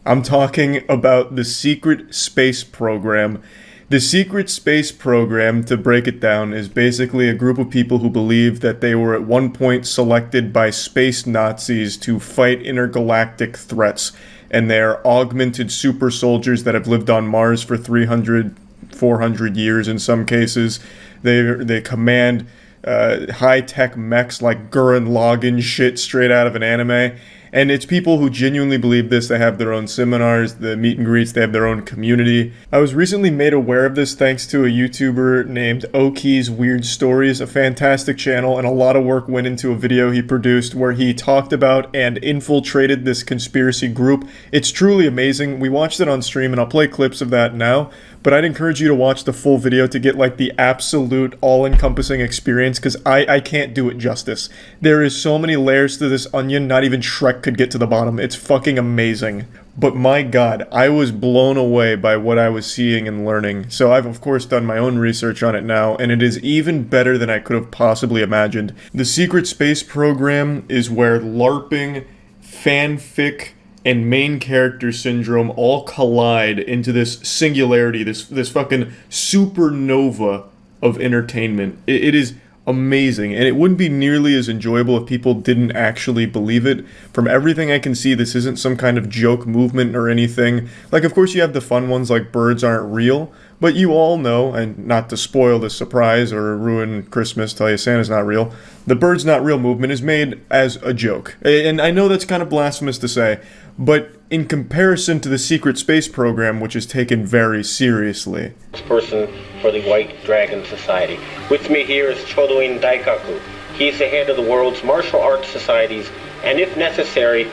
I'm talking about the secret space program. The secret space program, to break it down, is basically a group of people who believe that they were at one point selected by space Nazis to fight intergalactic threats, and they're augmented super soldiers that have lived on Mars for 300, 400 years in some cases. They command high-tech mechs like Gurren Lagann shit straight out of an anime. And it's people who genuinely believe this. They have their own seminars, the meet and greets, they have their own community. I was recently made aware of this thanks to a YouTuber named Oki's Weird Stories, a fantastic channel, and a lot of work went into a video he produced where he talked about and infiltrated this conspiracy group. It's truly amazing. We watched it on stream, and I'll play clips of that now. But I'd encourage you to watch the full video to get like the absolute all-encompassing experience, because I can't do it justice. There is so many layers to this onion, not even Shrek could get to the bottom. It's fucking amazing. But my god, I was blown away by what I was seeing and learning. So I've of course done my own research on it now, and it is even better than I could have possibly imagined. The secret space program is where LARPing, fanfic, and main character syndrome all collide into this singularity, this fucking supernova of entertainment. It is amazing, and it wouldn't be nearly as enjoyable if people didn't actually believe it. From everything I can see, this isn't some kind of joke movement or anything. Like, of course you have the fun ones like birds aren't real, but you all know, and not to spoil the surprise or ruin Christmas, tell you Santa's not real, the birds not real movement is made as a joke. And I know that's kind of blasphemous to say, but in comparison to the secret space program, which is taken very seriously. Person for the White Dragon Society. With me here is Chodoin Daikaku. He's the head of the world's martial arts societies, and if necessary,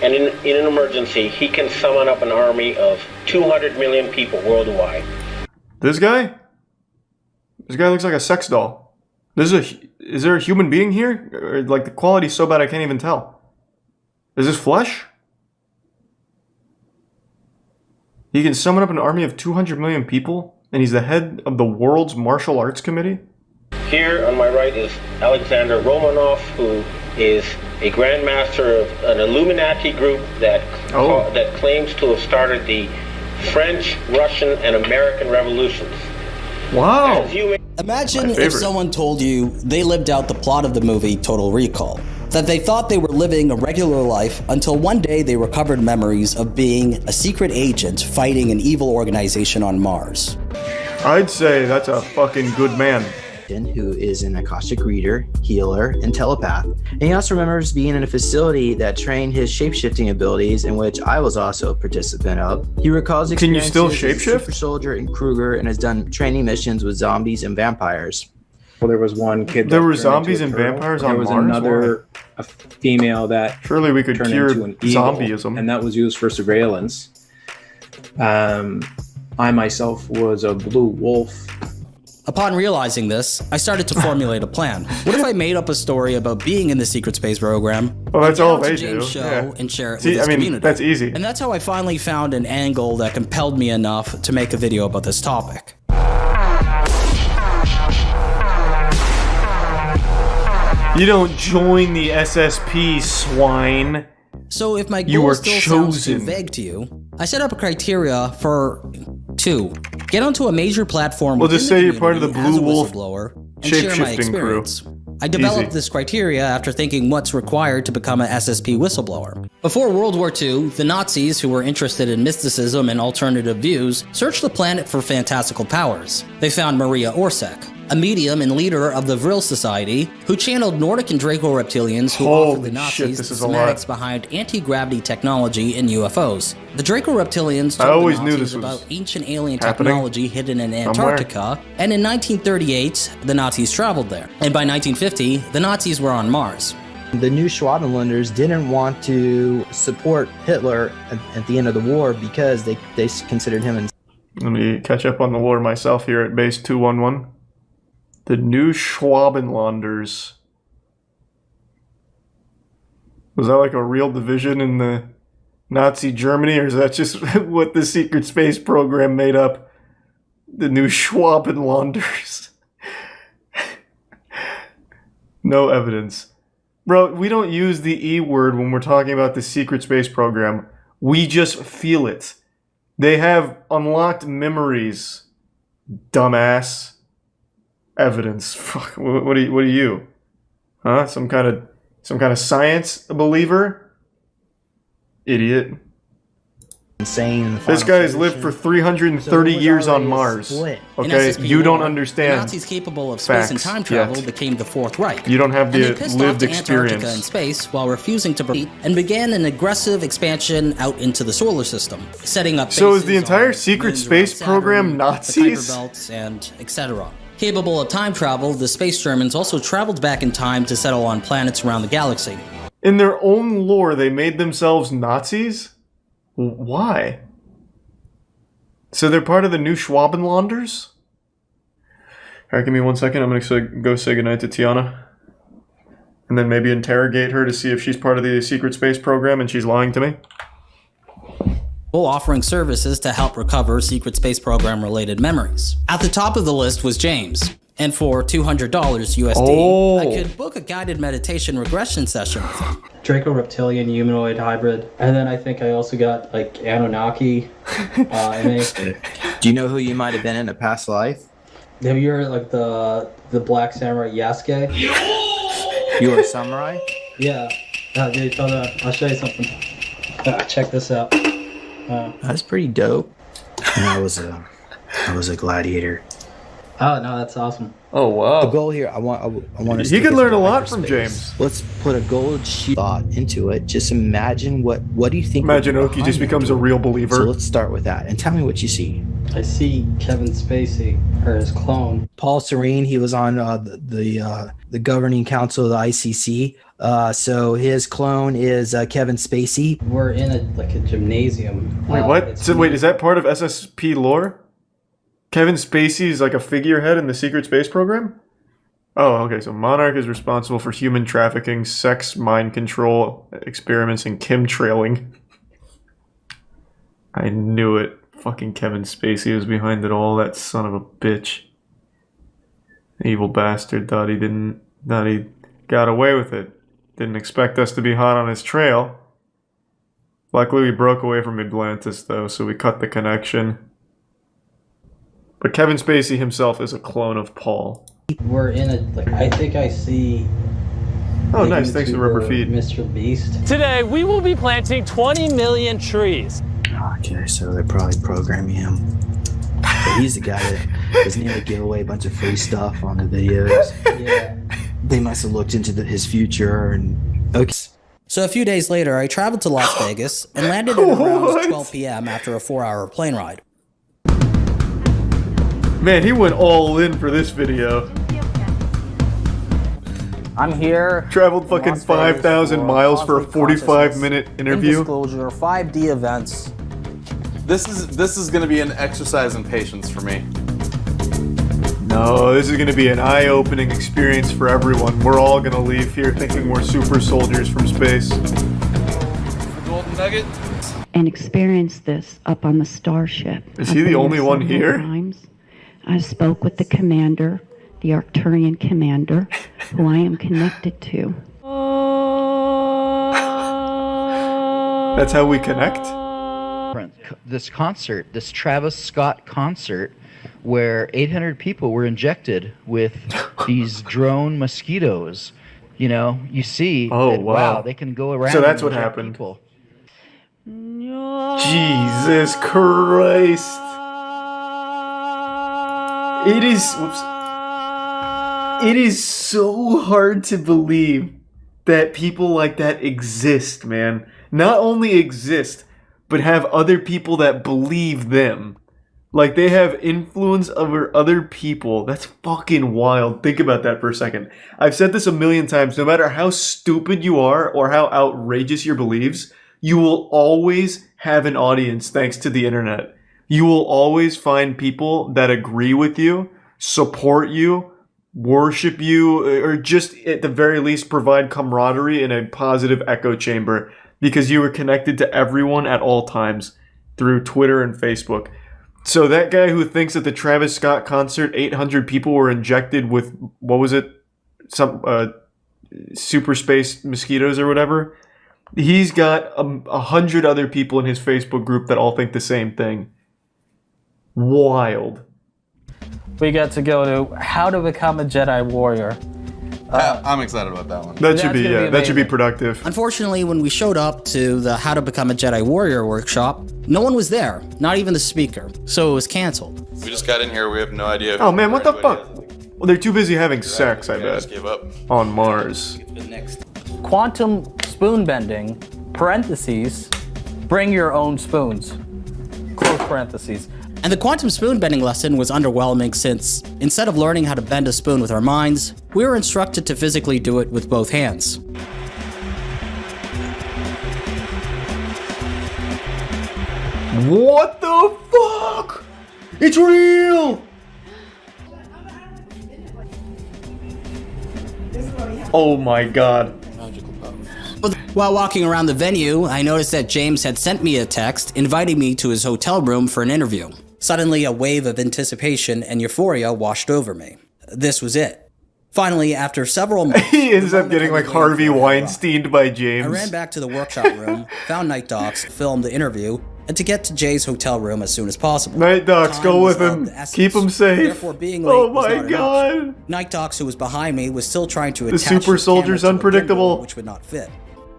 and in an emergency, he can summon up an army of 200 million people worldwide. This guy? This guy looks like a sex doll. Is there a human being here? Or, like, the quality's so bad I can't even tell. Is this flesh? He can summon up an army of 200 million people, and he's the head of the world's martial arts committee? Here on my right is Alexander Romanov, who is a grandmaster of an Illuminati group that claims to have started the French, Russian, and American revolutions. Wow. Imagine if someone told you they lived out the plot of the movie Total Recall. That they thought they were living a regular life until one day they recovered memories of being a secret agent fighting an evil organization on Mars. I'd say that's a fucking good man. Who is an Akashic reader, healer, and telepath. And he also remembers being in a facility that trained his shapeshifting abilities, in which I was also a participant of. He recalls experiences Can you still as a shapeshift? super soldier in Kruger and has done training missions with zombies and vampires. Well, there was one kid. There were zombies and vampires on Mars? There was another a female that surely we could turned cure into an eagle, zombieism, and that was used for surveillance. I myself was a blue wolf. Upon realizing this, I started to formulate a plan. What if I made up a story about being in the secret space program? Well, that's all they James' do. show Yeah. and share it See, with his I mean, community. that's easy. And that's how I finally found an angle that compelled me enough to make a video about this topic. You don't join the SSP, swine. So if my You goal are still sounds too chosen. vague to you, I set up a criteria for 2. Get onto a major platform. We'll just within say the you're part of the community as Blue a Wolf whistleblower and share my shape-shifting crew. experience. I developed Easy. this criteria after thinking what's required to become an SSP whistleblower. Before World War II, the Nazis, who were interested in mysticism and alternative views, searched the planet for fantastical powers. They found Maria Orsak, a medium and leader of the Vril Society, who channeled Nordic and Draco reptilians who offered the Nazis this the is a lot. schematics behind anti-gravity technology and UFOs. The Draco reptilians I told always the knew Nazis this was about ancient alien happening technology hidden in somewhere. Antarctica, and in 1938, the Nazis traveled there. And by 1950, the Nazis were on Mars. The new Schwabenlanders didn't want to support Hitler at the end of the war because they considered him. Let me catch up on the lore myself here at base 211. The new Schwabenlanders. Was that like a real division in the Nazi Germany, or is that just what the secret space program made up? The new Schwabenlanders. No evidence. Bro, we don't use the E word when we're talking about the secret space program. We just feel it. They have unlocked memories, dumbass. Evidence. Fuck. What are you? Huh? Some kind of science believer? Idiot. Insane. This guy has lived for 330 years on Mars. split. In Okay, SSP you don't lore, understand. The Nazis capable of space and facts time travel yet. became the Fourth Reich. You don't have And the they pissed lived off to Antarctica and experience. space while refusing to proceed, and began an aggressive expansion out into the solar system, setting up So is bases the entire on secret moons space around Saturn, program the Nazis? Kuiper belts, and etc. Capable of time travel, the space Germans also traveled back in time to settle on planets around the galaxy. In their own lore, they made themselves Nazis? Why? So they're part of the new Schwabenlanders? Alright, give me 1 second. I'm gonna go say goodnight to Tiana. And then maybe interrogate her to see if she's part of the secret space program and she's lying to me. Offering services to help recover secret space program related memories. At the top of the list was James. And for $200 USD, I could book a guided meditation regression session with him. Draco reptilian humanoid hybrid. And then I think I also got like Anunnaki. Do you know who you might have been in a past life? Have you heard like the Black Samurai Yasuke? You were a samurai? Yeah. Dude, hold on. I'll show you something. Check this out. That's pretty dope. And I was a gladiator. Oh no, that's awesome. Oh wow. The goal here, I want us You to could learn a lot from James. Let's put a gold sheet thought into it. Just imagine what do you think? Imagine Oki just becomes a real believer. So let's start with that and tell me what you see. I see Kevin Spacey, or his clone. Paul Serene, he was on the governing council of the ICC. So his clone is Kevin Spacey. We're in a gymnasium. Wait, what? So wait, is that part of SSP lore? Kevin Spacey is like a figurehead in the secret space program? Oh, okay, so Monarch is responsible for human trafficking, sex, mind control, experiments, and chemtrailing. I knew it. Fucking Kevin Spacey was behind it all, that son of a bitch. Evil bastard thought he got away with it. Didn't expect us to be hot on his trail. Luckily we broke away from Atlantis though, so we cut the connection. But Kevin Spacey himself is a clone of Paul. We're in I think I see... Oh nice, thanks for Rubber Feed. Mr. Beast. Today we will be planting 20 million trees. Okay, so they're probably programming him. But he's the guy that was near to give away a bunch of free stuff on the videos. Yeah. They must have looked into his future and... Okay. So a few days later, I traveled to Las Vegas and landed at around 12 p.m. after a 4-hour plane ride. Man, he went all in for this video. I'm here. Traveled fucking 5,000 miles for a 45-minute interview. Disclosure, 5D events. This is going to be an exercise in patience for me. No, this is going to be an eye-opening experience for everyone. We're all going to leave here thinking we're super soldiers from space. The golden nugget. And experience this up on the starship. Is he the only one here? I spoke with the commander, the Arcturian commander, who I am connected to. That's how we connect? This concert, this Travis Scott concert, where 800 people were injected with these drone mosquitoes. You know, you see, that, wow, they can go around. So that's what happened. Jesus Christ. It is so hard to believe that people like that exist, man. Not only exist, but have other people that believe them. Like, they have influence over other people. That's fucking wild. Think about that for a second. I've said this a million times. No matter how stupid you are or how outrageous your beliefs, you will always have an audience thanks to the internet. You will always find people that agree with you, support you, worship you, or just at the very least provide camaraderie in a positive echo chamber because you are connected to everyone at all times through Twitter and Facebook. So that guy who thinks at the Travis Scott concert 800 people were injected with, what was it, some super space mosquitoes or whatever, he's got 100 other people in his Facebook group that all think the same thing. Wild. We get to go to How to Become a Jedi Warrior. I'm excited about that one. That should be productive. Unfortunately, when we showed up to the How to Become a Jedi Warrior workshop, no one was there, not even the speaker, so it was canceled. We just got in here, we have no idea. Oh man, what the fuck? Well, they're too busy having sex, I bet. Just gave up. On Mars. Quantum spoon bending, parentheses, bring your own spoons, close parentheses. And the quantum spoon bending lesson was underwhelming since, instead of learning how to bend a spoon with our minds, we were instructed to physically do it with both hands. What the fuck? It's real! Oh my god. While walking around the venue, I noticed that James had sent me a text inviting me to his hotel room for an interview. Suddenly, a wave of anticipation and euphoria washed over me. this was it. Finally, after several months, he ends up getting like Harvey Weinsteined by James. I ran back to the workshop room, found Night Docs, filmed the interview, and to get to Jay's hotel room as soon as possible. Night Docs, go with him. Keep him safe. Therefore, being late oh was my not god. enough. Night Docs, who was behind me, was still trying to The attach super soldier's camera to a unpredictable. gimbal, which would not fit.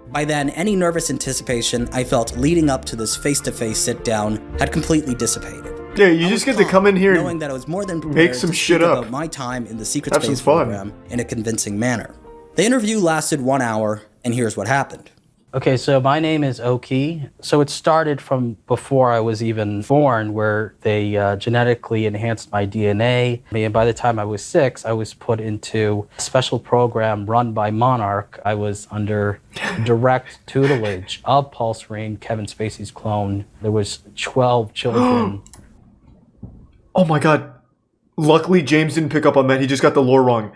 By then, any nervous anticipation I felt leading up to this face-to-face sit-down had completely dissipated. Yeah, you just get to come in here knowing and that I was more than make some to shit speak up. about my time in the Secret Have Space some fun. program in a convincing manner. The interview lasted 1 hour, and here's what happened. Okay, so my name is Oki. So it started from before I was even born, where they genetically enhanced my DNA. And by the time I was 6, I was put into a special program run by Monarch. I was under direct tutelage of Paul Serene, Kevin Spacey's clone. There was 12 children. Oh my god. Luckily, James didn't pick up on that. He just got the lore wrong.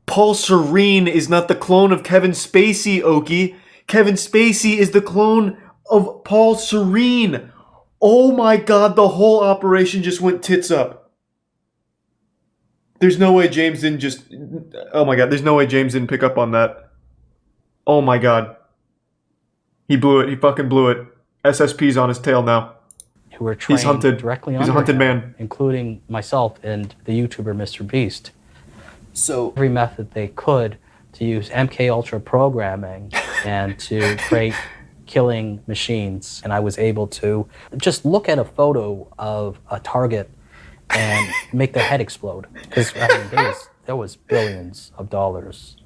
Paul Serene is not the clone of Kevin Spacey, Oki. Kevin Spacey is the clone of Paul Serene. Oh my god, the whole operation just went tits up. There's no way James didn't just... Oh my god, there's no way James didn't pick up on that. Oh my god. He blew it. He fucking blew it. SSP's on his tail now. Who were trained He's hunted. directly He's a under hunted him, man. including myself and the YouTuber Mr. Beast. So every method they could to use MK Ultra programming and to create killing machines, and I was able to just look at a photo of a target and make their head explode. Because I mean, there was billions of dollars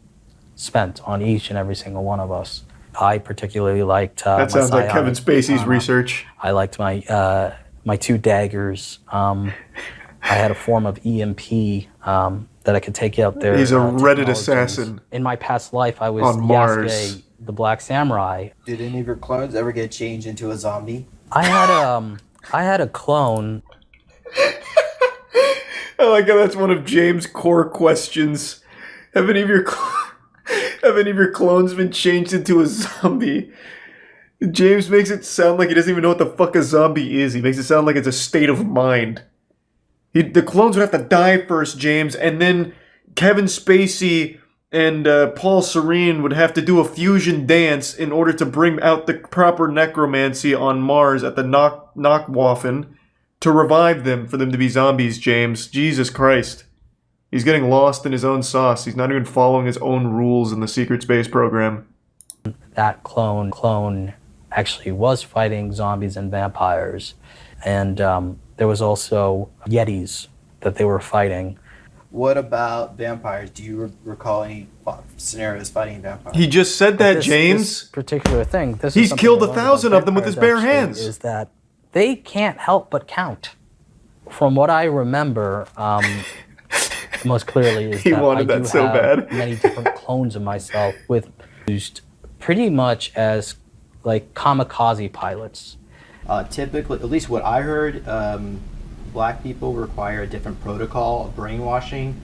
spent on each and every single one of us. I particularly liked that sounds like Kevin psionic Spacey's research. I liked my my 2 daggers. I had a form of EMP that I could take out there. He's a Reddit assassin. In my past life, I was on Mars. Yasuke, the Black Samurai. Did any of your clones ever get changed into a zombie? I had a clone. I like how that's one of James' core questions. Have any of your clones been changed into a zombie? James makes it sound like he doesn't even know what the fuck a zombie is. He makes it sound like it's a state of mind. The clones would have to die first, James, and then Kevin Spacey and Paul Serene would have to do a fusion dance in order to bring out the proper necromancy on Mars at the Knockwaffen to revive them, for them to be zombies, James. Jesus Christ. He's getting lost in his own sauce. He's not even following his own rules in the secret space program. That clone actually was fighting zombies and vampires, and there was also Yetis that they were fighting. What about vampires? Do you recall any scenarios fighting vampires? He just said that, This James. particular thing. He's killed 1,000 of them with his bare hands. Is that they can't help but count. From what I remember, most clearly is He that wanted I that do so have bad. many different clones of myself with used pretty much as like kamikaze pilots. Typically, at least what I heard, black people require a different protocol of brainwashing.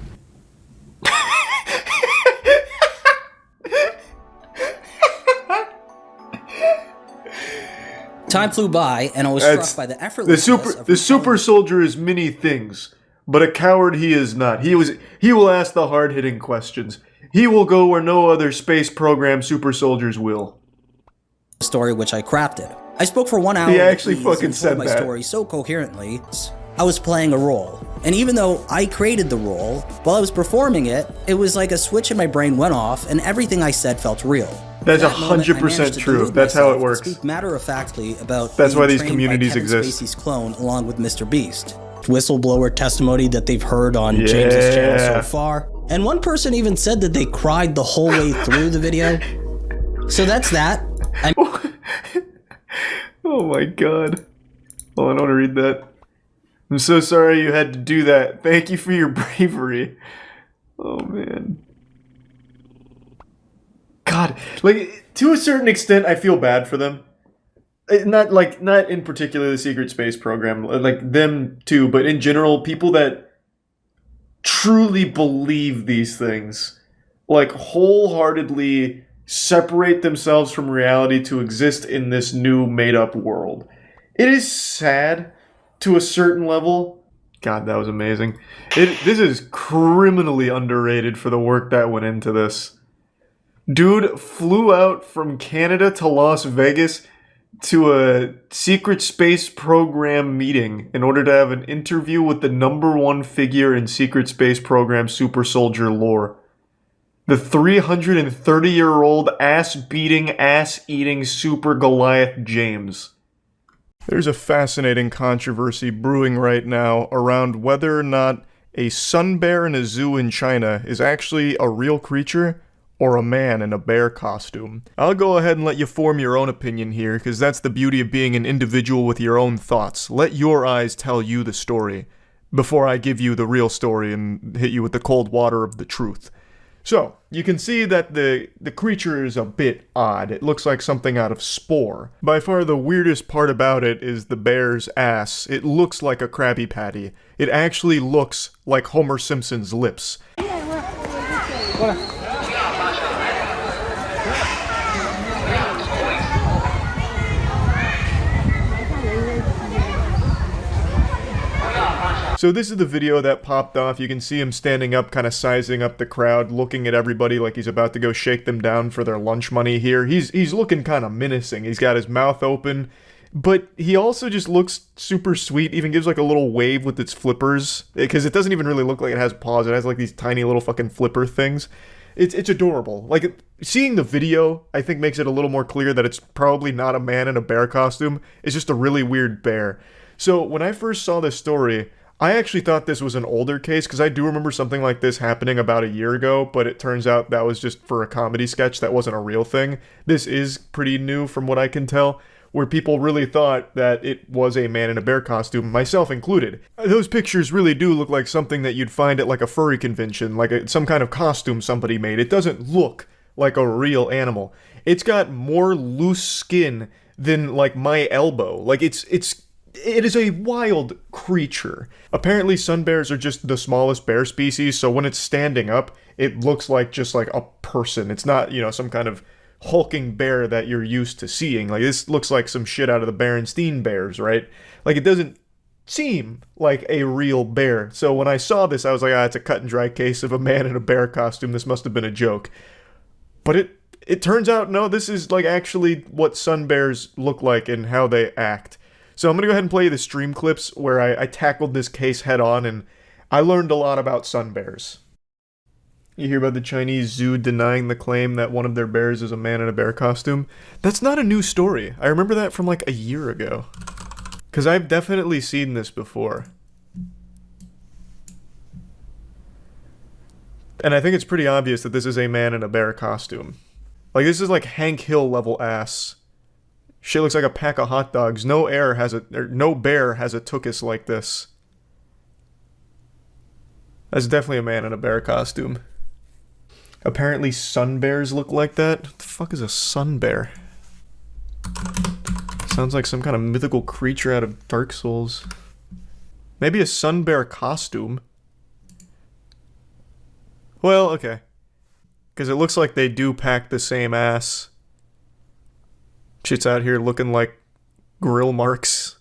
Time flew by, and I was That's- struck by the The effortlessness the super soldier is many things, but a coward he is not. He will ask the hard-hitting questions. He will go where no other space program super soldiers will. story which I crafted. I spoke for 1 hour. He actually with ease fucking and said told my that. story so coherently. I was playing a role, and even though I created the role, while I was performing it, it was like a switch in my brain went off, and everything I said felt real. That's At that moment, I 100% managed to true. delude That's how it myself and works. Speak matter-of-factly about That's being why these trained by communities Kevin exist. Spacey's clone, along with Mr. Beast. Whistleblower testimony that they've heard on James's channel so far, and one person even said that they cried the whole way through the video. So that's that. Oh my god. Hold on, I want to read that. I'm so sorry you had to do that. Thank you for your bravery. Oh man. God, like, to a certain extent, I feel bad for them. Not in particular the secret space program, like them too, but in general, people that truly believe these things, like wholeheartedly separate themselves from reality to exist in this new made-up world. It is sad to a certain level God, that was amazing. This is criminally underrated for the work that went into this. Dude flew out from Canada to Las Vegas to a secret space program meeting in order to have an interview with the #1 figure in secret space program super soldier lore. The 330-year-old ass-beating, ass-eating super Goliath James. There's a fascinating controversy brewing right now around whether or not a sun bear in a zoo in China is actually a real creature or a man in a bear costume. I'll go ahead and let you form your own opinion here, because that's the beauty of being an individual with your own thoughts. Let your eyes tell you the story before I give you the real story and hit you with the cold water of the truth. So, you can see that the creature is a bit odd. It looks like something out of Spore. By far the weirdest part about it is the bear's ass. It looks like a Krabby Patty. It actually looks like Homer Simpson's lips. So this is the video that popped off. You can see him standing up, kind of sizing up the crowd, looking at everybody like he's about to go shake them down for their lunch money here. He's looking kind of menacing. He's got his mouth open, but he also just looks super sweet, even gives like a little wave with its flippers, because it doesn't even really look like it has paws. It has like these tiny little fucking flipper things. It's adorable. Like, seeing the video, I think, makes it a little more clear that it's probably not a man in a bear costume. It's just a really weird bear. So when I first saw this story, I actually thought this was an older case, because I do remember something like this happening about a year ago, but it turns out that was just for a comedy sketch. That wasn't a real thing. This is pretty new from what I can tell, where people really thought that it was a man in a bear costume, myself included. Those pictures really do look like something that you'd find at like a furry convention, like some kind of costume somebody made. It doesn't look like a real animal. It's got more loose skin than like my elbow. Like it is a wild creature. Apparently sun bears are just the smallest bear species, so when it's standing up, it looks like just like a person. It's not, you know, some kind of hulking bear that you're used to seeing. Like, this looks like some shit out of the Berenstein Bears, right? Like, it doesn't seem like a real bear. So when I saw this, I was like, it's a cut and dry case of a man in a bear costume. This must have been a joke. But it turns out, no, this is like actually what sun bears look like and how they act. So I'm going to go ahead and play the stream clips where I tackled this case head on, and I learned a lot about sun bears. You hear about the Chinese zoo denying the claim that one of their bears is a man in a bear costume? That's not a new story. I remember that from like a year ago. Because I've definitely seen this before. And I think it's pretty obvious that this is a man in a bear costume. Like, this is like Hank Hill level ass. Shit looks like a pack of hot dogs. No bear has a tuchus like this. That's definitely a man in a bear costume. Apparently sun bears look like that. What the fuck is a sun bear? Sounds like some kind of mythical creature out of Dark Souls. Maybe a sun bear costume. Well, okay. Because it looks like they do pack the same ass. Shit's out here looking like grill marks.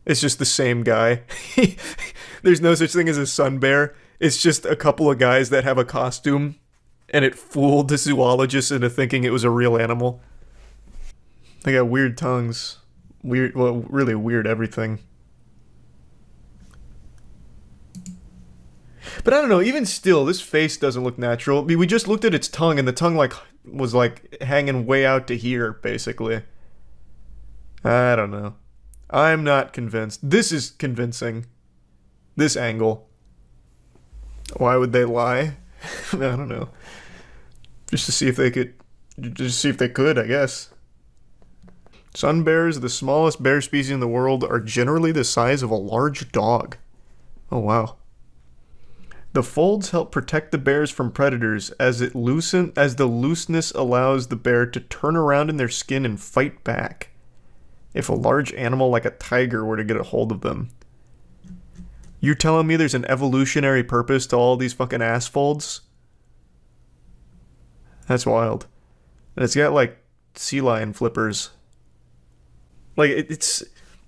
It's just the same guy. There's no such thing as a sun bear. It's just a couple of guys that have a costume, and it fooled the zoologists into thinking it was a real animal. They got weird tongues. Weird, well, really weird everything. But I don't know, even still, this face doesn't look natural. I mean, we just looked at its tongue, and the tongue, like, was, like, hanging way out to here, basically. I don't know. I'm not convinced. This is convincing. This angle. Why would they lie? I don't know. Just to see if they could, I guess. Sun bears, the smallest bear species in the world, are generally the size of a large dog. Oh, wow. The folds help protect the bears from predators as the looseness allows the bear to turn around in their skin and fight back if a large animal like a tiger were to get a hold of them. You're telling me there's an evolutionary purpose to all these fucking ass folds? That's wild. And it's got like sea lion flippers. Like,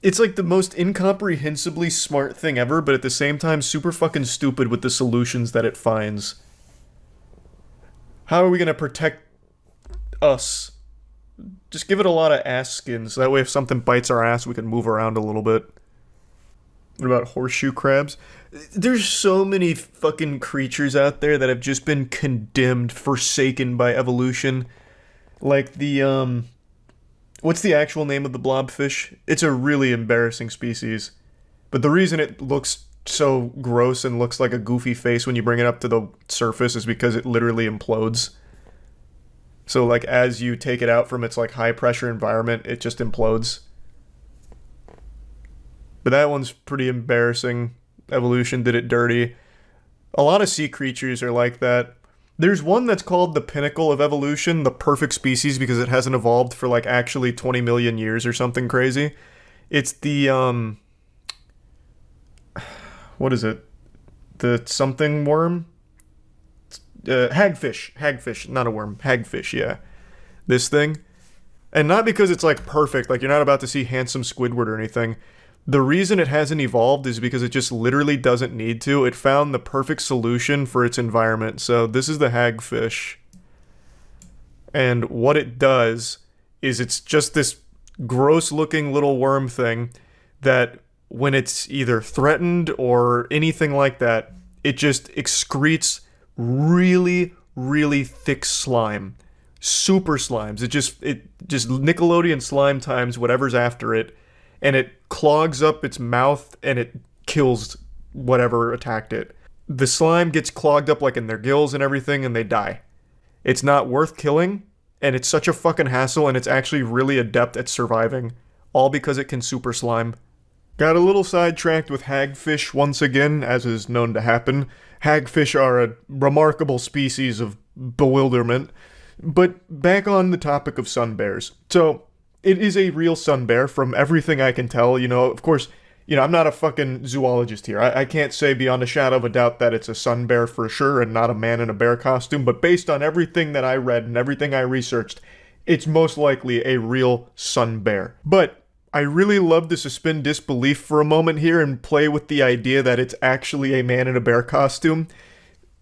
It's like the most incomprehensibly smart thing ever, but at the same time super fucking stupid with the solutions that it finds. How are we gonna protect us? Just give it a lot of ass skins, so that way if something bites our ass, we can move around a little bit. What about horseshoe crabs? There's so many fucking creatures out there that have just been condemned, forsaken by evolution. Like the, what's the actual name of the blobfish? It's a really embarrassing species. But the reason it looks so gross and looks like a goofy face when you bring it up to the surface is because it literally implodes. So, like, as you take it out from its, like, high-pressure environment, it just implodes. But that one's pretty embarrassing. Evolution did it dirty. A lot of sea creatures are like that. There's one that's called the pinnacle of evolution, the perfect species, because it hasn't evolved for, like, actually 20 million years or something crazy. It's the, what is it? The something worm? Hagfish, not a worm. Hagfish, yeah. This thing. And not because it's, like, perfect, like, you're not about to see handsome Squidward or anything. The reason it hasn't evolved is because it just literally doesn't need to. It found the perfect solution for its environment. So this is the hagfish. And what it does is it's just this gross-looking little worm thing that when it's either threatened or anything like that, it just excretes really, really thick slime. Super slimes. It just Nickelodeon slime times whatever's after it, and it clogs up its mouth and it kills whatever attacked it. The slime gets clogged up like in their gills and everything, and they die. It's not worth killing, and it's such a fucking hassle, and it's actually really adept at surviving. All because it can super slime. Got a little sidetracked with hagfish once again, as is known to happen. Hagfish are a remarkable species of bewilderment. But back on the topic of sun bears. So, it is a real sun bear from everything I can tell. You know, of course, you know, I'm not a fucking zoologist here. I can't say beyond a shadow of a doubt that it's a sun bear for sure and not a man in a bear costume. But based on everything that I read and everything I researched, it's most likely a real sun bear. But I really love to suspend disbelief for a moment here and play with the idea that it's actually a man in a bear costume.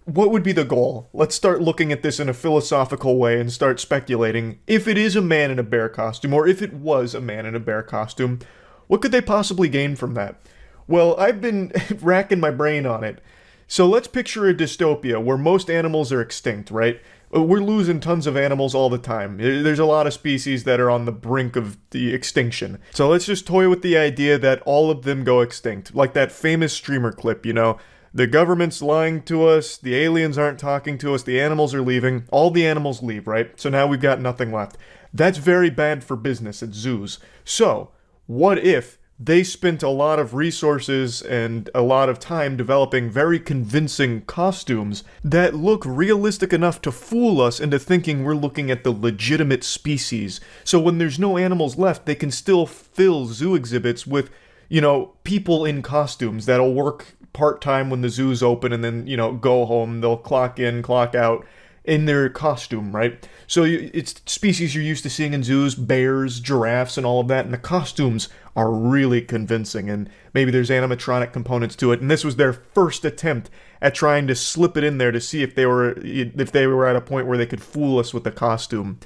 What would be the goal? Let's start looking at this in a philosophical way and start speculating. If it is a man in a bear costume, or if it was a man in a bear costume, what could they possibly gain from that? Well, I've been racking my brain on it. So let's picture a dystopia where most animals are extinct, right? We're losing tons of animals all the time. There's a lot of species that are on the brink of the extinction. So let's just toy with the idea that all of them go extinct. Like that famous streamer clip, you know? The government's lying to us, the aliens aren't talking to us, the animals are leaving. All the animals leave, right? So now we've got nothing left. That's very bad for business at zoos. So, what if they spent a lot of resources and a lot of time developing very convincing costumes that look realistic enough to fool us into thinking we're looking at the legitimate species. So when there's no animals left, they can still fill zoo exhibits with, you know, people in costumes that'll work part-time when the zoo's open and then, you know, go home. They'll clock in, clock out in their costume, right? So it's species you're used to seeing in zoos, bears, giraffes, and all of that, and the costumes are really convincing, and maybe there's animatronic components to it, and this was their first attempt at trying to slip it in there to see if they were at a point where they could fool us with the costume.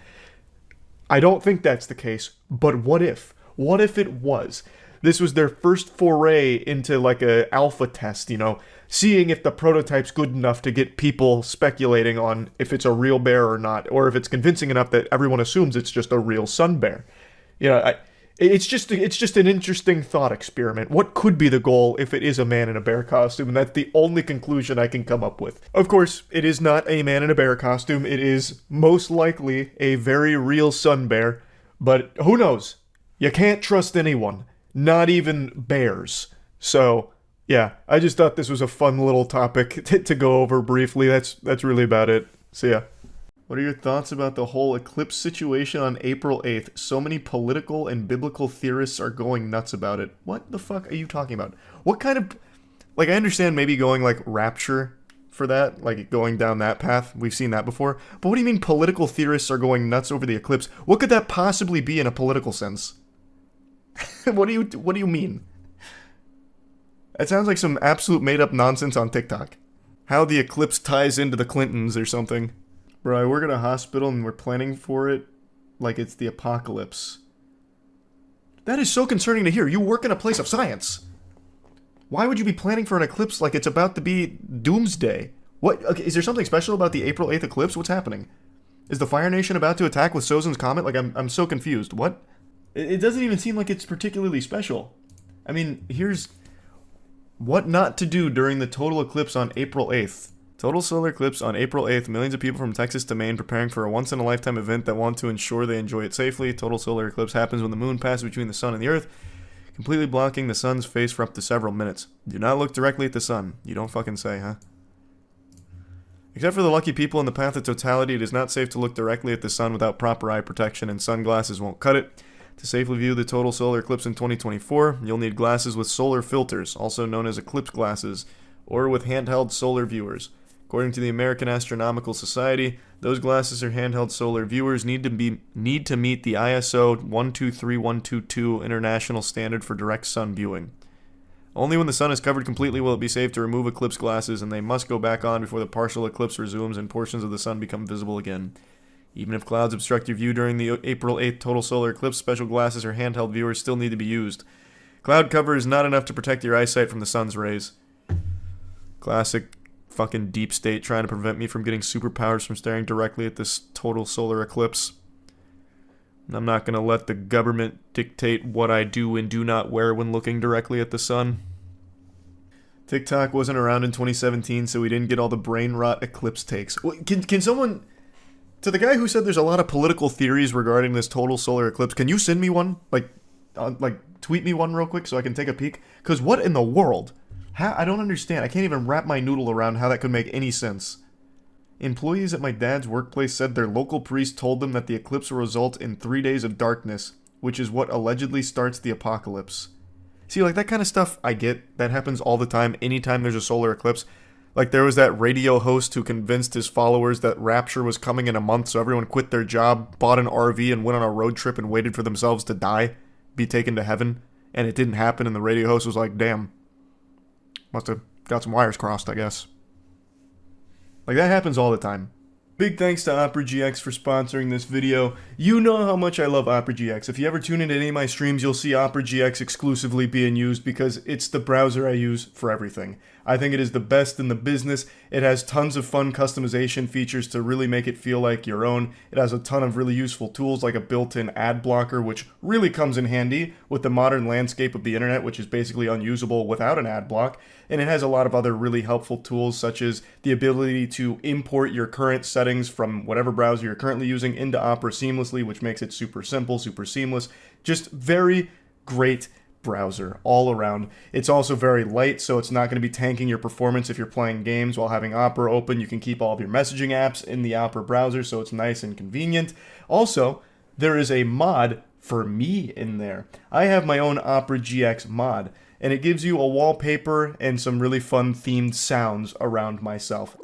I don't think that's the case, but what if? What if it was? This was their first foray into like a alpha test, you know, seeing if the prototype's good enough to get people speculating on if it's a real bear or not, or if it's convincing enough that everyone assumes it's just a real sun bear. You know, it's just an interesting thought experiment. What could be the goal if it is a man in a bear costume? And that's the only conclusion I can come up with. Of course, it is not a man in a bear costume. It is most likely a very real sun bear, but who knows? You can't trust anyone. Not even bears. So, yeah, I just thought this was a fun little topic to go over briefly. That's really about it. See ya. What are your thoughts about the whole Eclipse situation on April 8th? So many political and biblical theorists are going nuts about it. What the fuck are you talking about? What kind of... Like, I understand maybe going, like, rapture for that, like, going down that path. We've seen that before. But what do you mean political theorists are going nuts over the eclipse? What could that possibly be in a political sense? What do you mean? That sounds like some absolute made-up nonsense on TikTok. How the eclipse ties into the Clintons or something. Bro, I work at a hospital and we're planning for it like it's the apocalypse. That is so concerning to hear. You work in a place of science. Why would you be planning for an eclipse like it's about to be doomsday? What? Okay, is there something special about the April 8th eclipse? What's happening? Is the Fire Nation about to attack with Sozin's Comet? Like, I'm so confused. What? It doesn't even seem like it's particularly special. I mean, here's what not to do during the total eclipse on April 8th. Total solar eclipse on April 8th. Millions of people from Texas to Maine preparing for a once-in-a-lifetime event that want to ensure they enjoy it safely. Total solar eclipse happens when the moon passes between the sun and the earth, completely blocking the sun's face for up to several minutes. Do not look directly at the sun. You don't fucking say, huh? Except for the lucky people in the path of totality, it is not safe to look directly at the sun without proper eye protection, and sunglasses won't cut it. To safely view the total solar eclipse in 2024, you'll need glasses with solar filters, also known as eclipse glasses, or with handheld solar viewers. According to the American Astronomical Society, those glasses or handheld solar viewers need to meet the ISO 123122 international standard for direct sun viewing. Only when the sun is covered completely will it be safe to remove eclipse glasses, and they must go back on before the partial eclipse resumes and portions of the sun become visible again. Even if clouds obstruct your view during the April 8th total solar eclipse, special glasses or handheld viewers still need to be used. Cloud cover is not enough to protect your eyesight from the sun's rays. Classic fucking deep state trying to prevent me from getting superpowers from staring directly at this total solar eclipse. I'm not going to let the government dictate what I do and do not wear when looking directly at the sun. TikTok wasn't around in 2017, so we didn't get all the brain rot eclipse takes. Can someone... To the guy who said there's a lot of political theories regarding this total solar eclipse, can you send me one? Like tweet me one real quick so I can take a peek? Because what in the world? I don't understand. I can't even wrap my noodle around how that could make any sense. Employees at my dad's workplace said their local priest told them that the eclipse will result in 3 days of darkness, which is what allegedly starts the apocalypse. See, like, that kind of stuff I get. That happens all the time, anytime there's a solar eclipse. Like, there was that radio host who convinced his followers that rapture was coming in a month, so everyone quit their job, bought an RV, and went on a road trip and waited for themselves to die, be taken to heaven. And it didn't happen, and the radio host was like, damn. Must have got some wires crossed, I guess. Like, that happens all the time. Big thanks to Opera GX for sponsoring this video. You know how much I love Opera GX. If you ever tune into any of my streams, you'll see Opera GX exclusively being used because it's the browser I use for everything. I think it is the best in the business. It has tons of fun customization features to really make it feel like your own. It has a ton of really useful tools like a built-in ad blocker, which really comes in handy with the modern landscape of the internet, which is basically unusable without an ad block. And it has a lot of other really helpful tools, such as the ability to import your current settings from whatever browser you're currently using into Opera seamlessly, which makes it super simple, super seamless. Just very great browser all around. It's also very light, so it's not going to be tanking your performance if you're playing games while having Opera open. You can keep all of your messaging apps in the Opera browser, so it's nice and convenient. Also, there is a mod for me in there. I have my own Opera GX mod, and it gives you a wallpaper and some really fun themed sounds around myself.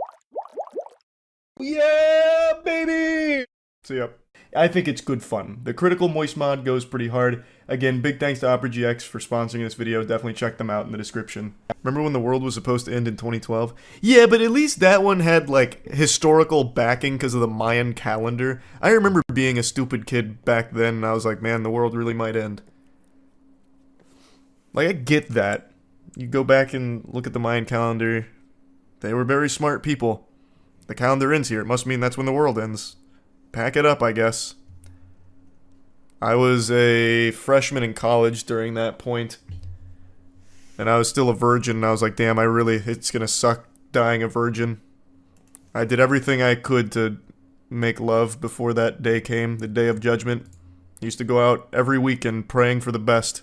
Yeah, baby! So yep, I think it's good fun. The Critical Moist mod goes pretty hard. Again, big thanks to Opera GX for sponsoring this video. Definitely check them out in the description. Remember when the world was supposed to end in 2012? Yeah, but at least that one had, like, historical backing because of the Mayan calendar. I remember being a stupid kid back then, and I was like, man, the world really might end. Like, I get that. You go back and look at the Mayan calendar. They were very smart people. The calendar ends here. It must mean that's when the world ends. Pack it up, I guess. I was a freshman in college during that point, and I was still a virgin, and I was like, damn, it's gonna suck dying a virgin. I did everything I could to make love before that day came, the day of judgment. I used to go out every weekend praying for the best.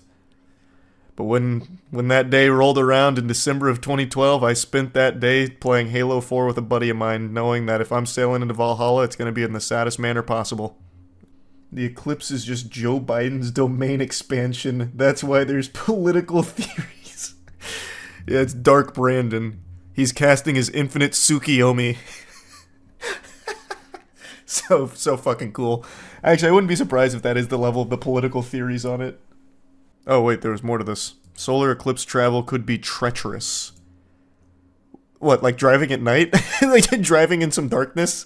But when that day rolled around in December of 2012, I spent that day playing Halo 4 with a buddy of mine, knowing that if I'm sailing into Valhalla, it's going to be in the saddest manner possible. The eclipse is just Joe Biden's domain expansion. That's why there's political theories. Yeah, it's Dark Brandon. He's casting his infinite Tsukiyomi. So fucking cool. Actually, I wouldn't be surprised if that is the level of the political theories on it. Oh, wait, there was more to this. Solar eclipse travel could be treacherous. What, like driving at night? Like driving in some darkness?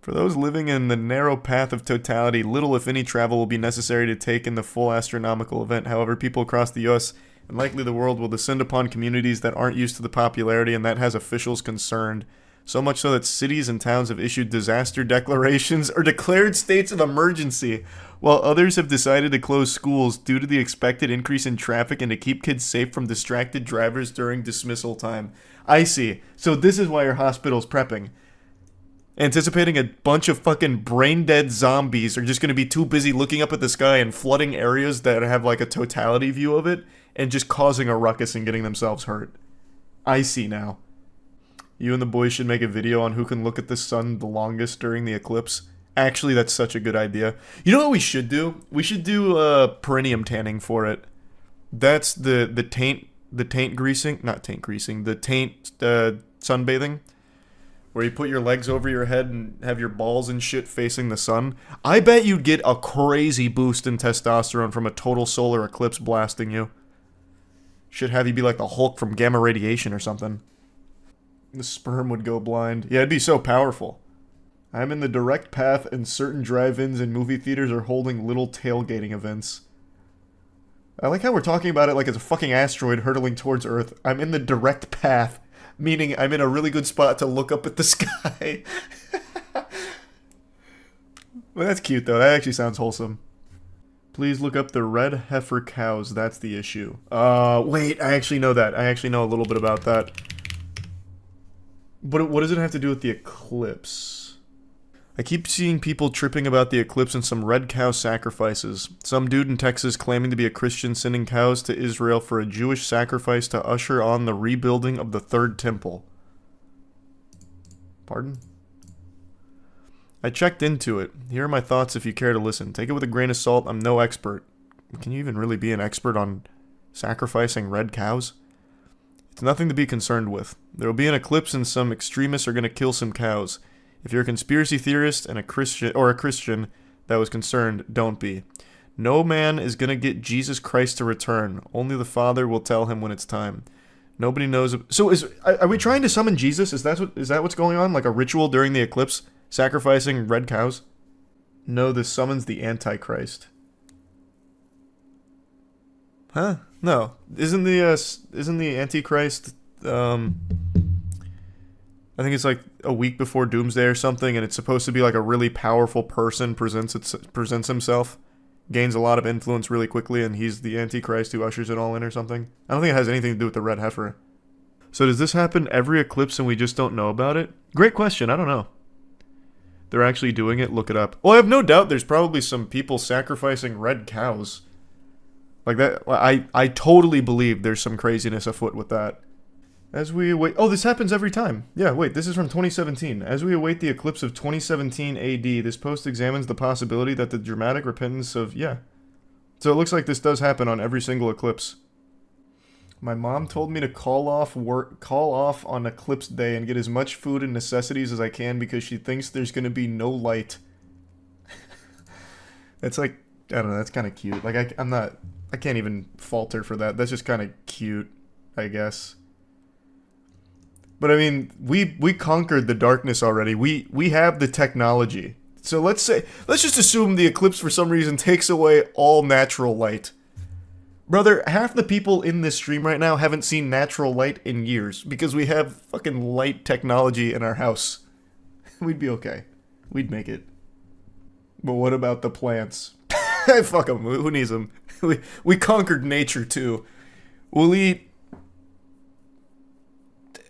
For those living in the narrow path of totality, little if any travel will be necessary to take in the full astronomical event. However, people across the US and likely the world will descend upon communities that aren't used to the popularity, and that has officials concerned. So much so that cities and towns have issued disaster declarations or declared states of emergency, while others have decided to close schools due to the expected increase in traffic and to keep kids safe from distracted drivers during dismissal time. I see. So this is why your hospital's prepping. Anticipating a bunch of fucking brain-dead zombies are just going to be too busy looking up at the sky and flooding areas that have like a totality view of it and just causing a ruckus and getting themselves hurt. I see now. You and the boys should make a video on who can look at the sun the longest during the eclipse. Actually, that's such a good idea. You know what we should do? We should do perineum tanning for it. That's the taint greasing, not taint greasing, the taint sunbathing, where you put your legs over your head and have your balls and shit facing the sun. I bet you'd get a crazy boost in testosterone from a total solar eclipse blasting you. Should have you be like the Hulk from gamma radiation or something. The sperm would go blind. Yeah, it'd be so powerful. I'm in the direct path, and certain drive-ins and movie theaters are holding little tailgating events. I like how we're talking about it like it's a fucking asteroid hurtling towards Earth. I'm in the direct path, meaning I'm in a really good spot to look up at the sky. Well, that's cute, though. That actually sounds wholesome. Please look up the red heifer cows. That's the issue. Wait, I actually know that. I actually know a little bit about that. But what does it have to do with the eclipse? I keep seeing people tripping about the eclipse and some red cow sacrifices. Some dude in Texas claiming to be a Christian sending cows to Israel for a Jewish sacrifice to usher on the rebuilding of the Third Temple. Pardon? I checked into it. Here are my thoughts if you care to listen. Take it with a grain of salt. I'm no expert. Can you even really be an expert on sacrificing red cows? It's nothing to be concerned with. There will be an eclipse and some extremists are going to kill some cows. If you're a conspiracy theorist and a Christian that was concerned, don't be. No man is going to get Jesus Christ to return. Only the Father will tell him when it's time. Nobody knows. So are we trying to summon Jesus? Is that what's going on? Like a ritual during the eclipse? Sacrificing red cows? No, this summons the Antichrist. Huh? No. Isn't the Antichrist, I think it's like a week before Doomsday or something, and it's supposed to be like a really powerful person presents himself, gains a lot of influence really quickly, and he's the Antichrist who ushers it all in or something. I don't think it has anything to do with the red heifer. So does this happen every eclipse and we just don't know about it? Great question, I don't know. They're actually doing it, look it up. Well, I have no doubt there's probably some people sacrificing red cows. Like that, I totally believe there's some craziness afoot with that. As we await... Oh, this happens every time. Yeah, wait, this is from 2017. As we await the eclipse of 2017 AD, this post examines the possibility that the dramatic repentance of... Yeah. So it looks like this does happen on every single eclipse. My mom told me to call off on eclipse day and get as much food and necessities as I can because she thinks there's going to be no light. It's like... I don't know, that's kind of cute. Like, I can't even fault her for that. That's just kind of cute, I guess. But I mean, we conquered the darkness already. We have the technology. So let's just assume the eclipse for some reason takes away all natural light. Brother, half the people in this stream right now haven't seen natural light in years because we have fucking light technology in our house. We'd be okay. We'd make it. But what about the plants? Fuck them. Who needs them? We conquered nature too. We'll eat.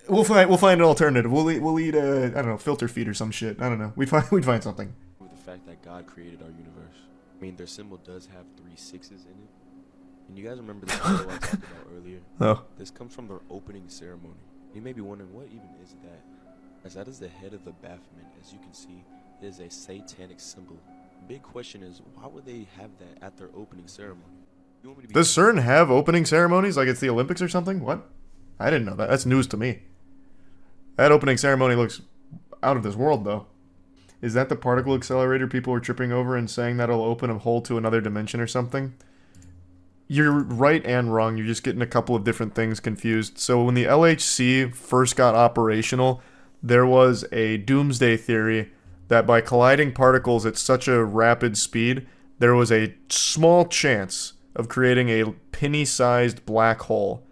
We'll find an alternative. We'll eat I don't know, filter feed or some shit. I don't know. We'd find something. With the fact that God created our universe. I mean, their symbol does have 3 sixes in it. And you guys remember the photo I talked about earlier? Oh. This comes from their opening ceremony. You may be wondering, what even is that? As that is the head of the Baphomet. As you can see, it is a satanic symbol. The big question is, why would they have that at their opening ceremony? Does CERN have opening ceremonies like it's the Olympics or something? What? I didn't know that. That's news to me. That opening ceremony looks out of this world, though. Is that the particle accelerator people were tripping over and saying that'll open a hole to another dimension or something? You're right and wrong. You're just getting a couple of different things confused. So when the LHC first got operational, there was a doomsday theory that by colliding particles at such a rapid speed, there was a small chance of creating a penny-sized black hole,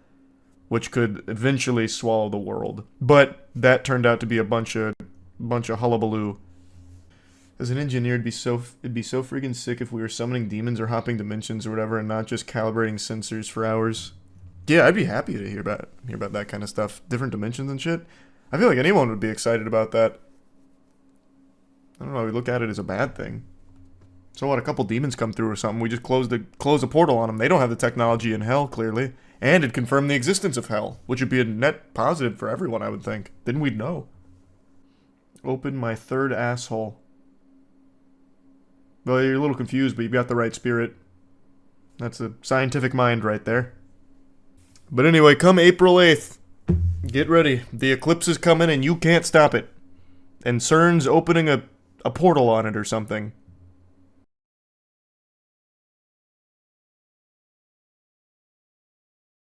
which could eventually swallow the world. But that turned out to be a bunch of hullabaloo. As an engineer, it'd be so freaking sick if we were summoning demons or hopping dimensions or whatever, and not just calibrating sensors for hours. Yeah, I'd be happy to hear about that kind of stuff, different dimensions and shit. I feel like anyone would be excited about that. I don't know. We look at it as a bad thing. So what? A couple demons come through or something. We just close a portal on them. They don't have the technology in hell, clearly, and it confirmed the existence of hell, which would be a net positive for everyone, I would think. Then we'd know. Open my third asshole. Well, you're a little confused, but you've got the right spirit. That's a scientific mind right there. But anyway, come April 8th, get ready. The eclipse is coming and you can't stop it. And CERN's opening a portal on it or something.